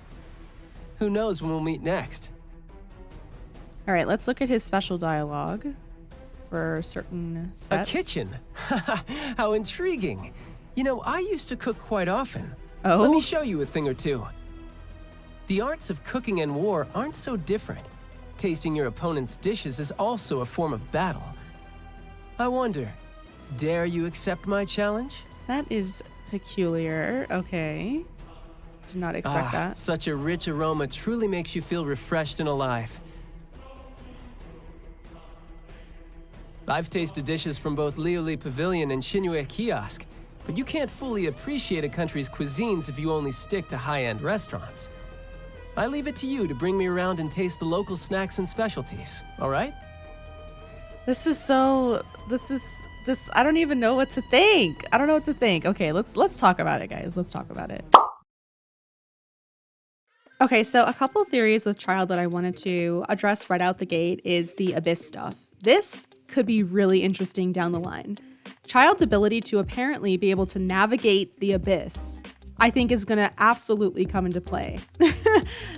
Who knows when we'll meet next? All right, let's look at his special dialogue for certain sets. A kitchen? How intriguing. You know, I used to cook quite often. Oh? Let me show you a thing or two. The arts of cooking and war aren't so different. Tasting your opponent's dishes is also a form of battle. I wonder, dare you accept my challenge? That is peculiar. Okay. Did not expect that. Such a rich aroma truly makes you feel refreshed and alive. I've tasted dishes from both Liuli Pavilion and Shinue Kiosk, but you can't fully appreciate a country's cuisines if you only stick to high-end restaurants. I leave it to you to bring me around and taste the local snacks and specialties, all right? I don't even know what to think. I don't know what to think. Okay, let's talk about it, guys. Let's talk about it. Okay, so a couple of theories with Child that I wanted to address right out the gate is the Abyss stuff. This could be really interesting down the line. Child's ability to apparently be able to navigate the Abyss, I think, is going to absolutely come into play.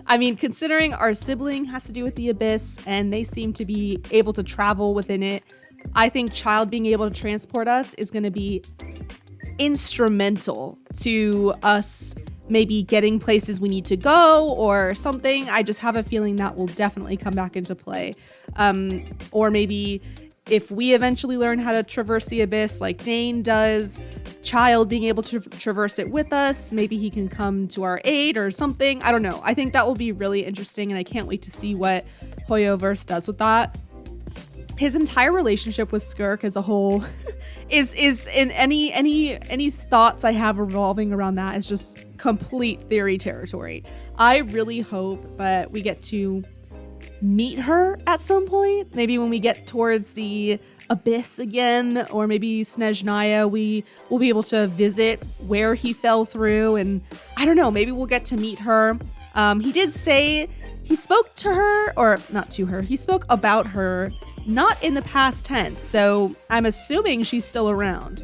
I mean, considering our sibling has to do with the Abyss and they seem to be able to travel within it, I think Child being able to transport us is going to be instrumental to us maybe getting places we need to go or something. I just have a feeling that will definitely come back into play. Or maybe if we eventually learn how to traverse the Abyss like Dane does, Child being able to traverse it with us, maybe he can come to our aid or something. I don't know. I think that will be really interesting and I can't wait to see what HOYO-verse does with that. His entire relationship with Skirk as a whole is in any thoughts I have revolving around that is just complete theory territory. I really hope that we get to meet her at some point. Maybe when we get towards the Abyss again, or maybe Snezhnaya, we will be able to visit where he fell through, and I don't know, maybe we'll get to meet her. He did say he spoke to her, or not to her, he spoke about her, not in the past tense, so I'm assuming she's still around.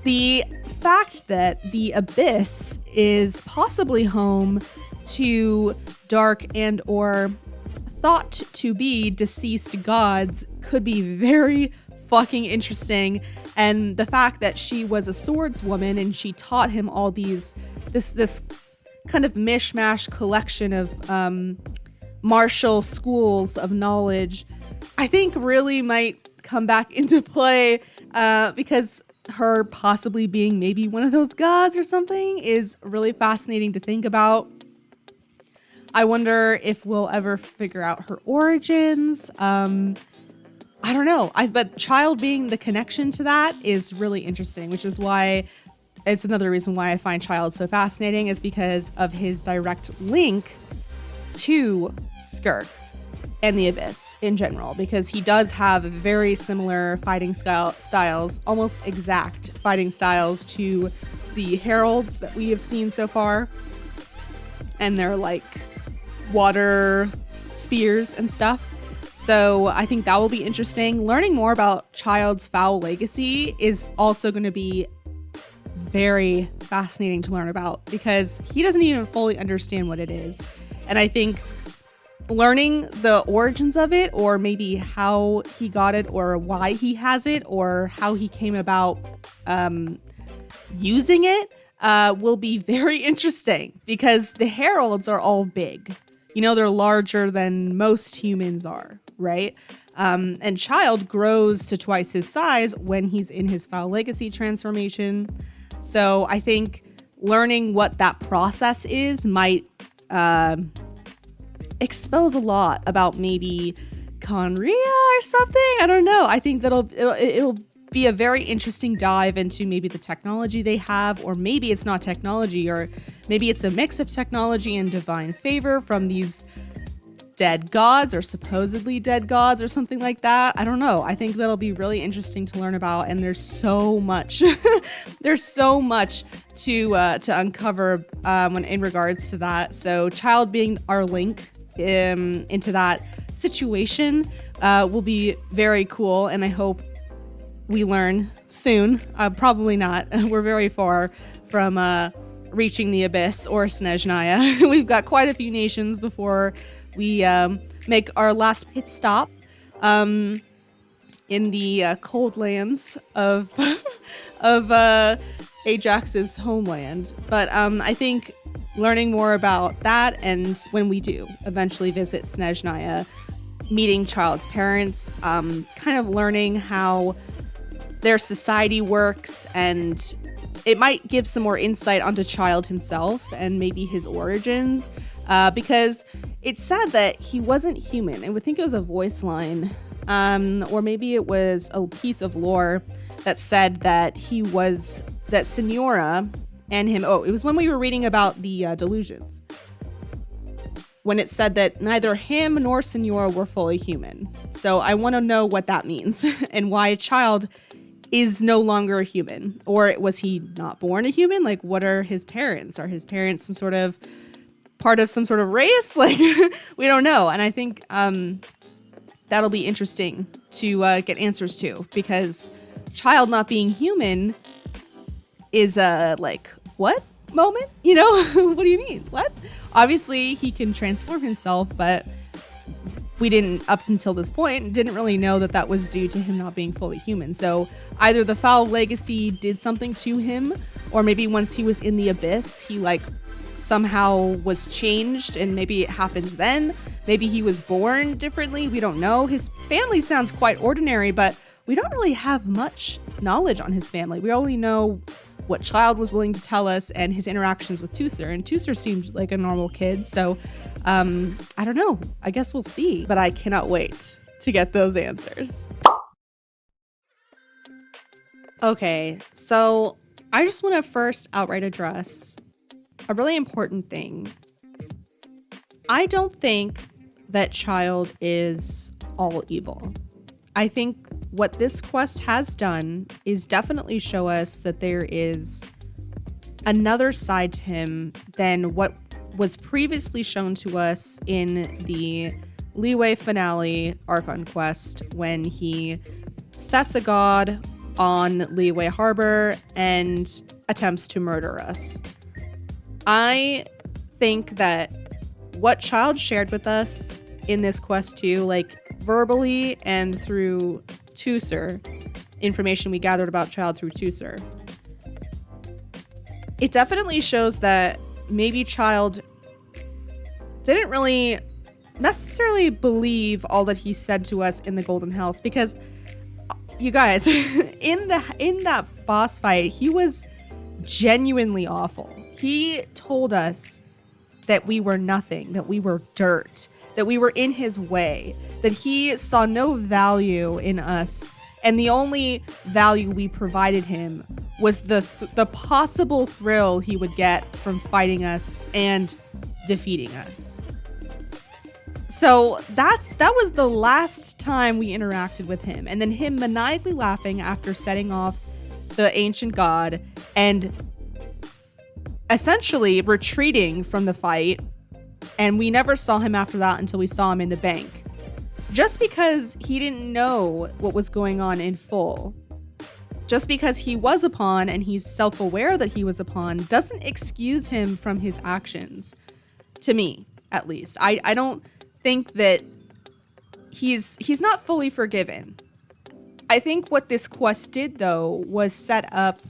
The fact that the Abyss is possibly home to dark and or thought to be deceased gods could be very fucking interesting, and the fact that she was a swordswoman and she taught him all this kind of mishmash collection of martial schools of knowledge, I think really might come back into play, because her possibly being maybe one of those gods or something is really fascinating to think about. I wonder if we'll ever figure out her origins. I don't know. But Child being the connection to that is really interesting, which is why it's another reason why I find Child so fascinating, is because of his direct link to Skirk and the Abyss in general, because he does have very similar fighting styles, almost exact fighting styles to the heralds that we have seen so far. And they're like water spears and stuff. So I think that will be interesting. Learning more about Child's foul legacy is also going to be very fascinating to learn about, because he doesn't even fully understand what it is. And I think learning the origins of it, or maybe how he got it, or why he has it, or how he came about using it will be very interesting, because the heralds are all big. You know, they're larger than most humans are, right? And Child grows to twice his size when he's in his Foul Legacy transformation. So I think learning what that process is might expose a lot about maybe Conria or something. I don't know. I think it'll be a very interesting dive into maybe the technology they have, or maybe it's not technology, or maybe it's a mix of technology and divine favor from these dead gods, or supposedly dead gods, or something like that. I don't know. I think that'll be really interesting to learn about, and there's so much there's so much to uncover when in regards to that. So Child being our link into that situation will be very cool, and I hope we learn soon. Probably not. We're very far from reaching the Abyss or Snezhnaya. We've got quite a few nations before we make our last pit stop in the cold lands of Ajax's homeland. But I think learning more about that, and when we do eventually visit Snezhnaya, meeting Child's parents, kind of learning how their society works, and it might give some more insight onto Child himself and maybe his origins, because it's sad that he wasn't human. I would think it was a voice line, or maybe it was a piece of lore that said that that Senora and him, it was when we were reading about the delusions, when it said that neither him nor Senora were fully human. So I want to know what that means and why Child is no longer a human. Or was he not born a human? Like, what are his parents? Are his parents some sort of part of some sort of race? Like, we don't know. And I think that'll be interesting to get answers to, because Child not being human is a like, what moment? You know, what do you mean? What? Obviously, he can transform himself, but we didn't, up until this point, didn't really know that that was due to him not being fully human. So either the Foul Legacy did something to him, or maybe once he was in the Abyss, he like somehow was changed, and maybe it happened then. Maybe he was born differently. We don't know. His family sounds quite ordinary, but we don't really have much knowledge on his family. We only know what Child was willing to tell us and his interactions with Tusser, and Tusser seemed like a normal kid. So I don't know. I guess we'll see, but I cannot wait to get those answers. Okay, so I just want to first outright address a really important thing. I don't think that Child is all evil. I think what this quest has done is definitely show us that there is another side to him than what was previously shown to us in the Liyue finale Archon quest, when he sets a god on Liyue Harbor and attempts to murder us. I think that what Child shared with us in this quest too, like verbally and through Tusser, information we gathered about Child through Tusser, it definitely shows that maybe Child didn't really necessarily believe all that he said to us in the Golden House, because you guys, in that boss fight, he was genuinely awful. He told us that we were nothing, that we were dirt, that we were in his way, that he saw no value in us, and the only value we provided him was the possible thrill he would get from fighting us and defeating us. So that was the last time we interacted with him, and then him maniacally laughing after setting off the ancient god and essentially retreating from the fight, and we never saw him after that until we saw him in the bank. Just because he didn't know what was going on in full, just because he was a pawn and he's self-aware that he was a pawn, doesn't excuse him from his actions. To me, at least. I don't think that he's not fully forgiven. I think what this quest did, though, was set up.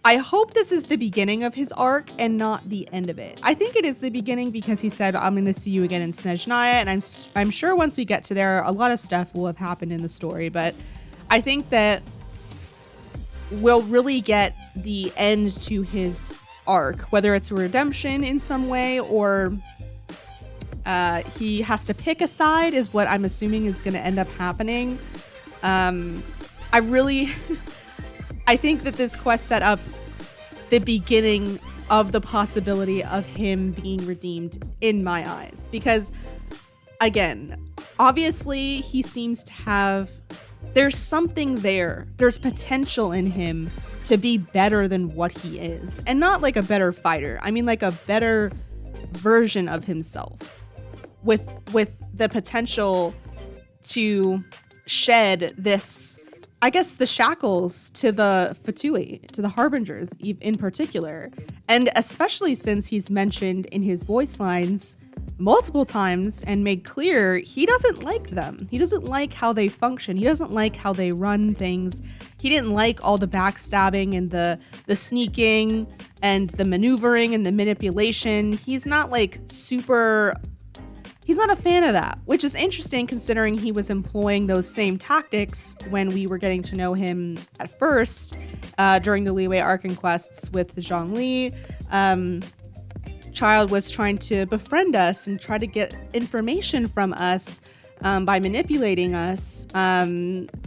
I hope this is the beginning of his arc and not the end of it. I think it is the beginning because he said, I'm going to see you again in Snezhnaya, and I'm sure once we get to there, a lot of stuff will have happened in the story, but I think that we'll really get the end to his arc, whether it's a redemption in some way or he has to pick a side is what I'm assuming is going to end up happening. I think that this quest set up the beginning of the possibility of him being redeemed in my eyes. Because, again, obviously he seems to have... There's something there. There's potential in him to be better than what he is. And not like a better fighter. I mean like a better version of himself. With the potential to shed this... I guess the shackles to the Fatui, to the Harbingers in particular. And especially since he's mentioned in his voice lines multiple times and made clear he doesn't like them. He doesn't like how they function. He doesn't like how they run things. He didn't like all the backstabbing and the sneaking and the maneuvering and the manipulation. He's not like he's not a fan of that, which is interesting considering he was employing those same tactics when we were getting to know him at first during the Liyue arc and quests with Zhongli. Child was trying to befriend us and try to get information from us by manipulating us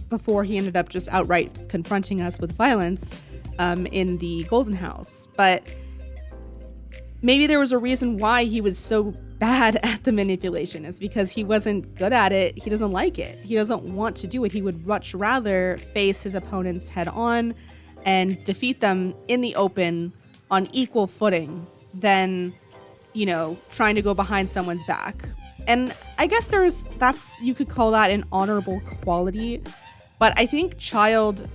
before he ended up just outright confronting us with violence in the Golden House. But maybe there was a reason why he was so bad at the manipulation, is because he wasn't good at it. He doesn't like it. He doesn't want to do it. He would much rather face his opponents head on and defeat them in the open on equal footing than, you know, trying to go behind someone's back. And I guess you could call that an honorable quality, but I think Child,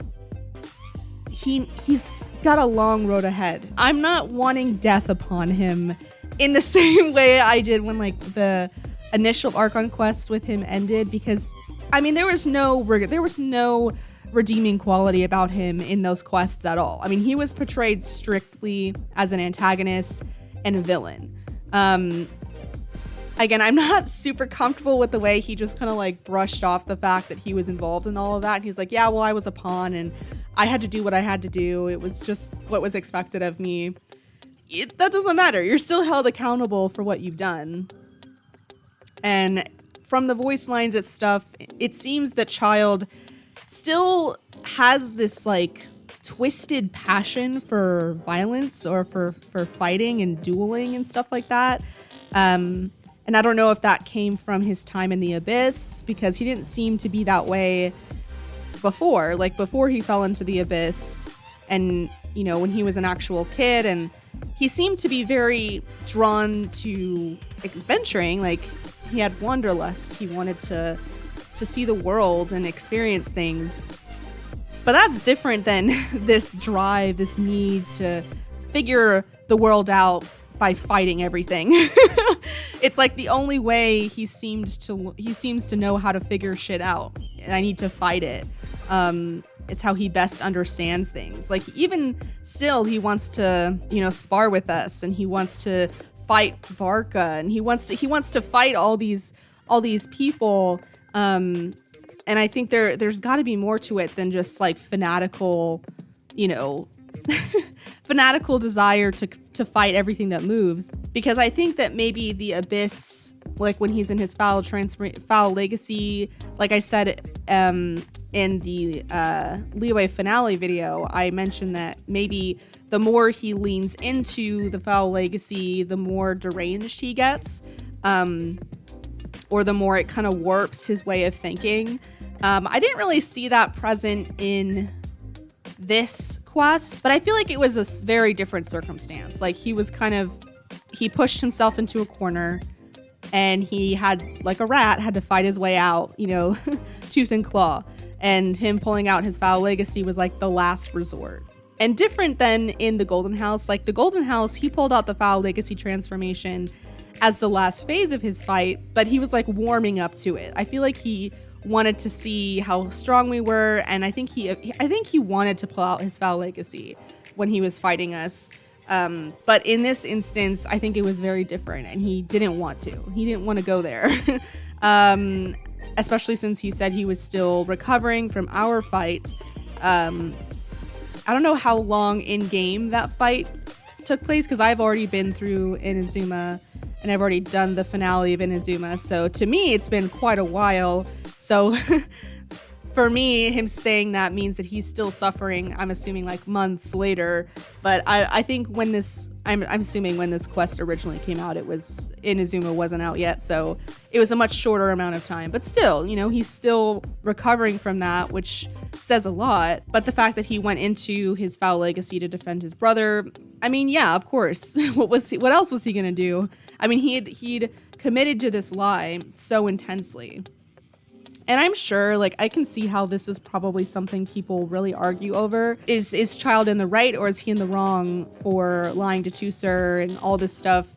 he's got a long road ahead. I'm not wanting death upon him in the same way I did when like the initial arc on quests with him ended, because I mean there was no redeeming quality about him in those quests at all. I mean, he was portrayed strictly as an antagonist and a villain. Again, I'm not super comfortable with the way he just kind of like brushed off the fact that he was involved in all of that. He's like, yeah, well, I was a pawn and I had to do what I had to do. It was just what was expected of me. That doesn't matter. You're still held accountable for what you've done. And from the voice lines and stuff, it seems that Child still has this like twisted passion for violence or for fighting and dueling and stuff like that. And I don't know if that came from his time in the Abyss, because he didn't seem to be that way before. Like before he fell into the Abyss and, you know, when he was an actual kid, and he seemed to be very drawn to adventuring. Like he had wanderlust. He wanted to see the world and experience things. But that's different than this drive, this need to figure the world out by fighting everything. It's like the only way he seems to know how to figure shit out. And I need to fight it. It's how he best understands things. Like even still, he wants to, you know, spar with us, and he wants to fight Varka, and he wants to fight all these people. And I think there's got to be more to it than just like fanatical, you know, fanatical desire to fight everything that moves. Because I think that maybe the Abyss, like when he's in his foul legacy, like I said in the Liyue finale video, I mentioned that maybe the more he leans into the foul legacy, the more deranged he gets, or the more it kind of warps his way of thinking. I didn't really see that present in this quest, but I feel like it was a very different circumstance. Like he pushed himself into a corner, and he had, like a rat, had to fight his way out, you know, tooth and claw. And him pulling out his foul legacy was like the last resort. And different than in the Golden House. Like the Golden House, he pulled out the foul legacy transformation, as the last phase of his fight, but he was like warming up to it. I feel like he wanted to see how strong we were, and I think he wanted to pull out his foul legacy when he was fighting us. But in this instance, I think it was very different, and he didn't want to. He didn't want to go there. Especially since he said he was still recovering from our fight. I don't know how long in game that fight took place, because I've already been through Inazuma and I've already done the finale of Inazuma. So to me, it's been quite a while. So for me, him saying that means that he's still suffering, I'm assuming like months later. But I think when this, I'm assuming when this quest originally came out, it was, Inazuma wasn't out yet. So it was a much shorter amount of time. But still, you know, he's still recovering from that, which says a lot. But the fact that he went into his foul legacy to defend his brother, I mean, yeah, of course. What else was he gonna do? I mean, he'd committed to this lie so intensely. And I'm sure, like, I can see how this is probably something people really argue over. Is Child in the right, or is he in the wrong for lying to Tusser and all this stuff?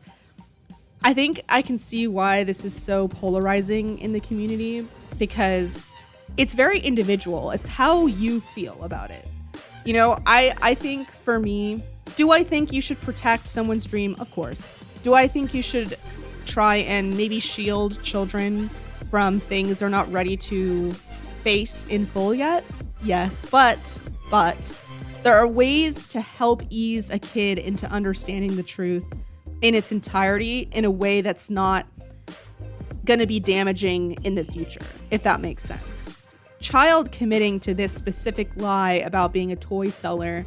I think I can see why this is so polarizing in the community, because it's very individual. It's how you feel about it. You know, I think for me, do I think you should protect someone's dream? Of course. Do I think you should try and maybe shield children from things they're not ready to face in full yet? Yes, but there are ways to help ease a kid into understanding the truth in its entirety in a way that's not going to be damaging in the future, if that makes sense. Child committing to this specific lie about being a toy seller,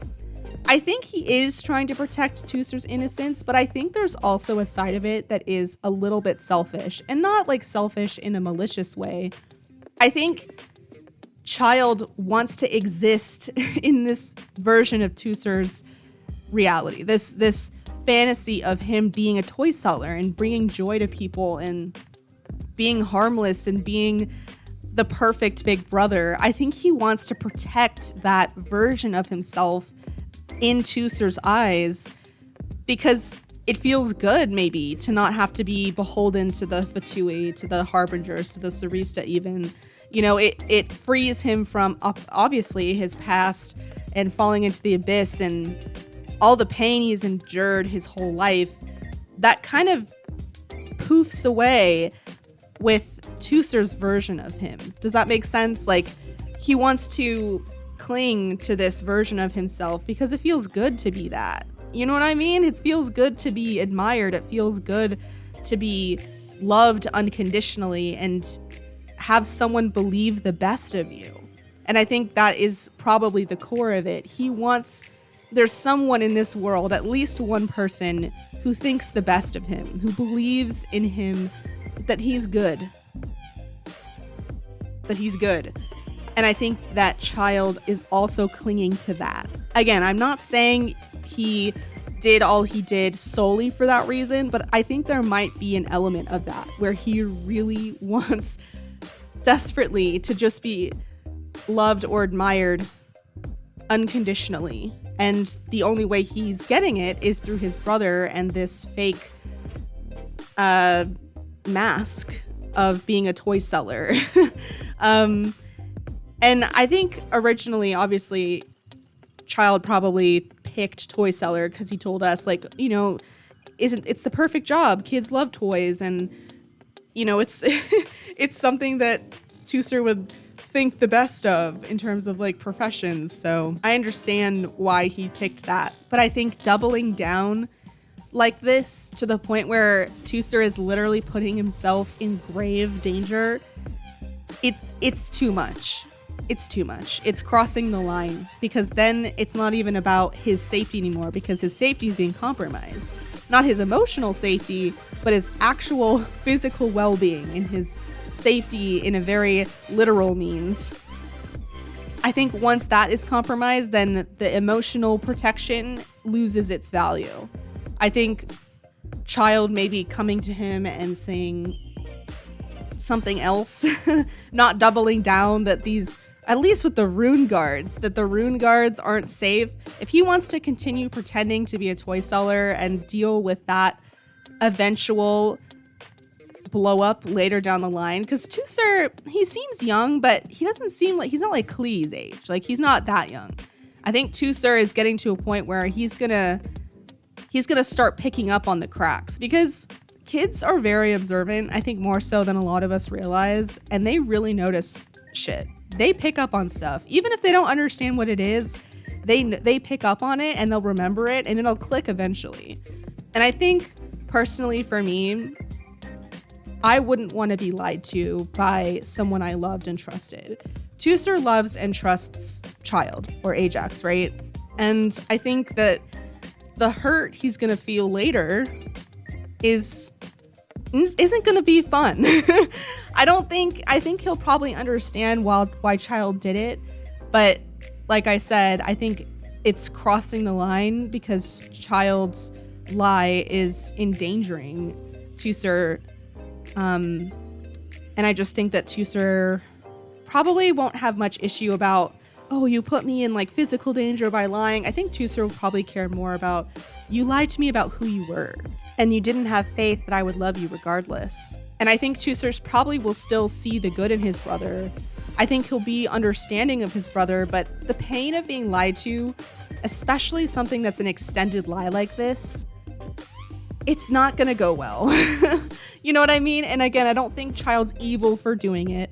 I think he is trying to protect Tusser's innocence, but I think there's also a side of it that is a little bit selfish, and not like selfish in a malicious way. I think Child wants to exist in this version of Tusser's reality, this fantasy of him being a toy seller and bringing joy to people and being harmless and being the perfect big brother. I think he wants to protect that version of himself in Tusser's eyes, because it feels good maybe to not have to be beholden to the Fatui, to the Harbingers, to the Sarista even. You know, it frees him from obviously his past and falling into the abyss and all the pain he's endured his whole life. That kind of poofs away with Tusser's version of him. Does that make sense? Like, he wants to cling to this version of himself because it feels good to be that. You know what I mean? It feels good to be admired. It feels good to be loved unconditionally and have someone believe the best of you. And I think that is probably the core of it. He wants, there's someone in this world, at least one person, who thinks the best of him, who believes in him, that he's good. That he's good. And I think that Child is also clinging to that. Again, I'm not saying he did all he did solely for that reason, but I think there might be an element of that where he really wants desperately to just be loved or admired unconditionally. And the only way he's getting it is through his brother and this fake mask of being a toy seller. And I think originally, obviously, Child probably picked toy seller because he told us, like, you know, it's the perfect job. Kids love toys, and you know, it's it's something that Tusser would think the best of in terms of like professions. So I understand why he picked that, but I think doubling down like this to the point where Tusser is literally putting himself in grave danger, it's too much. It's too much. It's crossing the line, because then it's not even about his safety anymore, because his safety is being compromised. Not his emotional safety, but his actual physical well-being and his safety in a very literal means. I think once that is compromised, then the emotional protection loses its value. I think Child maybe coming to him and saying something else, not doubling down that these, at least with the rune guards, that the rune guards aren't safe. If he wants to continue pretending to be a toy seller and deal with that eventual blow up later down the line, because Tusser, he seems young, but he doesn't seem like, he's not like Klee's age. Like, he's not that young. I think Tusser is getting to a point where he's gonna start picking up on the cracks, because kids are very observant, I think more so than a lot of us realize, and they really notice shit. They pick up on stuff. Even if they don't understand what it is, they pick up on it and they'll remember it and it'll click eventually. And I think personally for me, I wouldn't want to be lied to by someone I loved and trusted. Tusser loves and trusts Child, or Ajax, right? And I think that the hurt he's going to feel later isn't going to be fun. I think he'll probably understand why Child did it. But like I said, I think it's crossing the line because Child's lie is endangering Tusser. And I just think that Tusser probably won't have much issue about, oh, you put me in like physical danger by lying. I think Tusser will probably care more about, you lied to me about who you were and you didn't have faith that I would love you regardless. And I think Tusser probably will still see the good in his brother. I think he'll be understanding of his brother, but the pain of being lied to, especially something that's an extended lie like this, it's not gonna go well. You know what I mean? And again, I don't think Child's evil for doing it.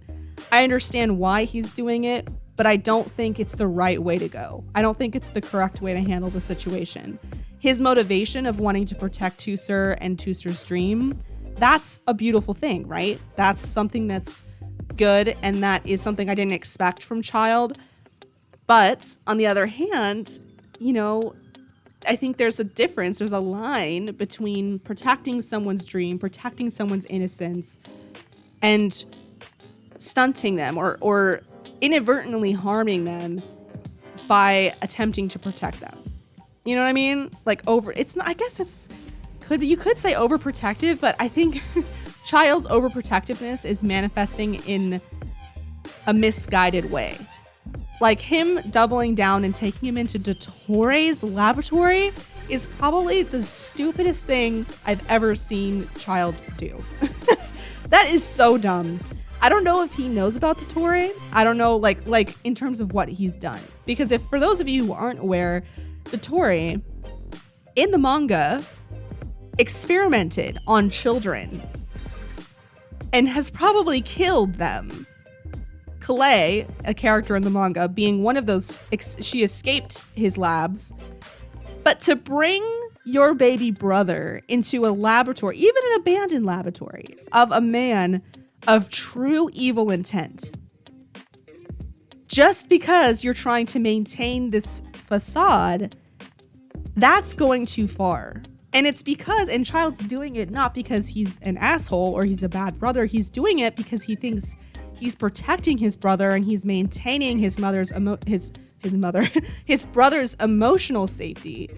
I understand why he's doing it, but I don't think it's the right way to go. I don't think it's the correct way to handle the situation. His motivation of wanting to protect Tusser and Tusser's dream, that's a beautiful thing, right? That's something that's good, and that is something I didn't expect from Child. But on the other hand, you know, I think there's a difference. There's a line between protecting someone's dream, protecting someone's innocence, and stunting them or inadvertently harming them by attempting to protect them. You know what I mean? Like I guess you could say overprotective, but I think Child's overprotectiveness is manifesting in a misguided way. Like him doubling down and taking him into Dottore's laboratory is probably the stupidest thing I've ever seen Child do. That is so dumb. I don't know if he knows about Dottore. I don't know, like in terms of what he's done. Because if, for those of you who aren't aware, Dottore in the manga experimented on children and has probably killed them. Caeli, a character in the manga, being one of those, she escaped his labs. But to bring your baby brother into a laboratory, even an abandoned laboratory, of a man of true evil intent, just because you're trying to maintain this facade, that's going too far. And it's because, and Child's doing it not because he's an asshole or he's a bad brother. He's doing it because he thinks he's protecting his brother and he's maintaining his his brother's emotional safety.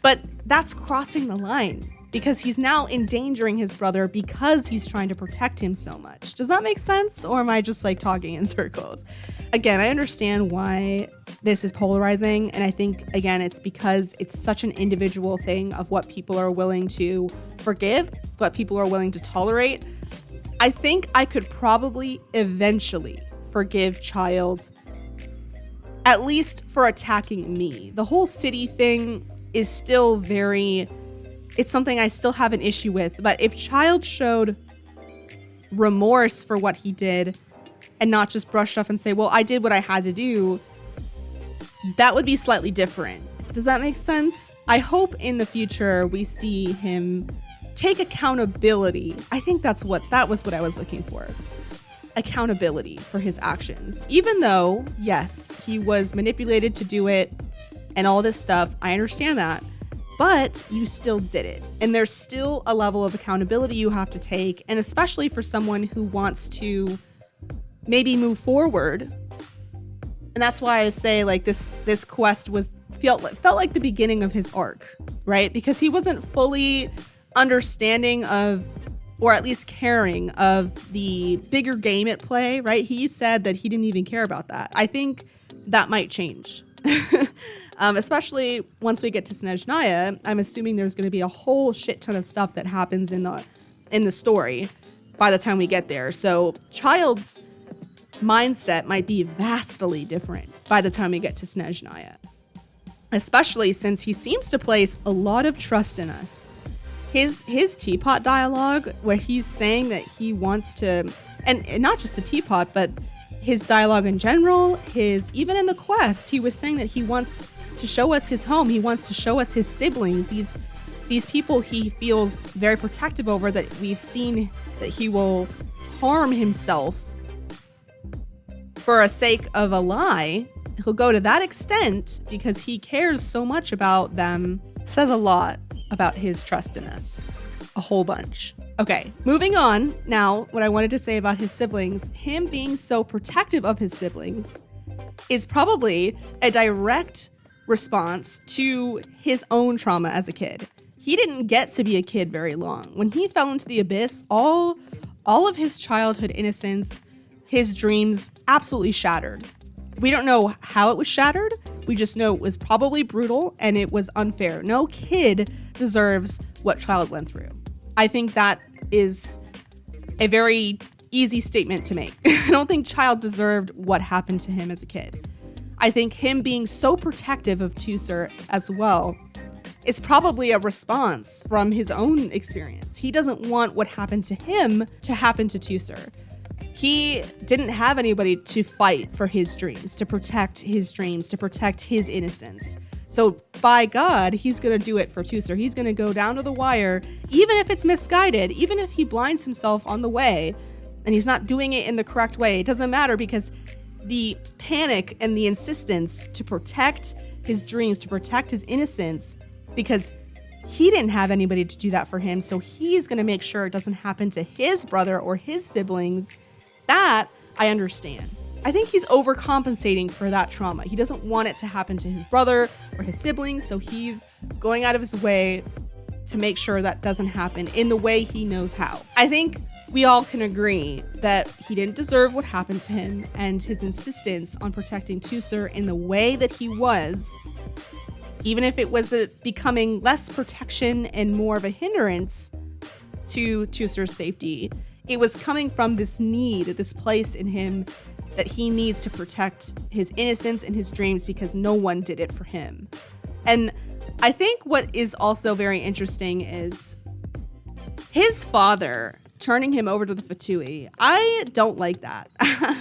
But that's crossing the line because he's now endangering his brother because he's trying to protect him so much. Does that make sense? Or am I just like talking in circles? Again, I understand why this is polarizing. And I think, again, it's because it's such an individual thing of what people are willing to forgive, what people are willing to tolerate. I think I could probably eventually forgive Child, at least for attacking me. The whole city thing is still it's something I still have an issue with. But if Child showed remorse for what he did and not just brushed off and say, well, I did what I had to do, that would be slightly different. Does that make sense? I hope in the future we see him take accountability. I think that was what I was looking for. Accountability for his actions. Even though, yes, he was manipulated to do it and all this stuff, I understand that. But you still did it. And there's still a level of accountability you have to take. And especially for someone who wants to maybe move forward. And that's why I say like this quest felt like the beginning of his arc, right? Because he wasn't fully understanding of, or at least caring of, the bigger game at play, right? He said that he didn't even care about that. I think that might change. Especially once we get to Snezhnaya. I'm assuming there's going to be a whole shit ton of stuff that happens in the story by the time we get there. So Child's mindset might be vastly different by the time we get to Snezhnaya, especially since he seems to place a lot of trust in us. His teapot dialogue, where he's saying that he wants to, and not just the teapot, but his dialogue in general, even in the quest, he was saying that he wants to show us his home. He wants to show us his siblings, these people he feels very protective over, that we've seen that he will harm himself for a sake of a lie. He'll go to that extent because he cares so much about them. Says a lot about his trust in us. A whole bunch. Okay, moving on. Now, what I wanted to say about his siblings, him being so protective of his siblings is probably a direct response to his own trauma as a kid. He didn't get to be a kid very long. When he fell into the abyss, all of his childhood innocence, his dreams absolutely shattered. We don't know how it was shattered. We just know it was probably brutal and it was unfair. No kid deserves what Child went through. I think that is a very easy statement to make. I don't think Child deserved what happened to him as a kid. I think him being so protective of Tusser as well is probably a response from his own experience. He doesn't want what happened to him to happen to Tusser. He didn't have anybody to fight for his dreams, to protect his dreams, to protect his innocence. So by God, he's going to do it for Tusser. He's going to go down to the wire, even if it's misguided, even if he blinds himself on the way and he's not doing it in the correct way. It doesn't matter, because the panic and the insistence to protect his dreams, to protect his innocence, because he didn't have anybody to do that for him. So he's going to make sure it doesn't happen to his brother or his siblings. That I understand. I think he's overcompensating for that trauma. He doesn't want it to happen to his brother or his siblings, so he's going out of his way to make sure that doesn't happen in the way he knows how. I think we all can agree that he didn't deserve what happened to him, and his insistence on protecting Tusser in the way that he was, even if it was becoming less protection and more of a hindrance to Tusser's safety, it was coming from this need, this place in him that he needs to protect his innocence and his dreams because no one did it for him. And I think what is also very interesting is his father turning him over to the Fatui. I don't like that.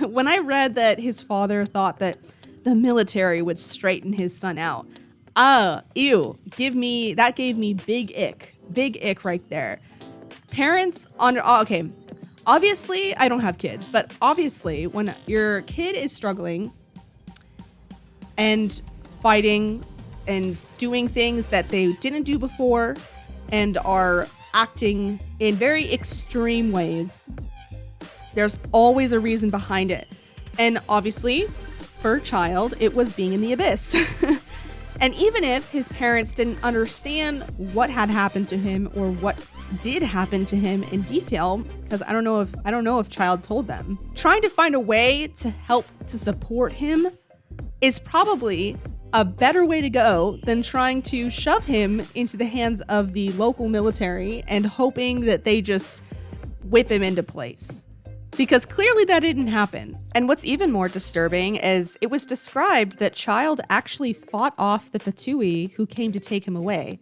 When I read that his father thought that the military would straighten his son out, ew, that gave me big ick right there. Parents okay, obviously I don't have kids, but obviously when your kid is struggling and fighting and doing things that they didn't do before and are acting in very extreme ways, there's always a reason behind it. And obviously for Child, it was being in the abyss. And even if his parents didn't understand what had happened to him or what did happen to him in detail, because I don't know if Child told them, trying to find a way to help to support him is probably a better way to go than trying to shove him into the hands of the local military and hoping that they just whip him into place. Because clearly that didn't happen. And what's even more disturbing is it was described that Child actually fought off the Fatui who came to take him away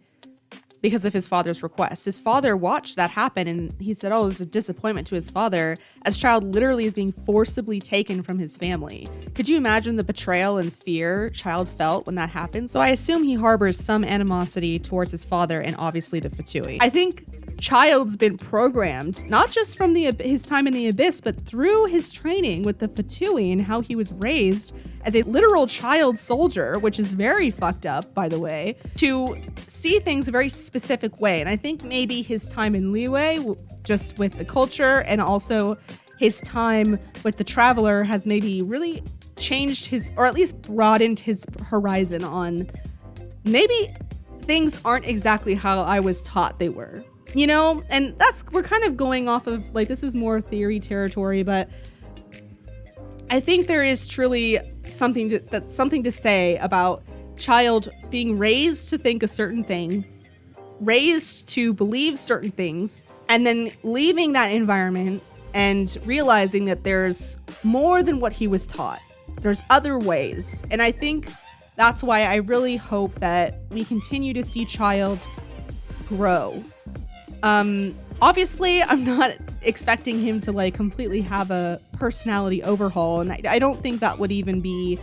because of his father's request. His father watched that happen and he said, oh, it was a disappointment to his father, as Child literally is being forcibly taken from his family. Could you imagine the betrayal and fear Child felt when that happened? So I assume he harbors some animosity towards his father and obviously the Fatui. I think Child's been programmed, not just from his time in the Abyss, but through his training with the Fatui and how he was raised as a literal child soldier, which is very fucked up, by the way, to see things a very specific way. And I think maybe his time in Liyue, just with the culture, and also his time with the Traveler has maybe really changed his, or at least broadened his horizon on maybe things aren't exactly how I was taught they were. You know, and we're kind of going off of, like, this is more theory territory, but I think there is truly something to say about Child being raised to think a certain thing, raised to believe certain things, and then leaving that environment and realizing that there's more than what he was taught. There's other ways. And I think that's why I really hope that we continue to see Child grow. Obviously, I'm not expecting him to like completely have a personality overhaul, and I don't think that would even be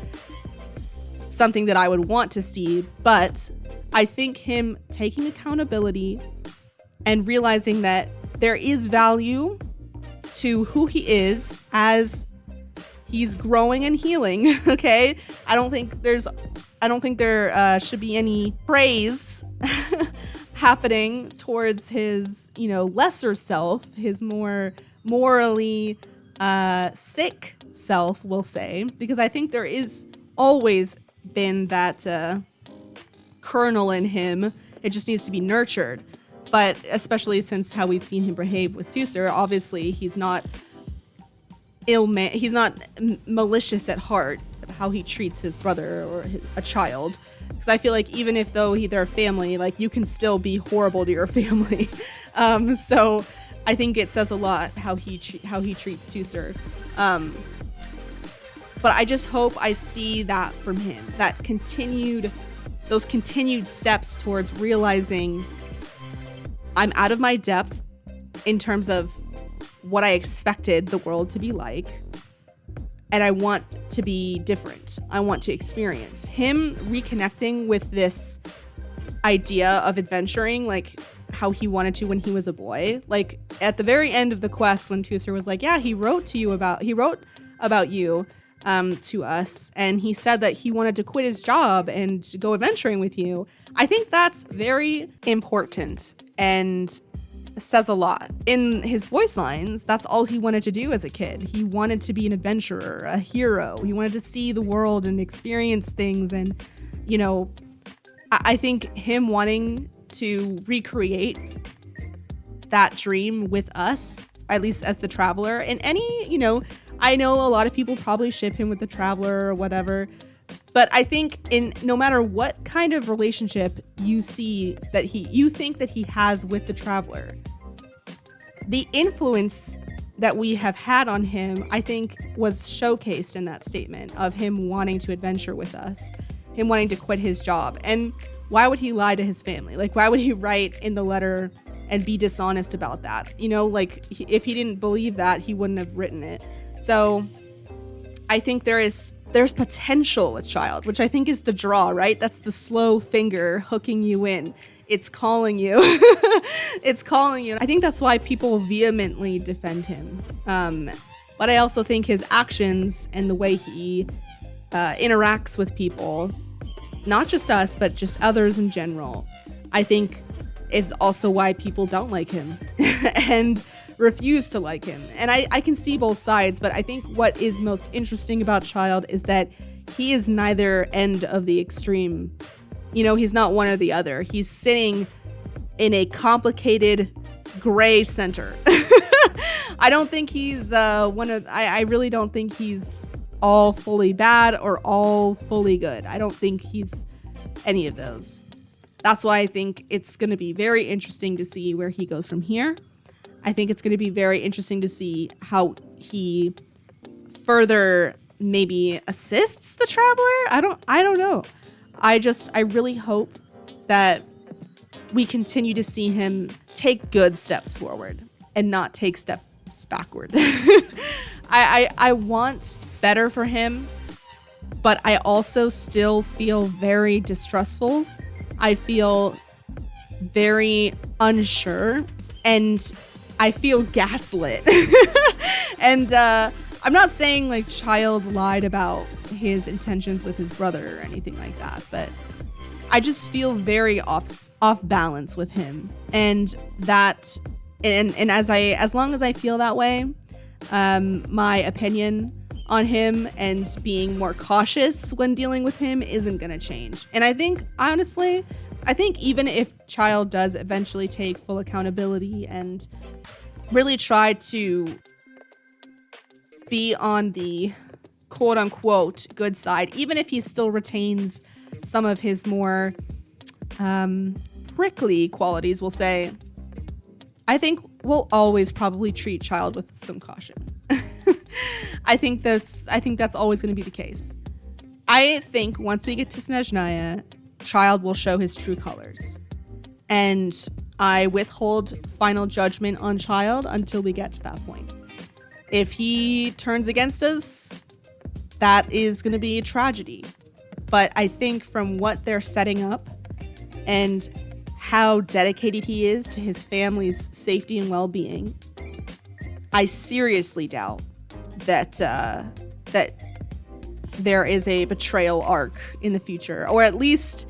something that I would want to see, but I think him taking accountability and realizing that there is value to who he is as he's growing and healing, okay? I don't think there should be any praise happening towards his, lesser self, his more morally sick self, we'll say, because I think there is always been that kernel in him. It just needs to be nurtured. But especially since how we've seen him behave with Tusser, obviously he's not he's not malicious at heart, how he treats his brother or a child. Because I feel like even if they're family, like you can still be horrible to your family. So I think it says a lot how he treats Tusser. But I just hope I see that from him, those continued steps towards realizing I'm out of my depth in terms of what I expected the world to be like. And I want to be different. I want to experience. Him reconnecting with this idea of adventuring, like how he wanted to when he was a boy. Like at the very end of the quest when Tusser was like, yeah, he wrote about you to us. And he said that he wanted to quit his job and go adventuring with you. I think that's very important and says a lot. In his voice lines, that's all he wanted to do as a kid. He wanted to be an adventurer, a hero. He wanted to see the world and experience things. And, I think him wanting to recreate that dream with us, at least as the Traveler, and I know a lot of people probably ship him with the Traveler or whatever, but I think no matter what kind of relationship you see that you think that he has with the Traveler, the influence that we have had on him, I think, was showcased in that statement of him wanting to adventure with us, him wanting to quit his job. And why would he lie to his family? Like, why would he write in the letter and be dishonest about that? If he didn't believe that, he wouldn't have written it. So I think there's potential with Child, which I think is the draw, right? That's the slow finger hooking you in. It's calling you. It's calling you. I think that's why people vehemently defend him. But I also think his actions and the way he interacts with people, not just us, but just others in general, I think it's also why people don't like him and refuse to like him. And I can see both sides, but I think what is most interesting about Child is that he is neither end of the extreme. He's not one or the other. He's sitting in a complicated gray center. I don't think he's I really don't think he's all fully bad or all fully good. I don't think he's any of those. That's why I think it's going to be very interesting to see where he goes from here. I think it's going to be very interesting to see how he further maybe assists the Traveler. I don't know. I really hope that we continue to see him take good steps forward and not take steps backward. I want better for him, but I also still feel very distrustful. I feel very unsure, and I feel gaslit. And I'm not saying like Child lied about his intentions with his brother or anything like that, but I just feel very off balance with him. And that, and as long as I feel that way, my opinion on him and being more cautious when dealing with him isn't gonna change. And I think, honestly, even if Child does eventually take full accountability and really try to be on the quote unquote good side, even if he still retains some of his more prickly qualities, we'll say, I think we'll always probably treat Child with some caution. I think that's always going to be the case. I think once we get to Snezhnaya, Child will show his true colors. And I withhold final judgment on Child until we get to that point. If he turns against us, that is going to be a tragedy. But I think from what they're setting up and how dedicated he is to his family's safety and well-being, I seriously doubt that that there is a betrayal arc in the future, or at least,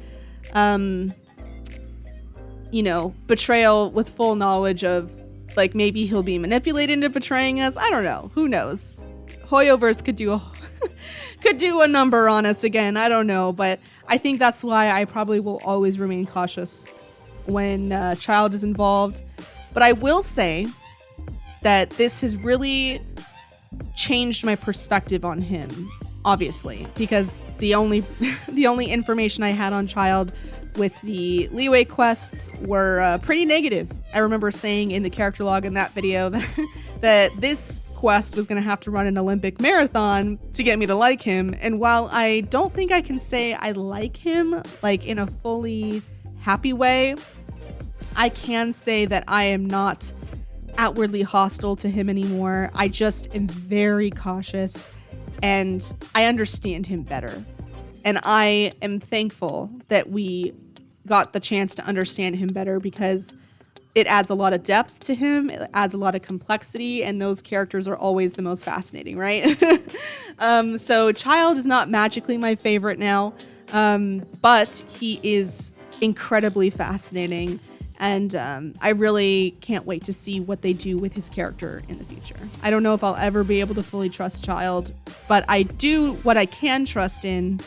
betrayal with full knowledge of, like, maybe he'll be manipulated into betraying us. I don't know. Who knows? HOYO-verse could do a number on us again. I don't know, but I think that's why I probably will always remain cautious when Child is involved. But I will say that this has really changed my perspective on him, obviously, because the only information I had on Child with the leeway quests were pretty negative. I remember saying in the character log in that video that this quest was going to have to run an Olympic marathon to get me to like him. And while I don't think I can say I like him like in a fully happy way, I can say that I am not outwardly hostile to him anymore. I just am very cautious and I understand him better. And I am thankful that we got the chance to understand him better, because it adds a lot of depth to him. It adds a lot of complexity, and those characters are always the most fascinating, right? So Child is not magically my favorite now, but he is incredibly fascinating. And I really can't wait to see what they do with his character in the future. I don't know if I'll ever be able to fully trust Child, but what I can trust in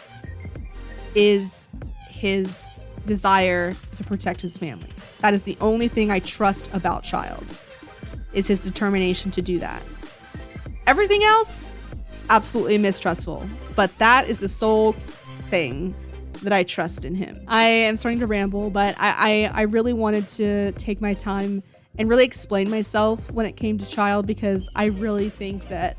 is his desire to protect his family. That is the only thing I trust about Child, is his determination to do that. Everything else, absolutely mistrustful, but that is the sole thing that I trust in him. I am starting to ramble, but I really wanted to take my time and really explain myself when it came to Child, because I really think that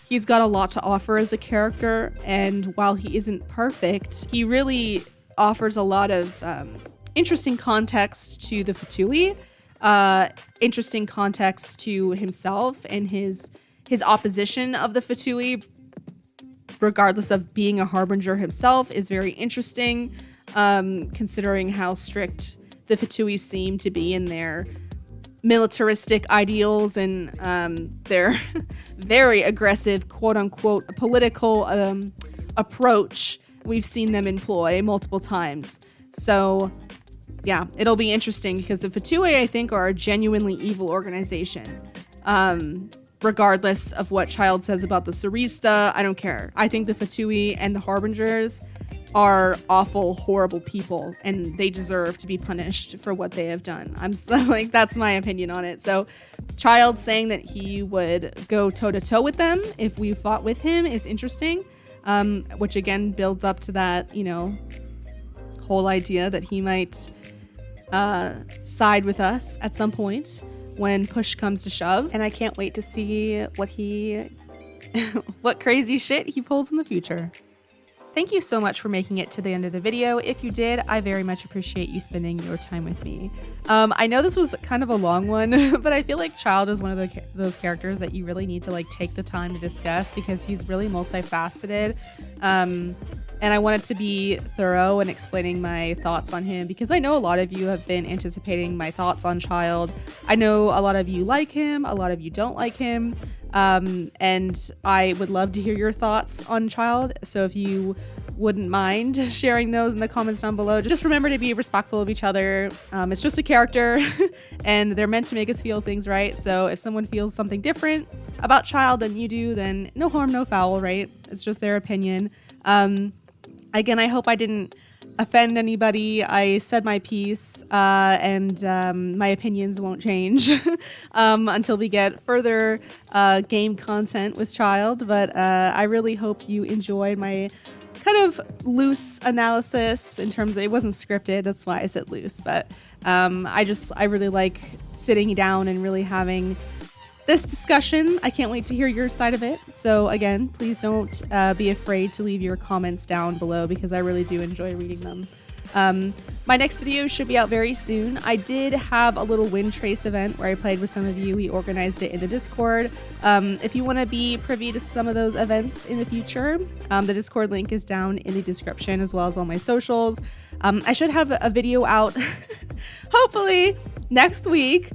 he's got a lot to offer as a character, and while he isn't perfect, he really offers a lot of interesting context to the Fatui, interesting context to himself and his opposition of the Fatui, regardless of being a harbinger himself, is very interesting, considering how strict the Fatui seem to be in their militaristic ideals and their very aggressive, quote-unquote, political approach we've seen them employ multiple times. So yeah, it'll be interesting, because the Fatui, I think, are a genuinely evil organization. Regardless of what Child says about the Sarista, I don't care. I think the Fatui and the Harbingers are awful, horrible people, and they deserve to be punished for what they have done. I'm so, like, that's my opinion on it. So Child saying that he would go toe-to-toe with them if we fought with him is interesting, which again builds up to that, whole idea that he might side with us at some point when push comes to shove. And I can't wait to see what crazy shit he pulls in the future. Thank you so much for making it to the end of the video. If you did, I very much appreciate you spending your time with me. I know this was kind of a long one, but I feel like Child is one of those characters that you really need to take the time to discuss, because he's really multifaceted. And I wanted to be thorough in explaining my thoughts on him, because I know a lot of you have been anticipating my thoughts on Child. I know a lot of you like him, a lot of you don't like him. And I would love to hear your thoughts on Child. So if you wouldn't mind sharing those in the comments down below, just remember to be respectful of each other. It's just a character and they're meant to make us feel things, right? So if someone feels something different about Child than you do, then no harm, no foul, right? It's just their opinion. Again, I hope I didn't offend anybody. I said my piece, and my opinions won't change until we get further game content with Child. But I really hope you enjoyed my kind of loose analysis in terms of, it wasn't scripted, that's why I said loose, but I really like sitting down and really having this discussion. I can't wait to hear your side of it. So again, please don't be afraid to leave your comments down below because I really do enjoy reading them. My next video should be out very soon. I did have a little wind trace event where I played with some of you. We organized it in the Discord. If you want to be privy to some of those events in the future, the Discord link is down in the description as well as all my socials. I should have a video out hopefully next week.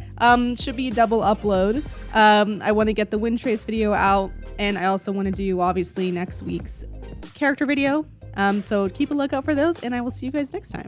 Should be a double upload. I want to get the wind trace video out, and I also want to do obviously next week's character video. So keep a lookout for those, and I will see you guys next time.